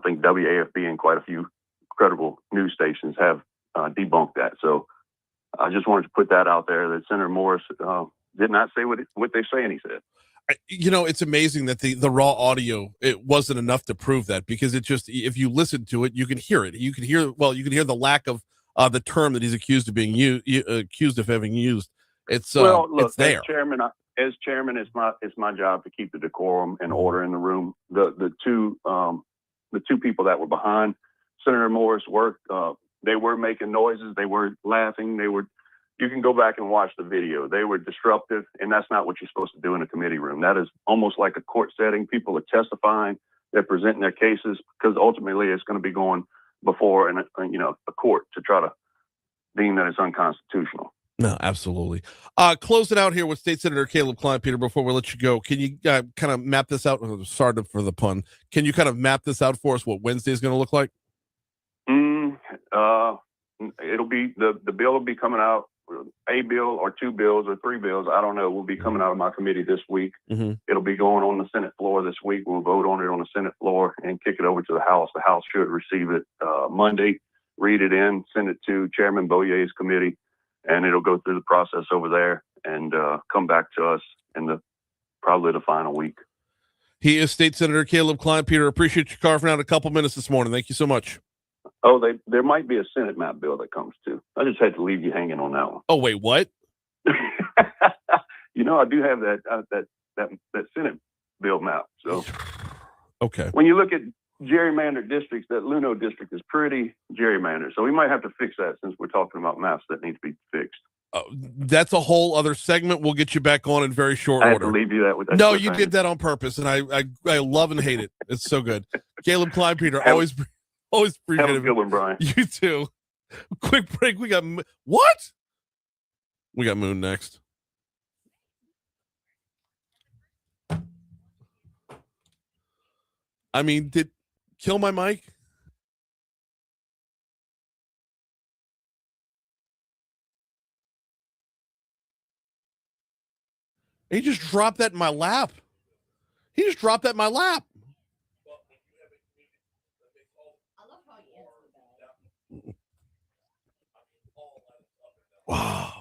think WAFB and quite a few credible news stations have debunked that. So I just wanted to put that out there that Senator Morris did not say what they're saying he said. It's amazing that the raw audio, it wasn't enough to prove that, because it just, if you listen to it, you can hear it. You can hear the lack of the term that he's accused of being accused of having used. It's look, it's there. As chairman, it's my job to keep the decorum and order in the room. The two people that were behind Senator Morris' work, they were making noises, they were laughing, you can go back and watch the video. They were disruptive, and that's not what you're supposed to do in a committee room. That is almost like a court setting. People are testifying, they're presenting their cases, because ultimately it's going to be going before a court to try to deem that it's unconstitutional. No, absolutely. Close it out here with State Senator Caleb Klein-Peter before we let you go. Can you kind of map this out? Sorry for the pun. Can you kind of map this out for us, what Wednesday is going to look like? It'll be the bill will be coming out, a bill or 2 bills or 3 bills. I don't know. Will be coming out of my committee this week. It'll be going on the Senate floor this week. We'll vote on it on the Senate floor and kick it over to the House. The House should receive it Monday, read it in, send it to Chairman Boyer's committee, and it'll go through the process over there and come back to us in probably the final week. He is State Senator Caleb Klein-Peter. Appreciate you carving out a couple minutes this morning. Thank you so much. Oh, there might be a Senate map bill that comes too. I just had to leave you hanging on that one. Oh, wait, what? I do have that Senate bill map. So, okay. When you look at gerrymandered districts, that Luno district is pretty gerrymandered. So we might have to fix that, since we're talking about maps that need to be fixed. That's a whole other segment. We'll get you back on in very short order. I had to leave you that with that. No, you did that on purpose, and I love and hate it. It's so good. Caleb Klein-Peter, always appreciate it. Have a good one, Brian. You too. Quick break. We got what? We got Moon next. I mean, did kill my mic? He just dropped that in my lap. Wow.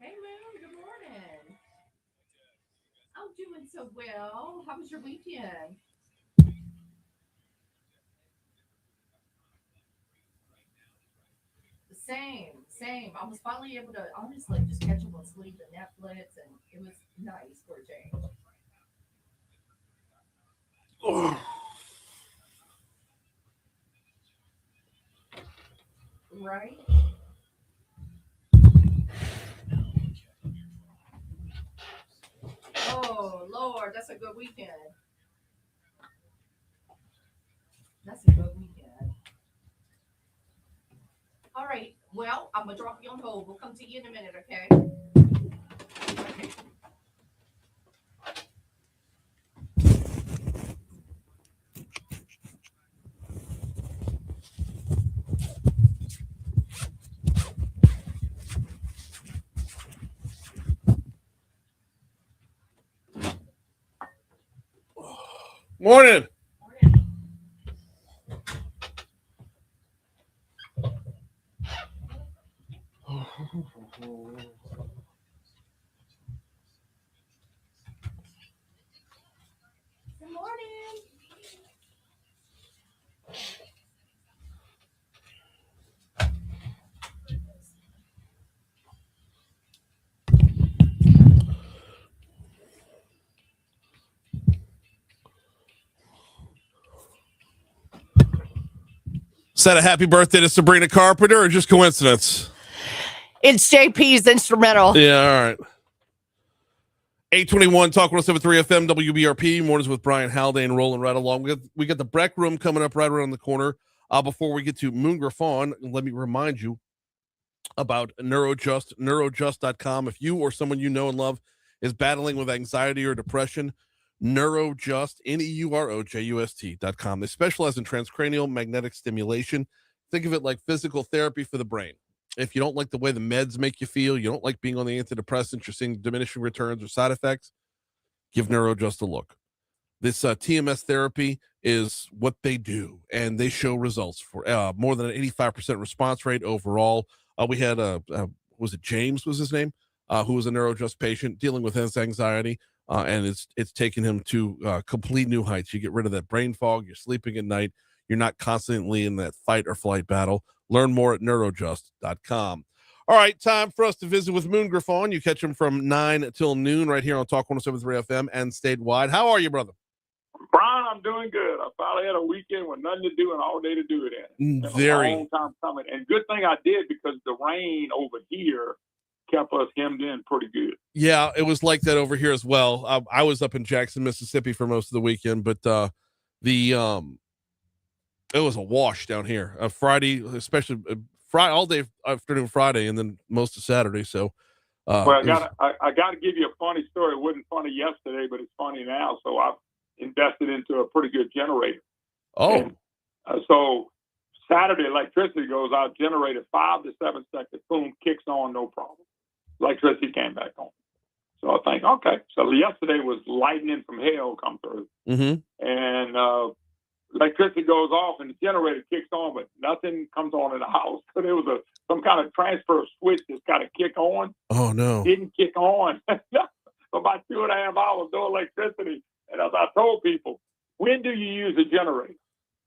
Hey, man, good morning. I'm doing so well. How was your weekend? Same. I was finally able to honestly just catch up on sleep and Netflix, and it was nice for a change. Right? Oh, Lord, that's a good weekend. All right. Well, I'm going to drop you on hold. We'll come to you in a minute, okay? Okay. Morning. Good morning. Is that a happy birthday to Sabrina Carpenter or just coincidence? It's JP's instrumental. Yeah, all right. 821 Talk 107.3 FM WBRP. Mornings with Brian Haldane rolling right along. We got the BREC Room coming up right around the corner. Before we get to Moon Griffon, let me remind you about neurojust.com. If you or someone you know and love is battling with anxiety or depression, Neurojust, neurojust.com. They specialize in transcranial magnetic stimulation. Think of it like physical therapy for the brain. If you don't like the way the meds make you feel, you don't like being on the antidepressants, you're seeing diminishing returns or side effects, give Neurojust a look. This TMS therapy is what they do, and they show results for more than an 85% response rate overall. We had was it James was his name, who was a Neurojust patient dealing with his anxiety, and it's taken him to complete new heights. You get rid of that brain fog. You're sleeping at night. You're not constantly in that fight or flight battle. Learn more at neurojust.com. All right, time for us to visit with Moon Griffon. You catch him from 9 till noon right here on Talk 107.3 FM and statewide. How are you, brother? Brian, I'm doing good. I finally had a weekend with nothing to do and all day to do it in. It's a long time coming. And good thing I did because the rain over here kept us hemmed in pretty good. Yeah, it was like that over here as well. I was up in Jackson, Mississippi for most of the weekend, but it was a wash down here. Friday, especially Friday, all day afternoon Friday, and then most of Saturday. So, well, I got to give you a funny story. It wasn't funny yesterday, but it's funny now. So I've invested into a pretty good generator. Oh, and, so Saturday electricity goes out, generated 5 to 7 seconds, boom, kicks on, no problem. Electricity came back on. So I think, okay. So yesterday was lightning from hell come through. Mm-hmm. And electricity goes off and the generator kicks on, but nothing comes on in the house. So there was some kind of transfer switch that's got to kick on. Oh, no. Didn't kick on. For about 2.5 hours, no electricity. And as I told people, when do you use a generator?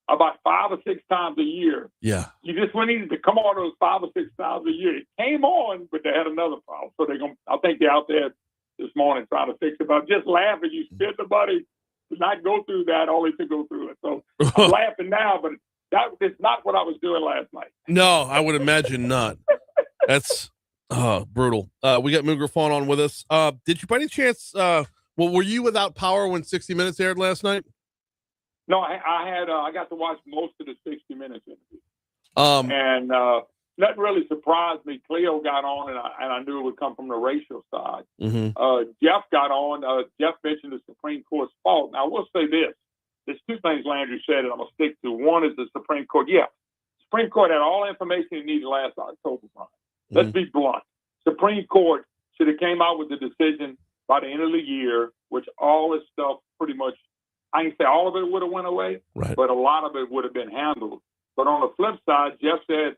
About 5 or 6 times a year. Yeah. You just needed to come on those 5 or 6 times a year. It came on, but they had another problem. So I think they're out there this morning trying to fix it. But I'm just laughing. You spend the money to not go through that, only to go through it. So I'm laughing now, but that is not what I was doing last night. No, I would imagine not. That's brutal. We got Griffon on with us. Did you by any chance, were you without power when 60 Minutes aired last night? No, I got to watch most of the 60 Minutes interview. And that really surprised me. Cleo got on, and I knew it would come from the racial side. Mm-hmm. Jeff got on. Jeff mentioned the Supreme Court's fault. Now, I will say this. There's 2 things Landry said, and I'm going to stick to. One is the Supreme Court. Yeah, Supreme Court had all the information it needed last October, Brian. Let's be blunt. Supreme Court should have came out with the decision by the end of the year, which all this stuff pretty much, I ain't say all of it would have went away, right, but a lot of it would have been handled. But on the flip side, Jeff said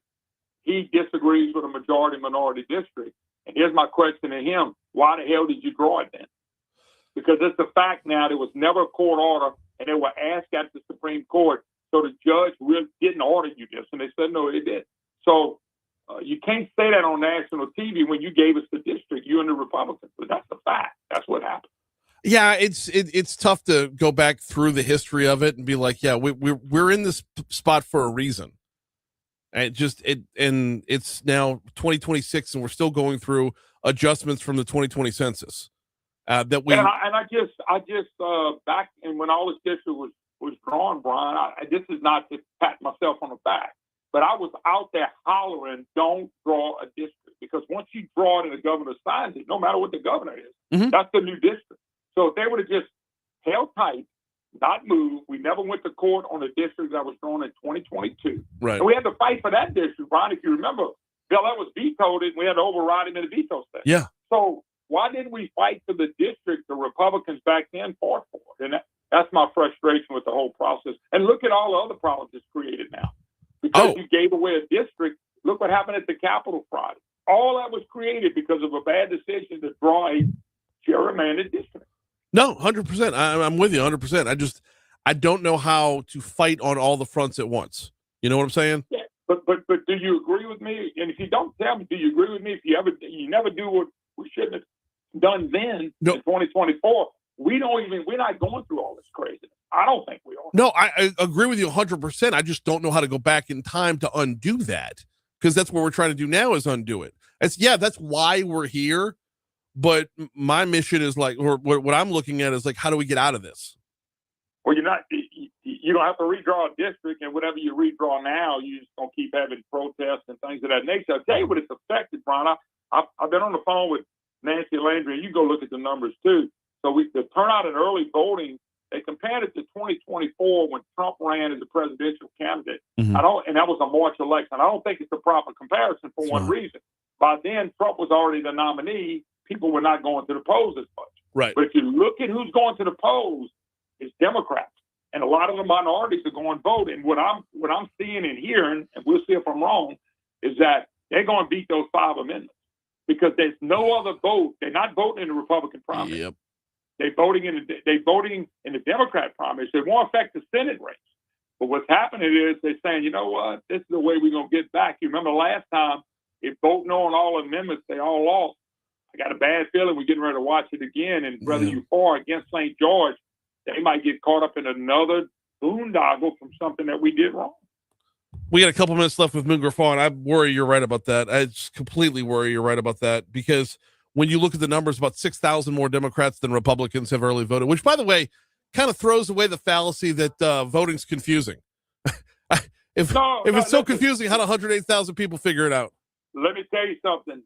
he disagrees with a majority-minority district. And here's my question to him. Why the hell did you draw it then? Because it's a fact now there was never a court order, and they were asked at the Supreme Court, so the judge really didn't order you this. And they said, no, they did. So you can't say that on national TV when you gave us the district, you and the Republicans. But that's a fact. That's what happened. Yeah, it's tough to go back through the history of it and be like, yeah, we're in this spot for a reason. And it's now 2026 and we're still going through adjustments from the 2020 census. I just back and when all this district was drawn, Brian, this is not to pat myself on the back, but I was out there hollering, don't draw a district, because once you draw it and the governor signs it, no matter what the governor is, that's the new district. So if they would have just held tight, not moved, we never went to court on a district that was drawn in 2022. Right. And we had to fight for that district, Brian. If you remember, Bill, that was vetoed, and we had to override him in the veto session. Yeah. So why didn't we fight for the district the Republicans back then fought for? And that's my frustration with the whole process. And look at all the other problems it's created now. Because you gave away a district, look what happened at the Capitol Friday. All that was created because of a bad decision to draw a gerrymandered district. No, 100%. I'm with you 100%. I don't know how to fight on all the fronts at once. You know what I'm saying? Yeah, but do you agree with me? And if you don't tell me, do you agree with me? If you never do what we shouldn't have done then in 2024, we're not going through all this craziness. I don't think we are. No, I agree with you 100%. I just don't know how to go back in time to undo that, because that's what we're trying to do now is undo it. That's why we're here. But my mission is like, or what I'm looking at is like, how do we get out of this? Well, you don't have to redraw a district, and whatever you redraw now, you just gonna keep having protests and things of that nature. I'll tell you what it's affected, Brian. I've been on the phone with Nancy Landry, and you go look at the numbers too. So the turnout in early voting, they compared it to 2024 when Trump ran as a presidential candidate. Mm-hmm. And that was a March election. I don't think it's a proper comparison for one reason. By then, Trump was already the nominee. People were not going to the polls as much. Right. But if you look at who's going to the polls, it's Democrats. And a lot of the minorities are going to vote. And what I'm seeing and hearing, and we'll see if I'm wrong, is that they're going to beat those 5 amendments because there's no other vote. They're not voting in the Republican primary. Yep. They're voting in the Democrat primary. So it won't affect the Senate race. But what's happening is they're saying, you know what, this is the way we're going to get back. You remember last time, if voting on all amendments, they all lost. I got a bad feeling we're getting ready to watch it again. And whether you for or against St. George, they might get caught up in another boondoggle from something that we did wrong. We got a couple minutes left with Griffon. I worry you're right about that. I just completely worry you're right about that, because when you look at the numbers, about 6,000 more Democrats than Republicans have early voted, which, by the way, kind of throws away the fallacy that voting's confusing. If it's so confusing, how do 108,000 people figure it out? Let me tell you something.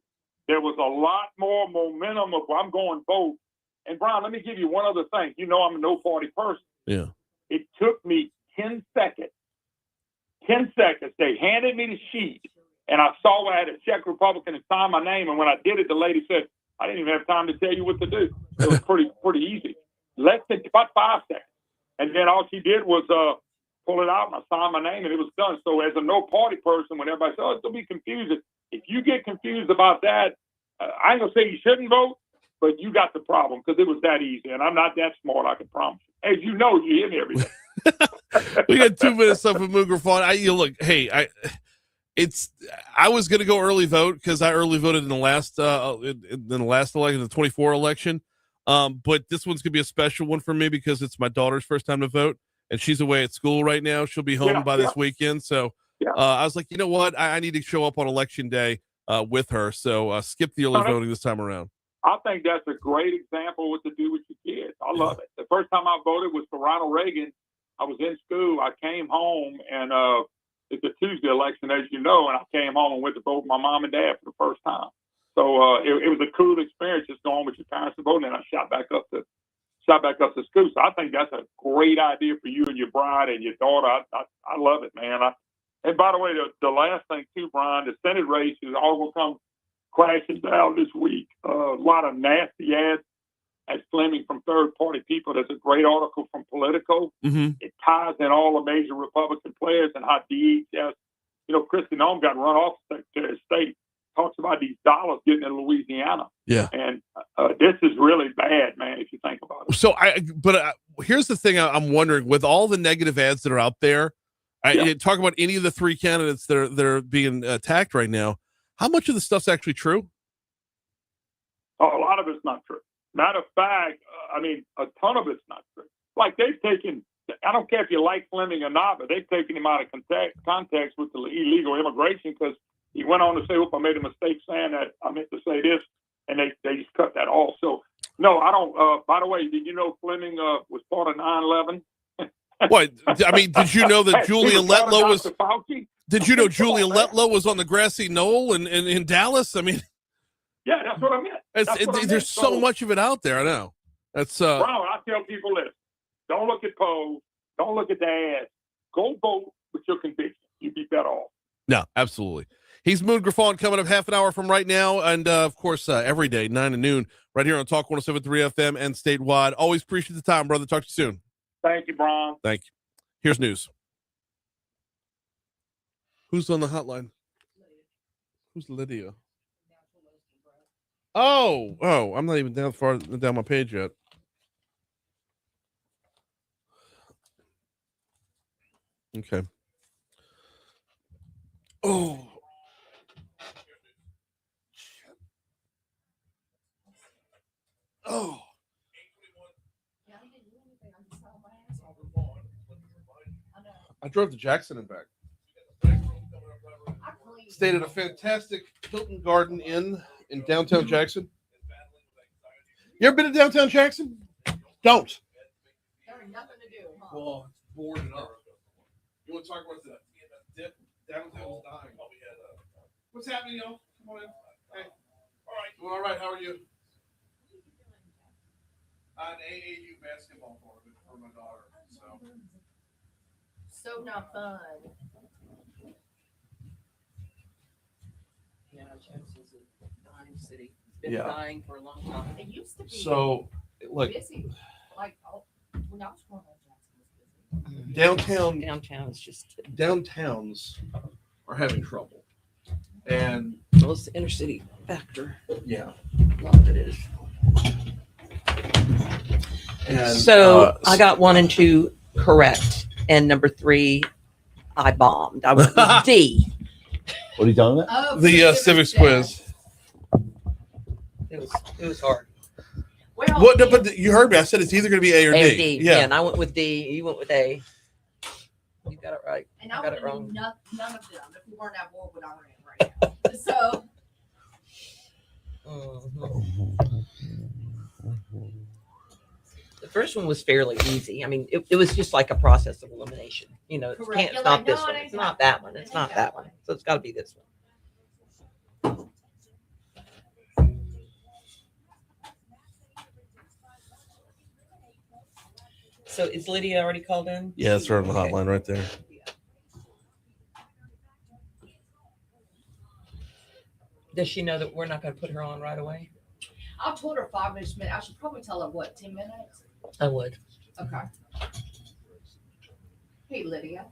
There was a lot more momentum of I'm going vote. And Brian, let me give you one other thing. You know I'm a no party person. Yeah. It took me 10 seconds. 10 seconds. They handed me the sheet, and I saw I had to check Republican and sign my name. And when I did it, the lady said, I didn't even have time to tell you what to do. It was pretty easy. Less than about 5 seconds. And then all she did was pull it out and I signed my name and it was done. So as a no party person, when everybody says, oh, it's going to be confusing. If you get confused about that, I ain't going to say you shouldn't vote, but you got the problem because it was that easy. And I'm not that smart, I can promise you. As you know, you hear me every day. We got 2 minutes left of Moon Griffon. I was going to go early vote because I early voted in the last election, the 24 election. But this one's going to be a special one for me because it's my daughter's first time to vote, and she's away at school right now. She'll be home by this weekend. So I was like, you know what? I need to show up on election day with her. So skip the early voting this time around. I think that's a great example of what to do with your kids. I love it. The first time I voted was for Ronald Reagan. I was in school. I came home, and it's a Tuesday election, as you know, and I came home and went to vote with my mom and dad for the first time. So it was a cool experience just going with your parents to vote, and I shot back up to school. So I think that's a great idea for you and your bride and your daughter. I love it, man. And by the way, the last thing too, Brian, the Senate race is all going to come crashing down this week. A lot of nasty ads at Fleming from third-party people. There's a great article from Politico. Mm-hmm. It ties in all the major Republican players and how DHS, Kristi Noem got run off Secretary of State. Talks about these dollars getting in Louisiana. Yeah. And this is really bad, man, if you think about it. So here's the thing I'm wondering, with all the negative ads that are out there, talk about any of the 3 candidates that are being attacked right now. How much of the stuff's actually true? Oh, a lot of it's not true. Matter of fact, a ton of it's not true. Like they've taken, I don't care if you like Fleming or not, but they've taken him out of context with the illegal immigration because he went on to say, "Oop, I made a mistake saying that. I meant to say this," and they just cut that off. So, no, I don't. By the way, did you know Fleming was part of 9/11? What? I mean, did you know that Julian Letlow was? Did you know Julian Letlow was on the grassy knoll in Dallas? I mean, yeah, that's what I meant. There's so much of it out there. I know. That's Brown, I tell people this: don't look at polls, don't look at the ads. Go vote with your conviction. You'd be better off. No, absolutely. He's Moon Griffon coming up half an hour from right now. And, of course, every day, 9 to noon, right here on Talk 107.3 FM and statewide. Always appreciate the time, brother. Talk to you soon. Thank you, Brian. Thank you. Here's news. Who's on the hotline? Who's Lydia? Oh, I'm not even far down my page yet. Okay. Oh. Oh. I drove to Jackson and back. Stayed at a fantastic Hilton Garden Inn in downtown Jackson. You ever been to downtown Jackson? Don't. There's nothing to do. Huh? Well, it's boarded up. You want to talk about the dip? Downtown's dying. What's happening, y'all? Come on in. Hey. All right. How are you? An AAU basketball tournament for my daughter. So not fun. Yeah, Jackson's a dying city. It's been dying for a long time. It used to be busy. Like when I was growing up, Jackson was busy. Downtown is just Downtowns are having trouble. And well, it's the inner city factor. Yeah. A lot of it is. And, so I got 1 and 2 correct, and number 3 I bombed. I went with D. What are you talking about? Oh, the civics quiz. It was hard. Well, but you heard me. I said it's either going to be A or A D. or D. Yeah, and I went with D. You went with A. You got it right. And I got it wrong. None of them. If we weren't at war with Iran right now. So. The first one was fairly easy. I mean, it was just like a process of elimination. You know, Correct. It's not this one. It's not that one. It's not that one. So it's got to be this one. So is Lydia already called in? Yeah, that's her on the hotline right there. Does she know that we're not going to put her on right away? I told her 5-ish minutes. I should probably tell her what, 10 minutes? I would. Okay. Hey, Lydia.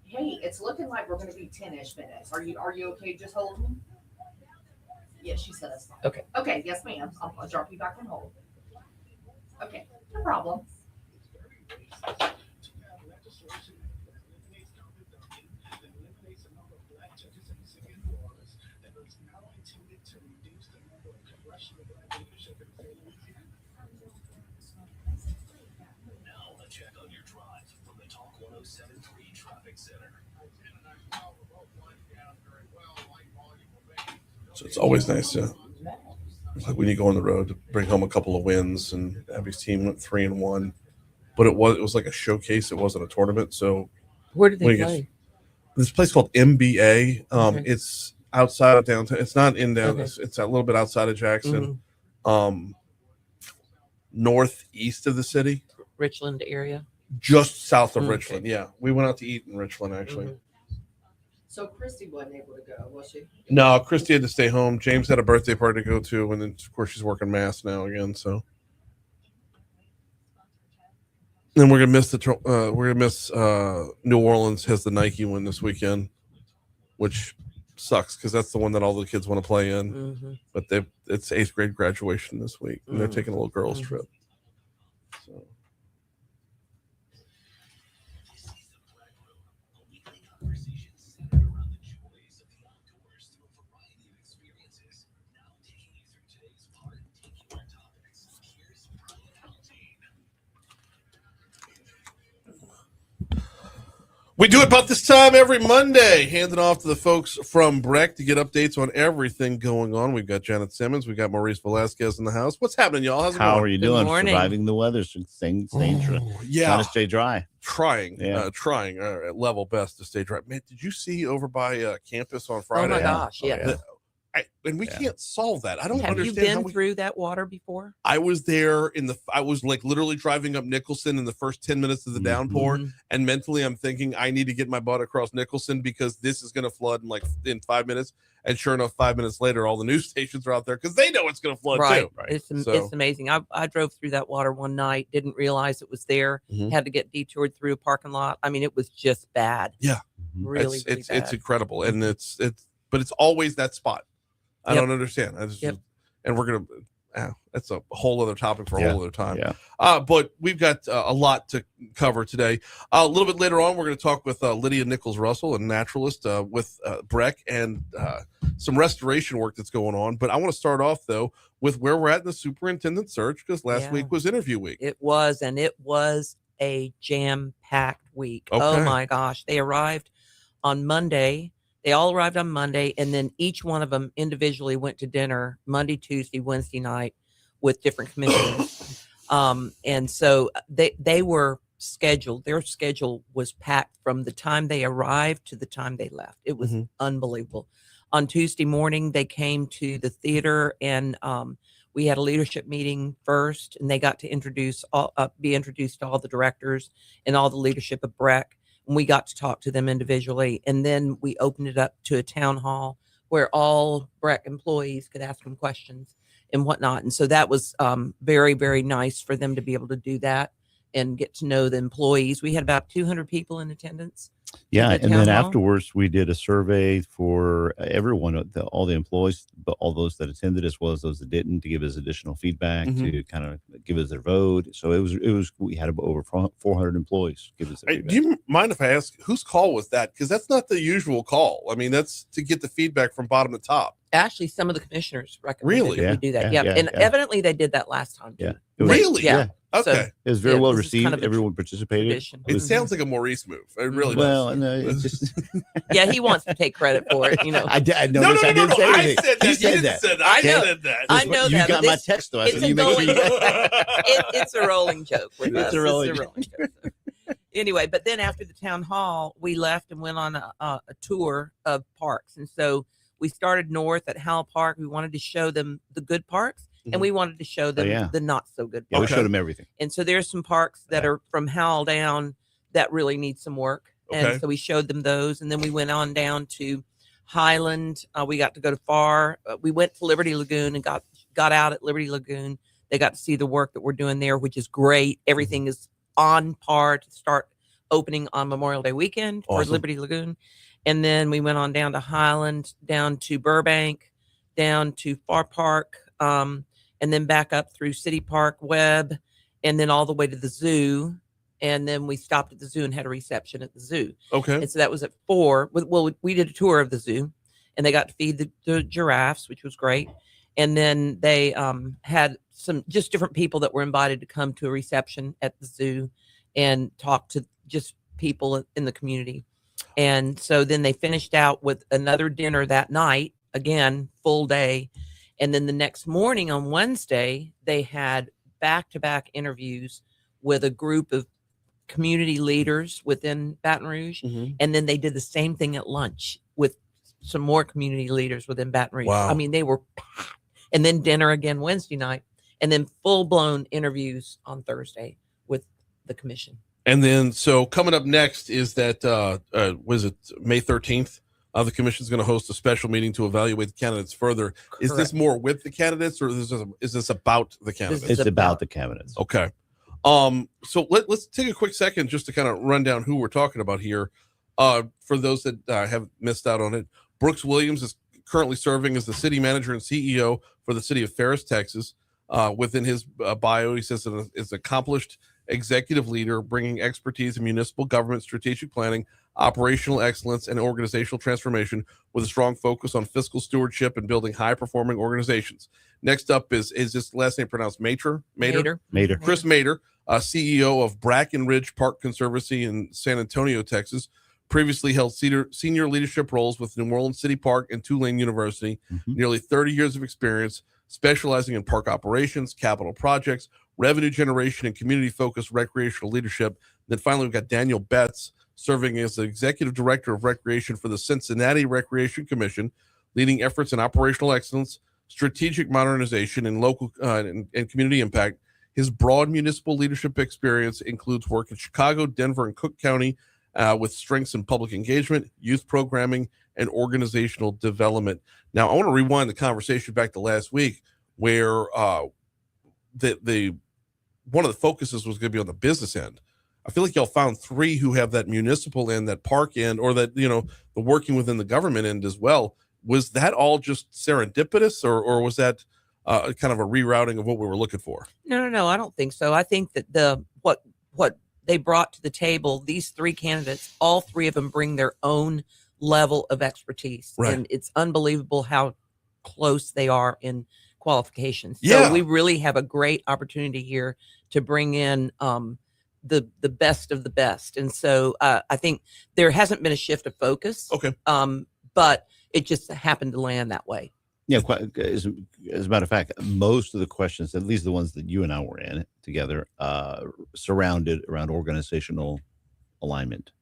Hey, it's looking like we're going to be 10-ish minutes. Are you okay just holding? Yes, she says. Okay. Okay, yes, ma'am. I'll drop you back on hold. Okay, no problem. So it's always nice to, like when you go on the road, to bring home a couple of wins. And Abby's team went 3-1, but it was like a showcase. It wasn't a tournament. So where did they play? This place called MBA. Okay. It's outside of downtown. It's not in downtown. Okay. It's a little bit outside of Jackson, northeast of the city, Richland area. just south of Okay. Richland. Yeah, we went out to eat in Richland actually. Mhm. So Christy wasn't able to go, was she? No, Christy had to stay home. James had a birthday party to go to, and then of course she's working mass now again. So, and we're gonna miss New Orleans has the Nike one this weekend, which sucks because that's the one that all the kids want to play in. Mhm. But it's 8th grade graduation this week, and they're taking a little girls trip. So. We do it about this time every Monday, handing off to the folks from BREC to get updates on everything going on. We've got Janet Simmons. We've got Maurice Velasquez in the house. What's happening, y'all? How's it How going? are you Good doing? morning. Surviving the weather, staying dry. Yeah. Trying to stay dry. Trying Yeah. at level best to stay dry. Man, did you see over by campus on Oh Friday? my gosh, yeah. And we can't solve that. I don't Have you understand how been we. through that water before? I was there I was like literally driving up Nicholson in the first 10 minutes of the downpour. Mhm. And mentally I'm thinking I need to get my butt across Nicholson because this is going to flood in 5 minutes. And sure enough, 5 minutes later, all the news stations are out there because they know it's going to flood Right. too. It's amazing. I drove through that water one night, didn't realize it was there, had to get detoured through a parking lot. I mean, it was just bad. Yeah. Really, It's bad. incredible. And but it's always that spot. I don't understand. And we're going to, that's a whole other topic for a whole other time. Yeah. But we've got a lot to cover today. A little bit later on, we're going to talk with Lydia Nichols-Russell, a naturalist with BREC, and some restoration work that's going on. But I want to start off, though, with where we're at in the superintendent search, because last week was interview week. It was, and it was a jam-packed week. Okay. Oh, my gosh. They arrived on Monday. They all arrived on Monday, and then each one of them individually went to dinner Monday, Tuesday, Wednesday night with different commissioners. And so they were scheduled. Their schedule was packed from the time they arrived to the time they left. It was unbelievable. On Tuesday morning, they came to the theater, and we had a leadership meeting first, and they got to be introduced to all the directors and all the leadership of BREC. And we got to talk to them individually. And then we opened it up to a town hall where all BREC employees could ask them questions and whatnot. And so that was very, very nice for them to be able to do that and get to know the employees. We had about 200 people in attendance. Yeah, at the and town then hall. afterwards, we did a survey for everyone, all the employees, but all those that attended as well as those that didn't, to give us additional feedback, to kind of give us their vote. So it was we had over 400 employees give us their feedback. Do you mind if I ask whose call was that? Because that's not the usual call. I mean, that's to get the feedback from bottom to top. Actually, some of the commissioners recommended Really? that we do that. Yeah. And evidently they did that last time. Yeah. Really? Yeah. Okay. So, it was very yeah, well this is received. kind of a Everyone participated. tradition. It sounds like a Maurice move. It really Well, does. no, it just Yeah, he wants to take credit for it. You know, I did. No, I didn't say I anything. said that. He You said didn't that. say that. I Yeah. said that. I know You that. got but my this- text though. I it's said a you make sure going- you it's a rolling joke with It's us. a rolling It's a rolling joke. Anyway, but then after the town hall, we left and went on a tour of parks. And so we started north at Howell Park. We wanted to show them the good parks, and we wanted to show them the not so good Yeah, we parks. showed them everything. And so there's some parks that are from Howell down that really need some work. Okay. And so we showed them those. And then we went on down to Highland. We got to go to Far. We went to Liberty Lagoon and got got out at Liberty Lagoon. They got to see the work that we're doing there, which is great. Everything is on par to start opening on Memorial Day weekend for Liberty Lagoon. And then we went on down to Highland, down to Burbank, down to Far Park, and then back up through City Park, Webb, and then all the way to the zoo. And then we stopped at the zoo and had a reception at the zoo. Okay. And so that was at 4. Well, we did a tour of the zoo, and they got to feed the giraffes, which was great. And then they had some just different people that were invited to come to a reception at the zoo and talk to just people in the community. And so then they finished out with another dinner that night, again, full day. And then the next morning on Wednesday, they had back-to-back interviews with a group of community leaders within Baton Rouge. And then they did the same thing at lunch with some more community leaders within Baton Rouge. Wow. I mean, they were packed. And then dinner again Wednesday night, and then full-blown interviews on Thursday with the commission. And then, so coming up next is that, was it May 13th? The commission is going to host a special meeting to evaluate the candidates further. Correct. Is this more with the candidates, or is this about the candidates? It's about the candidates. Okay. So let's take a quick second just to kind of run down who we're talking about here. For those that have missed out on it, Brooks Williams is currently serving as the city manager and CEO for the city of Ferris, Texas. Within his bio, he says that is an accomplished executive leader bringing expertise in municipal government strategic planning, operational excellence, and organizational transformation with a strong focus on fiscal stewardship and building high-performing organizations. Next up is this last name pronounced Mater? Mater. Chris Mater, CEO of Brackenridge Park Conservancy in San Antonio, Texas. Previously held senior leadership roles with New Orleans City Park and Tulane University. Nearly 30 years of experience specializing in park operations, capital projects, revenue generation, and community-focused recreational leadership. Then finally, we've got Daniel Betts, serving as the executive director of recreation for the Cincinnati Recreation Commission, leading efforts in operational excellence, strategic modernization, and local and community impact. His broad municipal leadership experience includes work in Chicago, Denver, and Cook County, with strengths in public engagement, youth programming, and organizational development. Now, I want to rewind the conversation back to last week, where the one of the focuses was going to be on the business end. I feel like y'all found 3 who have that municipal end, that park end, or that, the working within the government end as well. Was that all just serendipitous, or was that kind of a rerouting of what we were looking for? No, I don't think so. I think that what they brought to the table, these 3 candidates, all 3 of them bring their own level of expertise. Right. And it's unbelievable how close they are in qualifications. Yeah. So we really have a great opportunity here to bring in the best of the best. And so I think there hasn't been a shift of focus. Okay. But it just happened to land that way. Yeah, quite, as a matter of fact, most of the questions, at least the ones that you and I were in together, surrounded around organizational alignment,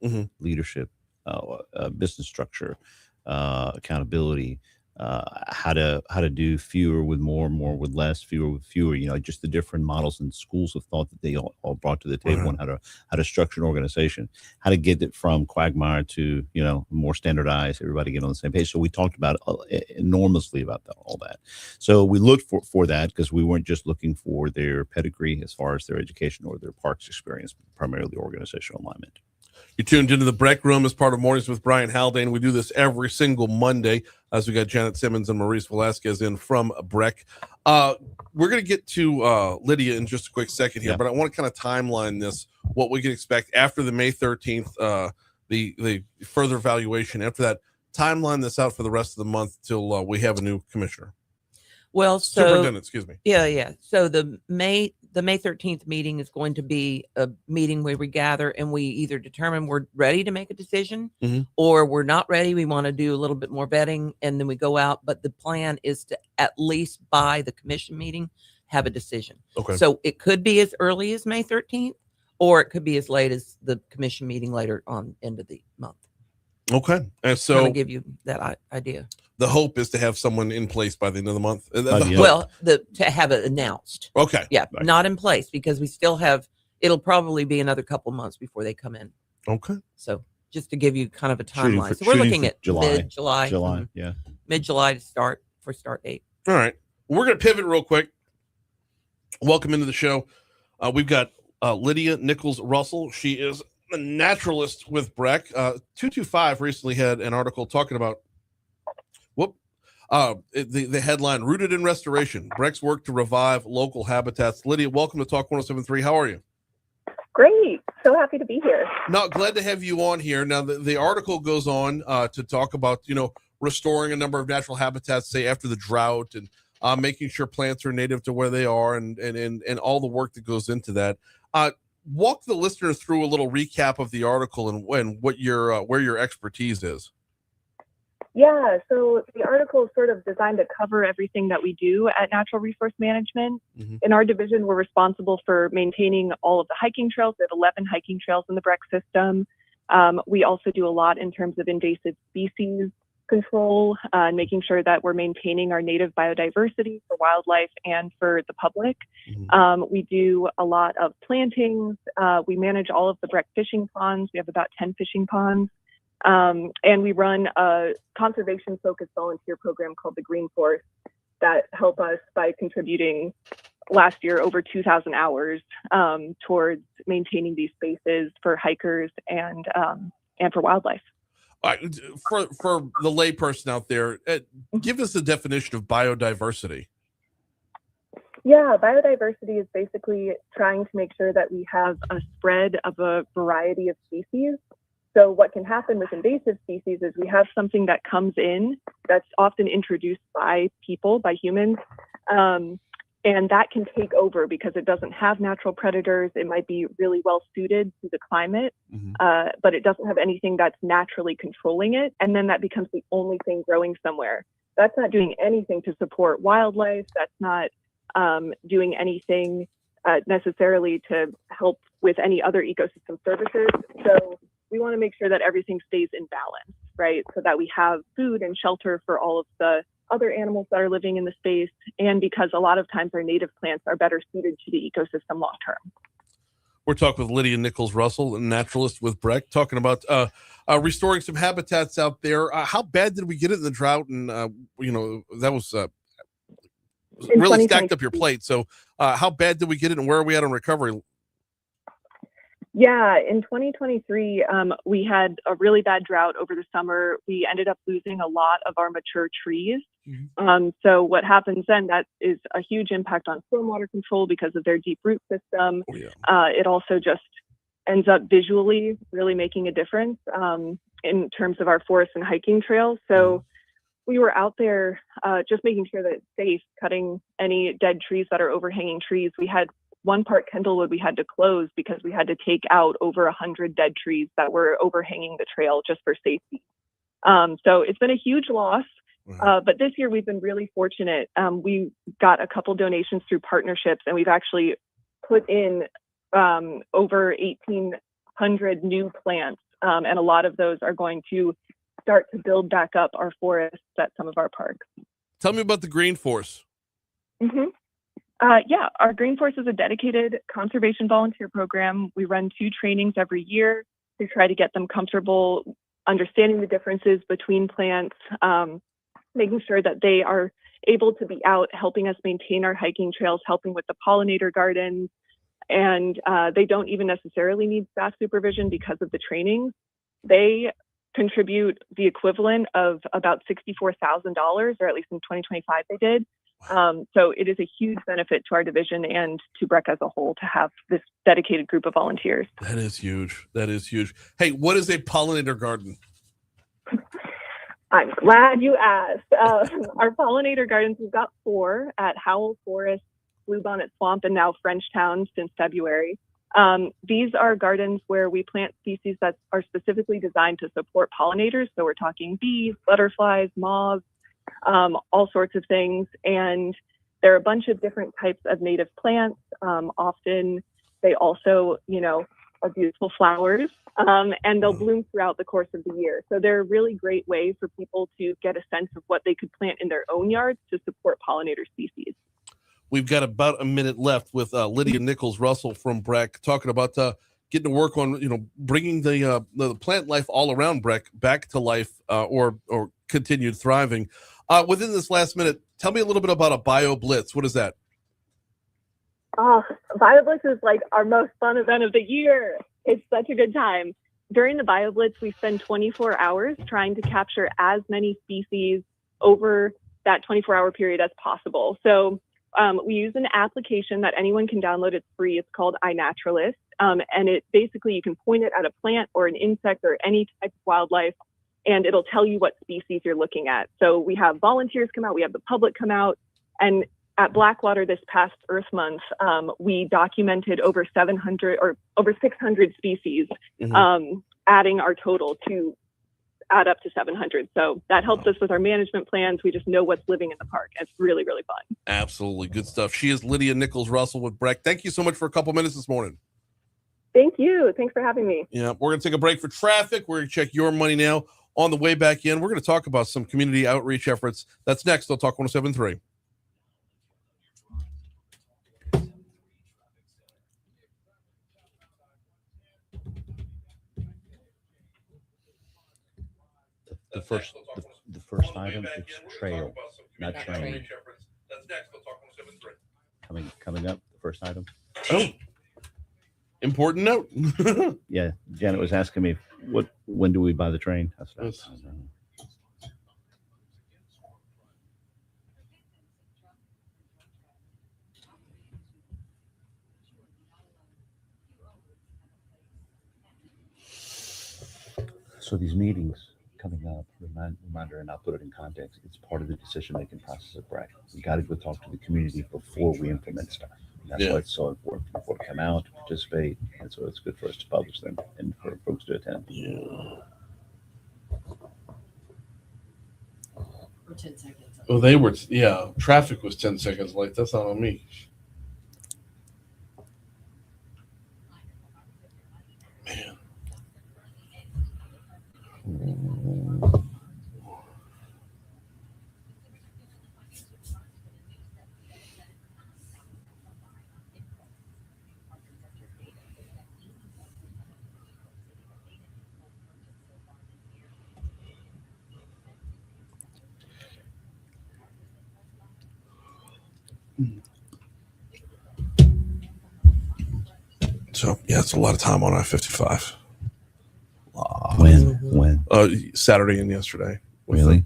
leadership, business structure, accountability, how to do fewer with more with less, fewer with fewer. Just the different models and schools of thought that they all brought to the table, and how to structure an organization, how to get it from quagmire to more standardized, everybody get on the same page. So we talked about enormously about all that. So we looked for that, because we weren't just looking for their pedigree as far as their education or their parks experience, but primarily organizational alignment. You tuned into the BREC Room as part of Mornings with Brian Haldane. We do this every single Monday, as we got Janet Simmons and Maurice Velasquez in from BREC. We're going to get to Lydia in just a quick second here, but I want to kind of timeline this, what we can expect after the May 13th, the further evaluation. After that, timeline this out for the rest of the month till we have a new commissioner. Well, Superintendent, excuse me. Yeah. So the May 13th meeting is going to be a meeting where we gather and we either determine we're ready to make a decision, or we're not ready. We want to do a little bit more vetting, and then we go out. But the plan is to, at least by the commission meeting, have a decision. Okay. So it could be as early as May 13th, or it could be as late as the commission meeting later on end of the month. Okay. And so to give you that idea. The hope is to have someone in place by the end of the month. To have it announced. Okay. Yeah, right. Not in place, because we still have, it'll probably be another couple months before they come in. Okay. So just to give you kind of a timeline. So we're looking at July. mid-July. Yeah. Mid-July to start date. All right. We're going to pivot real quick. Welcome into the show. We've got Lydia Nichols Russell. She is a naturalist with BREC. 225 recently had an article talking about the headline, Rooted in Restoration, BREC's work to revive local habitats. Lydia, welcome to Talk 107.3. How are you? Great. So happy to be here. Now, glad to have you on here. Now, the article goes on to talk about, restoring a number of natural habitats, say, after the drought, and making sure plants are native to where they are, and all the work that goes into that. Walk the listener through a little recap of the article and what your where your expertise is. Yeah, so the article is sort of designed to cover everything that we do at Natural Resource Management. Mm-hmm. In our division, we're responsible for maintaining all of the hiking trails. We have 11 hiking trails in the BREC system. We also do a lot in terms of invasive species control and making sure that we're maintaining our native biodiversity for wildlife and for the public. Mm-hmm. We do a lot of plantings. We manage all of the BREC fishing ponds. We have about 10 fishing ponds. And we run a conservation-focused volunteer program called the Green Force that help us by contributing last year over 2,000 hours towards maintaining these spaces for hikers and for wildlife. For the layperson out there, give us a definition of biodiversity. Yeah, biodiversity is basically trying to make sure that we have a spread of a variety of species. So what can happen with invasive species is we have something that comes in that's often introduced by people, by humans, and that can take over because it doesn't have natural predators. It might be really well suited to the climate, but it doesn't have anything that's naturally controlling it. And then that becomes the only thing growing somewhere. That's not doing anything to support wildlife. That's not doing anything necessarily to help with any other ecosystem services. So we want to make sure that everything stays in balance, right? So that we have food and shelter for all of the other animals that are living in the space, and because a lot of times our native plants are better suited to the ecosystem long term. We're talking with Lydia Nichols Russell, a naturalist with BREC, talking about restoring some habitats out there. How bad did we get it in the drought? And that was really stacked up your plate. So how bad did we get it, and where are we at on recovery? Yeah, in 2023, we had a really bad drought over the summer. We ended up losing a lot of our mature trees. So what happens then, that is a huge impact on stormwater control because of their deep root system. It also just ends up visually really making a difference in terms of our forest and hiking trails. So we were out there just making sure that it's safe, cutting any dead trees that are overhanging trees. We had one part Kendallwood we had to close because we had to take out over 100 dead trees that were overhanging the trail just for safety. So it's been a huge loss, but this year we've been really fortunate. We got a couple donations through partnerships, and we've actually put in over 1,800 new plants, and a lot of those are going to start to build back up our forests at some of our parks. Tell me about the Green Force. Yeah, our Green Force is a dedicated conservation volunteer program. We run 2 trainings every year to try to get them comfortable understanding the differences between plants, making sure that they are able to be out helping us maintain our hiking trails, helping with the pollinator gardens. And they don't even necessarily need staff supervision because of the trainings. They contribute the equivalent of about $64,000, or at least in 2025 they did. So it is a huge benefit to our division and to BREC as a whole to have this dedicated group of volunteers. That is huge. That is huge. Hey, what is a pollinator garden? I'm glad you asked. Our pollinator gardens, we've got 4 at Howell Forest, Bluebonnet Swamp, and now Frenchtown since February. These are gardens where we plant species that are specifically designed to support pollinators. So we're talking bees, butterflies, moths, all sorts of things. And there are a bunch of different types of native plants. Often they also, are beautiful flowers, and they'll bloom throughout the course of the year. So they're a really great way for people to get a sense of what they could plant in their own yards to support pollinator species. We've got about a minute left with Lydia Nichols Russell from BREC talking about getting to work on, bringing the plant life all around BREC back to life or continued thriving. Within this last minute, tell me a little bit about a Bio Blitz. What is that? Oh, BioBlitz is like our most fun event of the year. It's such a good time. During the BioBlitz, we spend 24 hours trying to capture as many species over that 24-hour period as possible. So we use an application that anyone can download. It's free. It's called iNaturalist. And it basically, you can point it at a plant or an insect or any type of wildlife, and it'll tell you what species you're looking at. So we have volunteers come out, we have the public come out, and at Blackwater this past Earth Month, we documented over 700 or over 600 species, adding our total to add up to 700. So that helps us with our management plans. We just know what's living in the park. It's really, really fun. Absolutely. Good stuff. She is Lydia Nichols-Russell with BREC. Thank you so much for a couple minutes this morning. Thank you. Thanks for having me. Yeah, we're going to take a break for traffic. We're going to check your money now. On the way back in, we're going to talk about some community outreach efforts. That's next. I'll talk 107.3. The first item is trail, not train. Coming up, the first item. Oh, important note. Yeah, Janet was asking me when do we buy the train? So these meetings coming up, reminder, and I'll put it in context, it's part of the decision-making process at BREC. We got to go talk to the community before we implement stuff. And that's why it's so important for people to come out, to participate, and so it's good for us to publish them and for folks to attend. Yeah. For 10 seconds. Well, they were, traffic was 10 seconds late. That's not on me. So it's a lot of time on I-55. When? Saturday and yesterday. Really?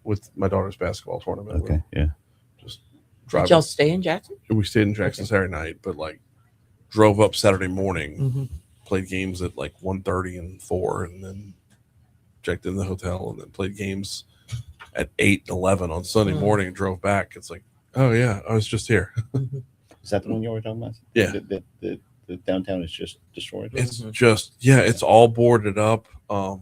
With my daughter's basketball tournament. Okay, yeah. Just Did driving. y'all stay in Jackson? We stayed in Jackson Saturday night, but drove up Saturday morning, Mm-hmm. played games at 1:30 and 4, and then checked in the hotel, and then played games at 8 and 11 on Sunday morning and drove back. It's oh yeah, I was just here. Is that the one you were talking about? Yeah. The downtown is just destroyed. It's just it's all boarded up. A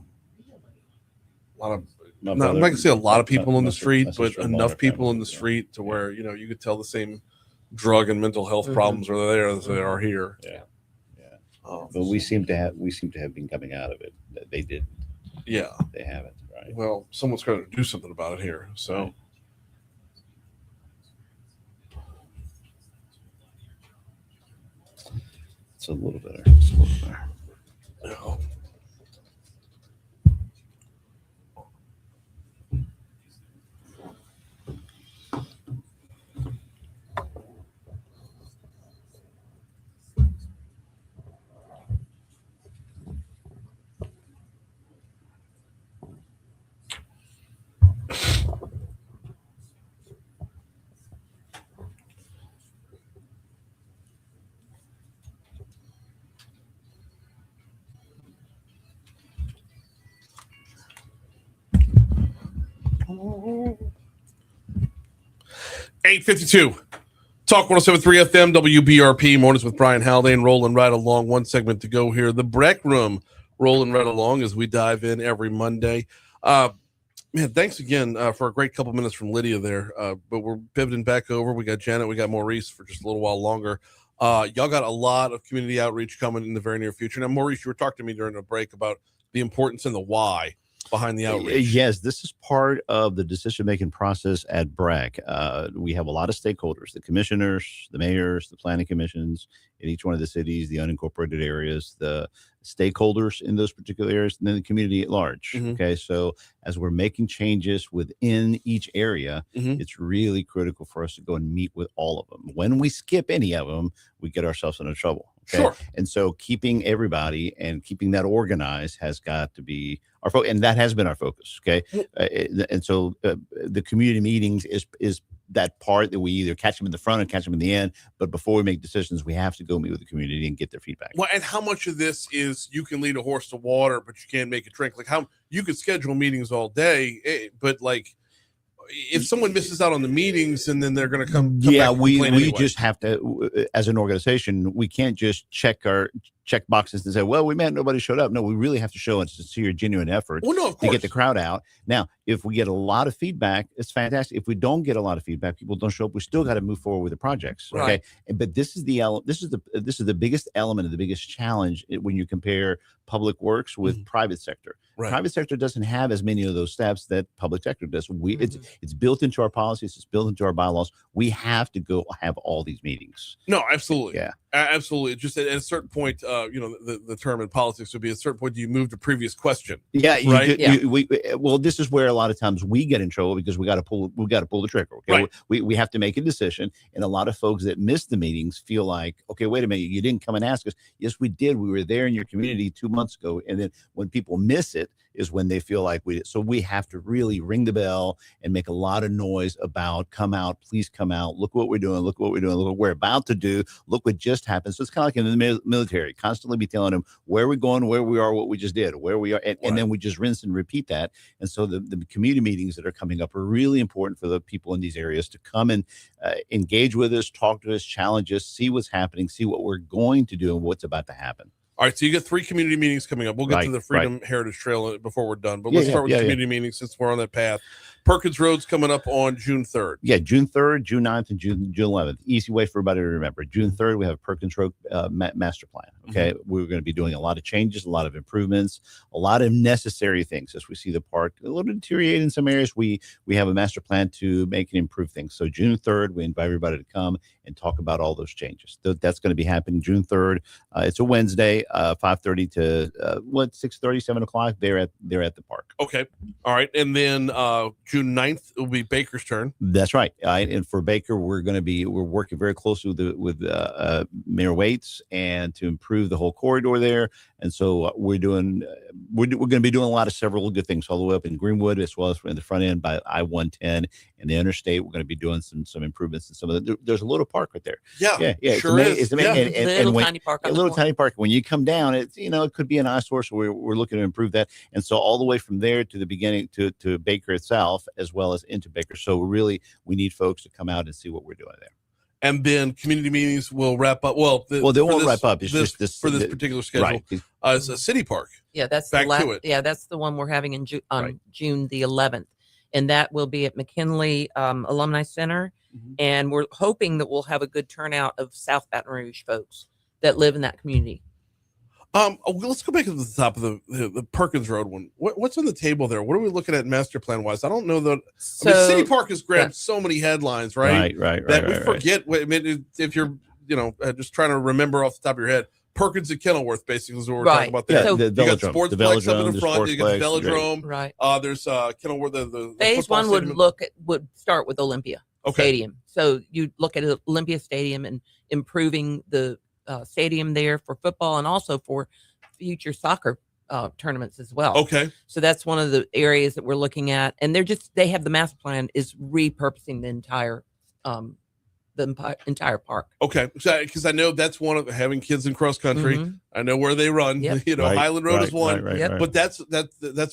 lot of I'm not gonna say a lot of people in the street, but enough people in the street to where you could tell the same drug and mental health problems are there as they are here. Yeah. But we seem to have been coming out of it. They did. Yeah, they haven't. Right. Well, someone's got to do something about it here. So. Right. It's a little better. No. $8:52. Talk 107.3 FM, WBRP. Mornings with Brian Haldane. Rolling right along. One segment to go here. The BREC Room rolling right along as we dive in every Monday. Man, thanks again for a great couple minutes from Lydia there. But we're pivoting back over. We got Janet. We got Maurice for just a little while longer. Y'all got a lot of community outreach coming in the very near future. Now, Maurice, you were talking to me during the break about the importance and the why. behind the outreach? Yes, this is part of the decision-making process at BREC. We have a lot of stakeholders, the commissioners, the mayors, the planning commissions in each one of the cities, the unincorporated areas, the stakeholders in those particular areas, and then the community at large. Okay, so as we're making changes within each area, it's really critical for us to go and meet with all of them. When we skip any of them, we get ourselves into trouble. Okay? Sure. And so keeping everybody and keeping that organized has got to be our focus, and that has been our focus. Okay, and so the community meetings is that part that we either catch them in the front or catch them in the end. But before we make decisions, we have to go meet with the community and get their feedback. Well, and how much of this is you can lead a horse to water, but you can't make it drink? Like how you could schedule meetings all day, but like if someone misses out on the meetings and then they're going to come yeah, back we anyway. just have to, as an organization, we can't just check boxes and say, well, we met, nobody showed up. No, we really have to show a sincere, genuine effort to get the crowd out. Now, if we get a lot of feedback, it's fantastic. If we don't get a lot of feedback, people don't show up, we still got to move forward with the projects. Okay. Right. But this is the biggest element of the biggest challenge when you compare public works with private sector. Right. Private sector doesn't have as many of those steps that public sector does. It's built into our policies, it's built into our bylaws. We have to go have all these meetings. No, absolutely. Yeah. Absolutely. Just at a certain point, the term in politics would be at a certain point, do you move to previous question? Yeah. Right. Well, this is where a lot of times we get in trouble because we got to pull the trigger. Okay. Right. We have to make a decision. And a lot of folks that miss the meetings feel like, okay, wait a minute, you didn't come and ask us. Yes, we did. We were there in your community 2 months ago. And then when people miss it is when they feel like we did. So we have to really ring the bell and make a lot of noise about come out, please come out. Look what we're doing. Look what we're doing. Look what we're about to do. Look what just happened. So it's kind of like in the military, constantly be telling them where we're going, where we are, what we just did, where we are. And then we just rinse and repeat that. And so the community meetings that are coming up are really important for the people in these areas to come and engage with us, talk to us, challenge us, see what's happening, see what we're going to do and what's about to happen. All right, so you got 3 community meetings coming up. We'll get to the Freedom Heritage Trail before we're done, but let's start with the community meetings since we're on that path. Perkins Road's coming up on June 3rd. Yeah, June 3rd, June 9th, and June 11th. Easy way for everybody to remember. June 3rd, we have Perkins Road master plan. Okay, we're going to be doing a lot of changes, a lot of improvements, a lot of necessary things as we see the park a little deteriorate in some areas. We have a master plan to make and improve things. So June 3rd, we invite everybody to come and talk about all those changes. That's going to be happening June 3rd. It's a Wednesday, 5:30 to 6:30, 7 o'clock. They're at the park. Okay, all right, and then June 9th will be Baker's turn. That's right. And for Baker, we're working very closely with Mayor Waits and to improve the whole corridor there. And so we're going to be doing several good things all the way up in Greenwood as well as in the front end by I-110 and the interstate. We're going to be doing some improvements in some of the. There's a little park right there. Yeah. Sure is. It's amazing. Little tiny park. When you come down, it's it could be an eyesore. So we're looking to improve that. And so all the way from there to the beginning to Baker itself, as well as into Baker. So really, we need folks to come out and see what we're doing there. And then community meetings will wrap up. They won't wrap up. It's just this for this particular schedule. Right. It's a city park. Yeah, that's back to it. Yeah, that's the one we're having in June the 11th, and that will be at McKinley Alumni Center. And we're hoping that we'll have a good turnout of South Baton Rouge folks that live in that community. Let's go back to the top of the Perkins Road one. What's on the table there? What are we looking at master plan wise? I don't know that. City Park has grabbed so many headlines, right? That we forget. I mean, if you're, just trying to remember off the top of your head, Perkins and Kenilworth basically is what we're talking about there. So, you got Sportsplex up in the front. You got the Velodrome. Right. There's Kenilworth. The phase one would start with Olympia Stadium. So you look at Olympia Stadium and improving the stadium there for football and also for future soccer tournaments as well. Okay. So that's one of the areas that we're looking at. And they have the master plan is repurposing the entire park. Okay. Because I know that's one of having kids in cross country. I know where they run. Yep. Highland Road is one. But that's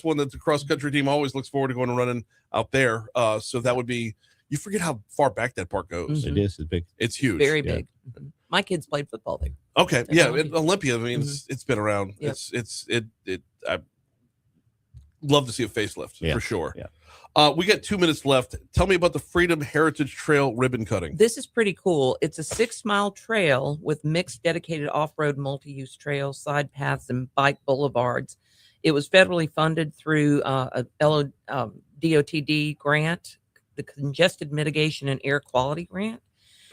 one that the cross country team always looks forward to going and running out there. So that would be, you forget how far back that park goes. It is. It's big. It's huge. Very big. My kids played football there. Okay. Yeah. Olympia, I mean, it's been around. Yep. I love to see a facelift for sure. Yeah. We got 2 minutes left. Tell me about the Freedom Heritage Trail ribbon cutting. This is pretty cool. It's a 6-mile trail with mixed dedicated off-road multi-use trails, side paths, and bike boulevards. It was federally funded through a DOTD grant, the Congested Mitigation and Air Quality Grant.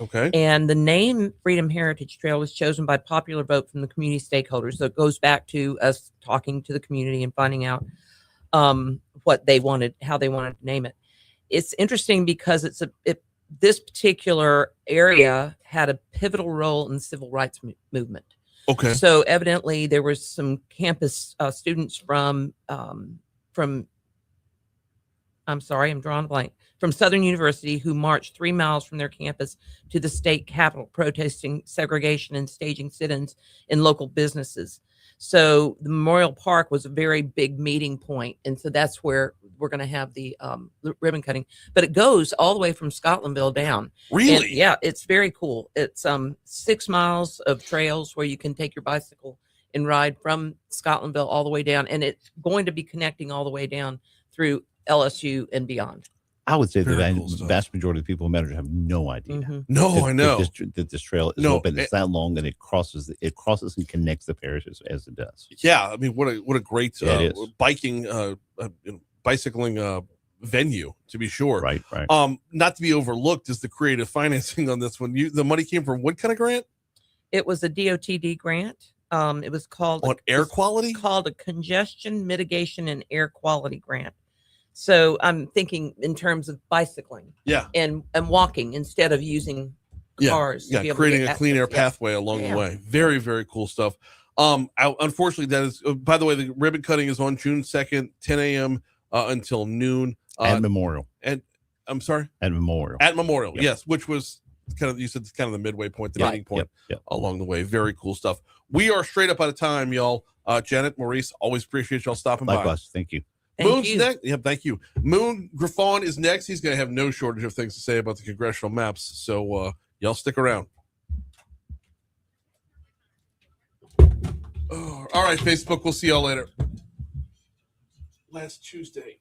Okay. And the name Freedom Heritage Trail was chosen by popular vote from the community stakeholders. So it goes back to us talking to the community and finding out what they wanted, how they wanted to name it. It's interesting because this particular area had a pivotal role in the civil rights movement. Okay. So evidently there was some campus students from I'm sorry, I'm drawing a blank, from Southern University who marched 3 miles from their campus to the state capitol protesting segregation and staging sit-ins in local businesses. So the Memorial Park was a very big meeting point. And so that's where we're going to have the ribbon cutting. But it goes all the way from Scotlandville down. Really? And yeah, it's very cool. It's 6 miles of trails where you can take your bicycle and ride from Scotlandville all the way down. And it's going to be connecting all the way down through LSU and beyond. I would say the vast majority of people in Medford have no idea. Mm-hmm. No, I know that this trail is open. It's that long, and it crosses and connects the parishes as it does. Yeah, I mean, what a great bicycling venue, to be sure. Right. Not to be overlooked is the creative financing on this one. The money came from what kind of grant? It was a DOTD grant. It was called air quality. Called a Congestion Mitigation and Air Quality Grant. So I'm thinking in terms of bicycling, and walking instead of using cars. Yeah, creating a clean air pathway along the way. Very, very cool stuff. Unfortunately, that is. By the way, the ribbon cutting is on June 2nd, 10 a.m. Until noon. At Memorial. And I'm sorry. At Memorial. At Memorial, yes, which was kind of, you said, it's kind of the midway point, the meeting point along the way. Very cool stuff. We are straight up out of time, y'all. Janet, Maurice, always appreciate y'all stopping by. Likewise, thank you. Moon's next. Yeah, thank you. Moon Griffon is next. He's going to have no shortage of things to say about the congressional maps. So y'all stick around. All right, Facebook. We'll see y'all later. Last Tuesday.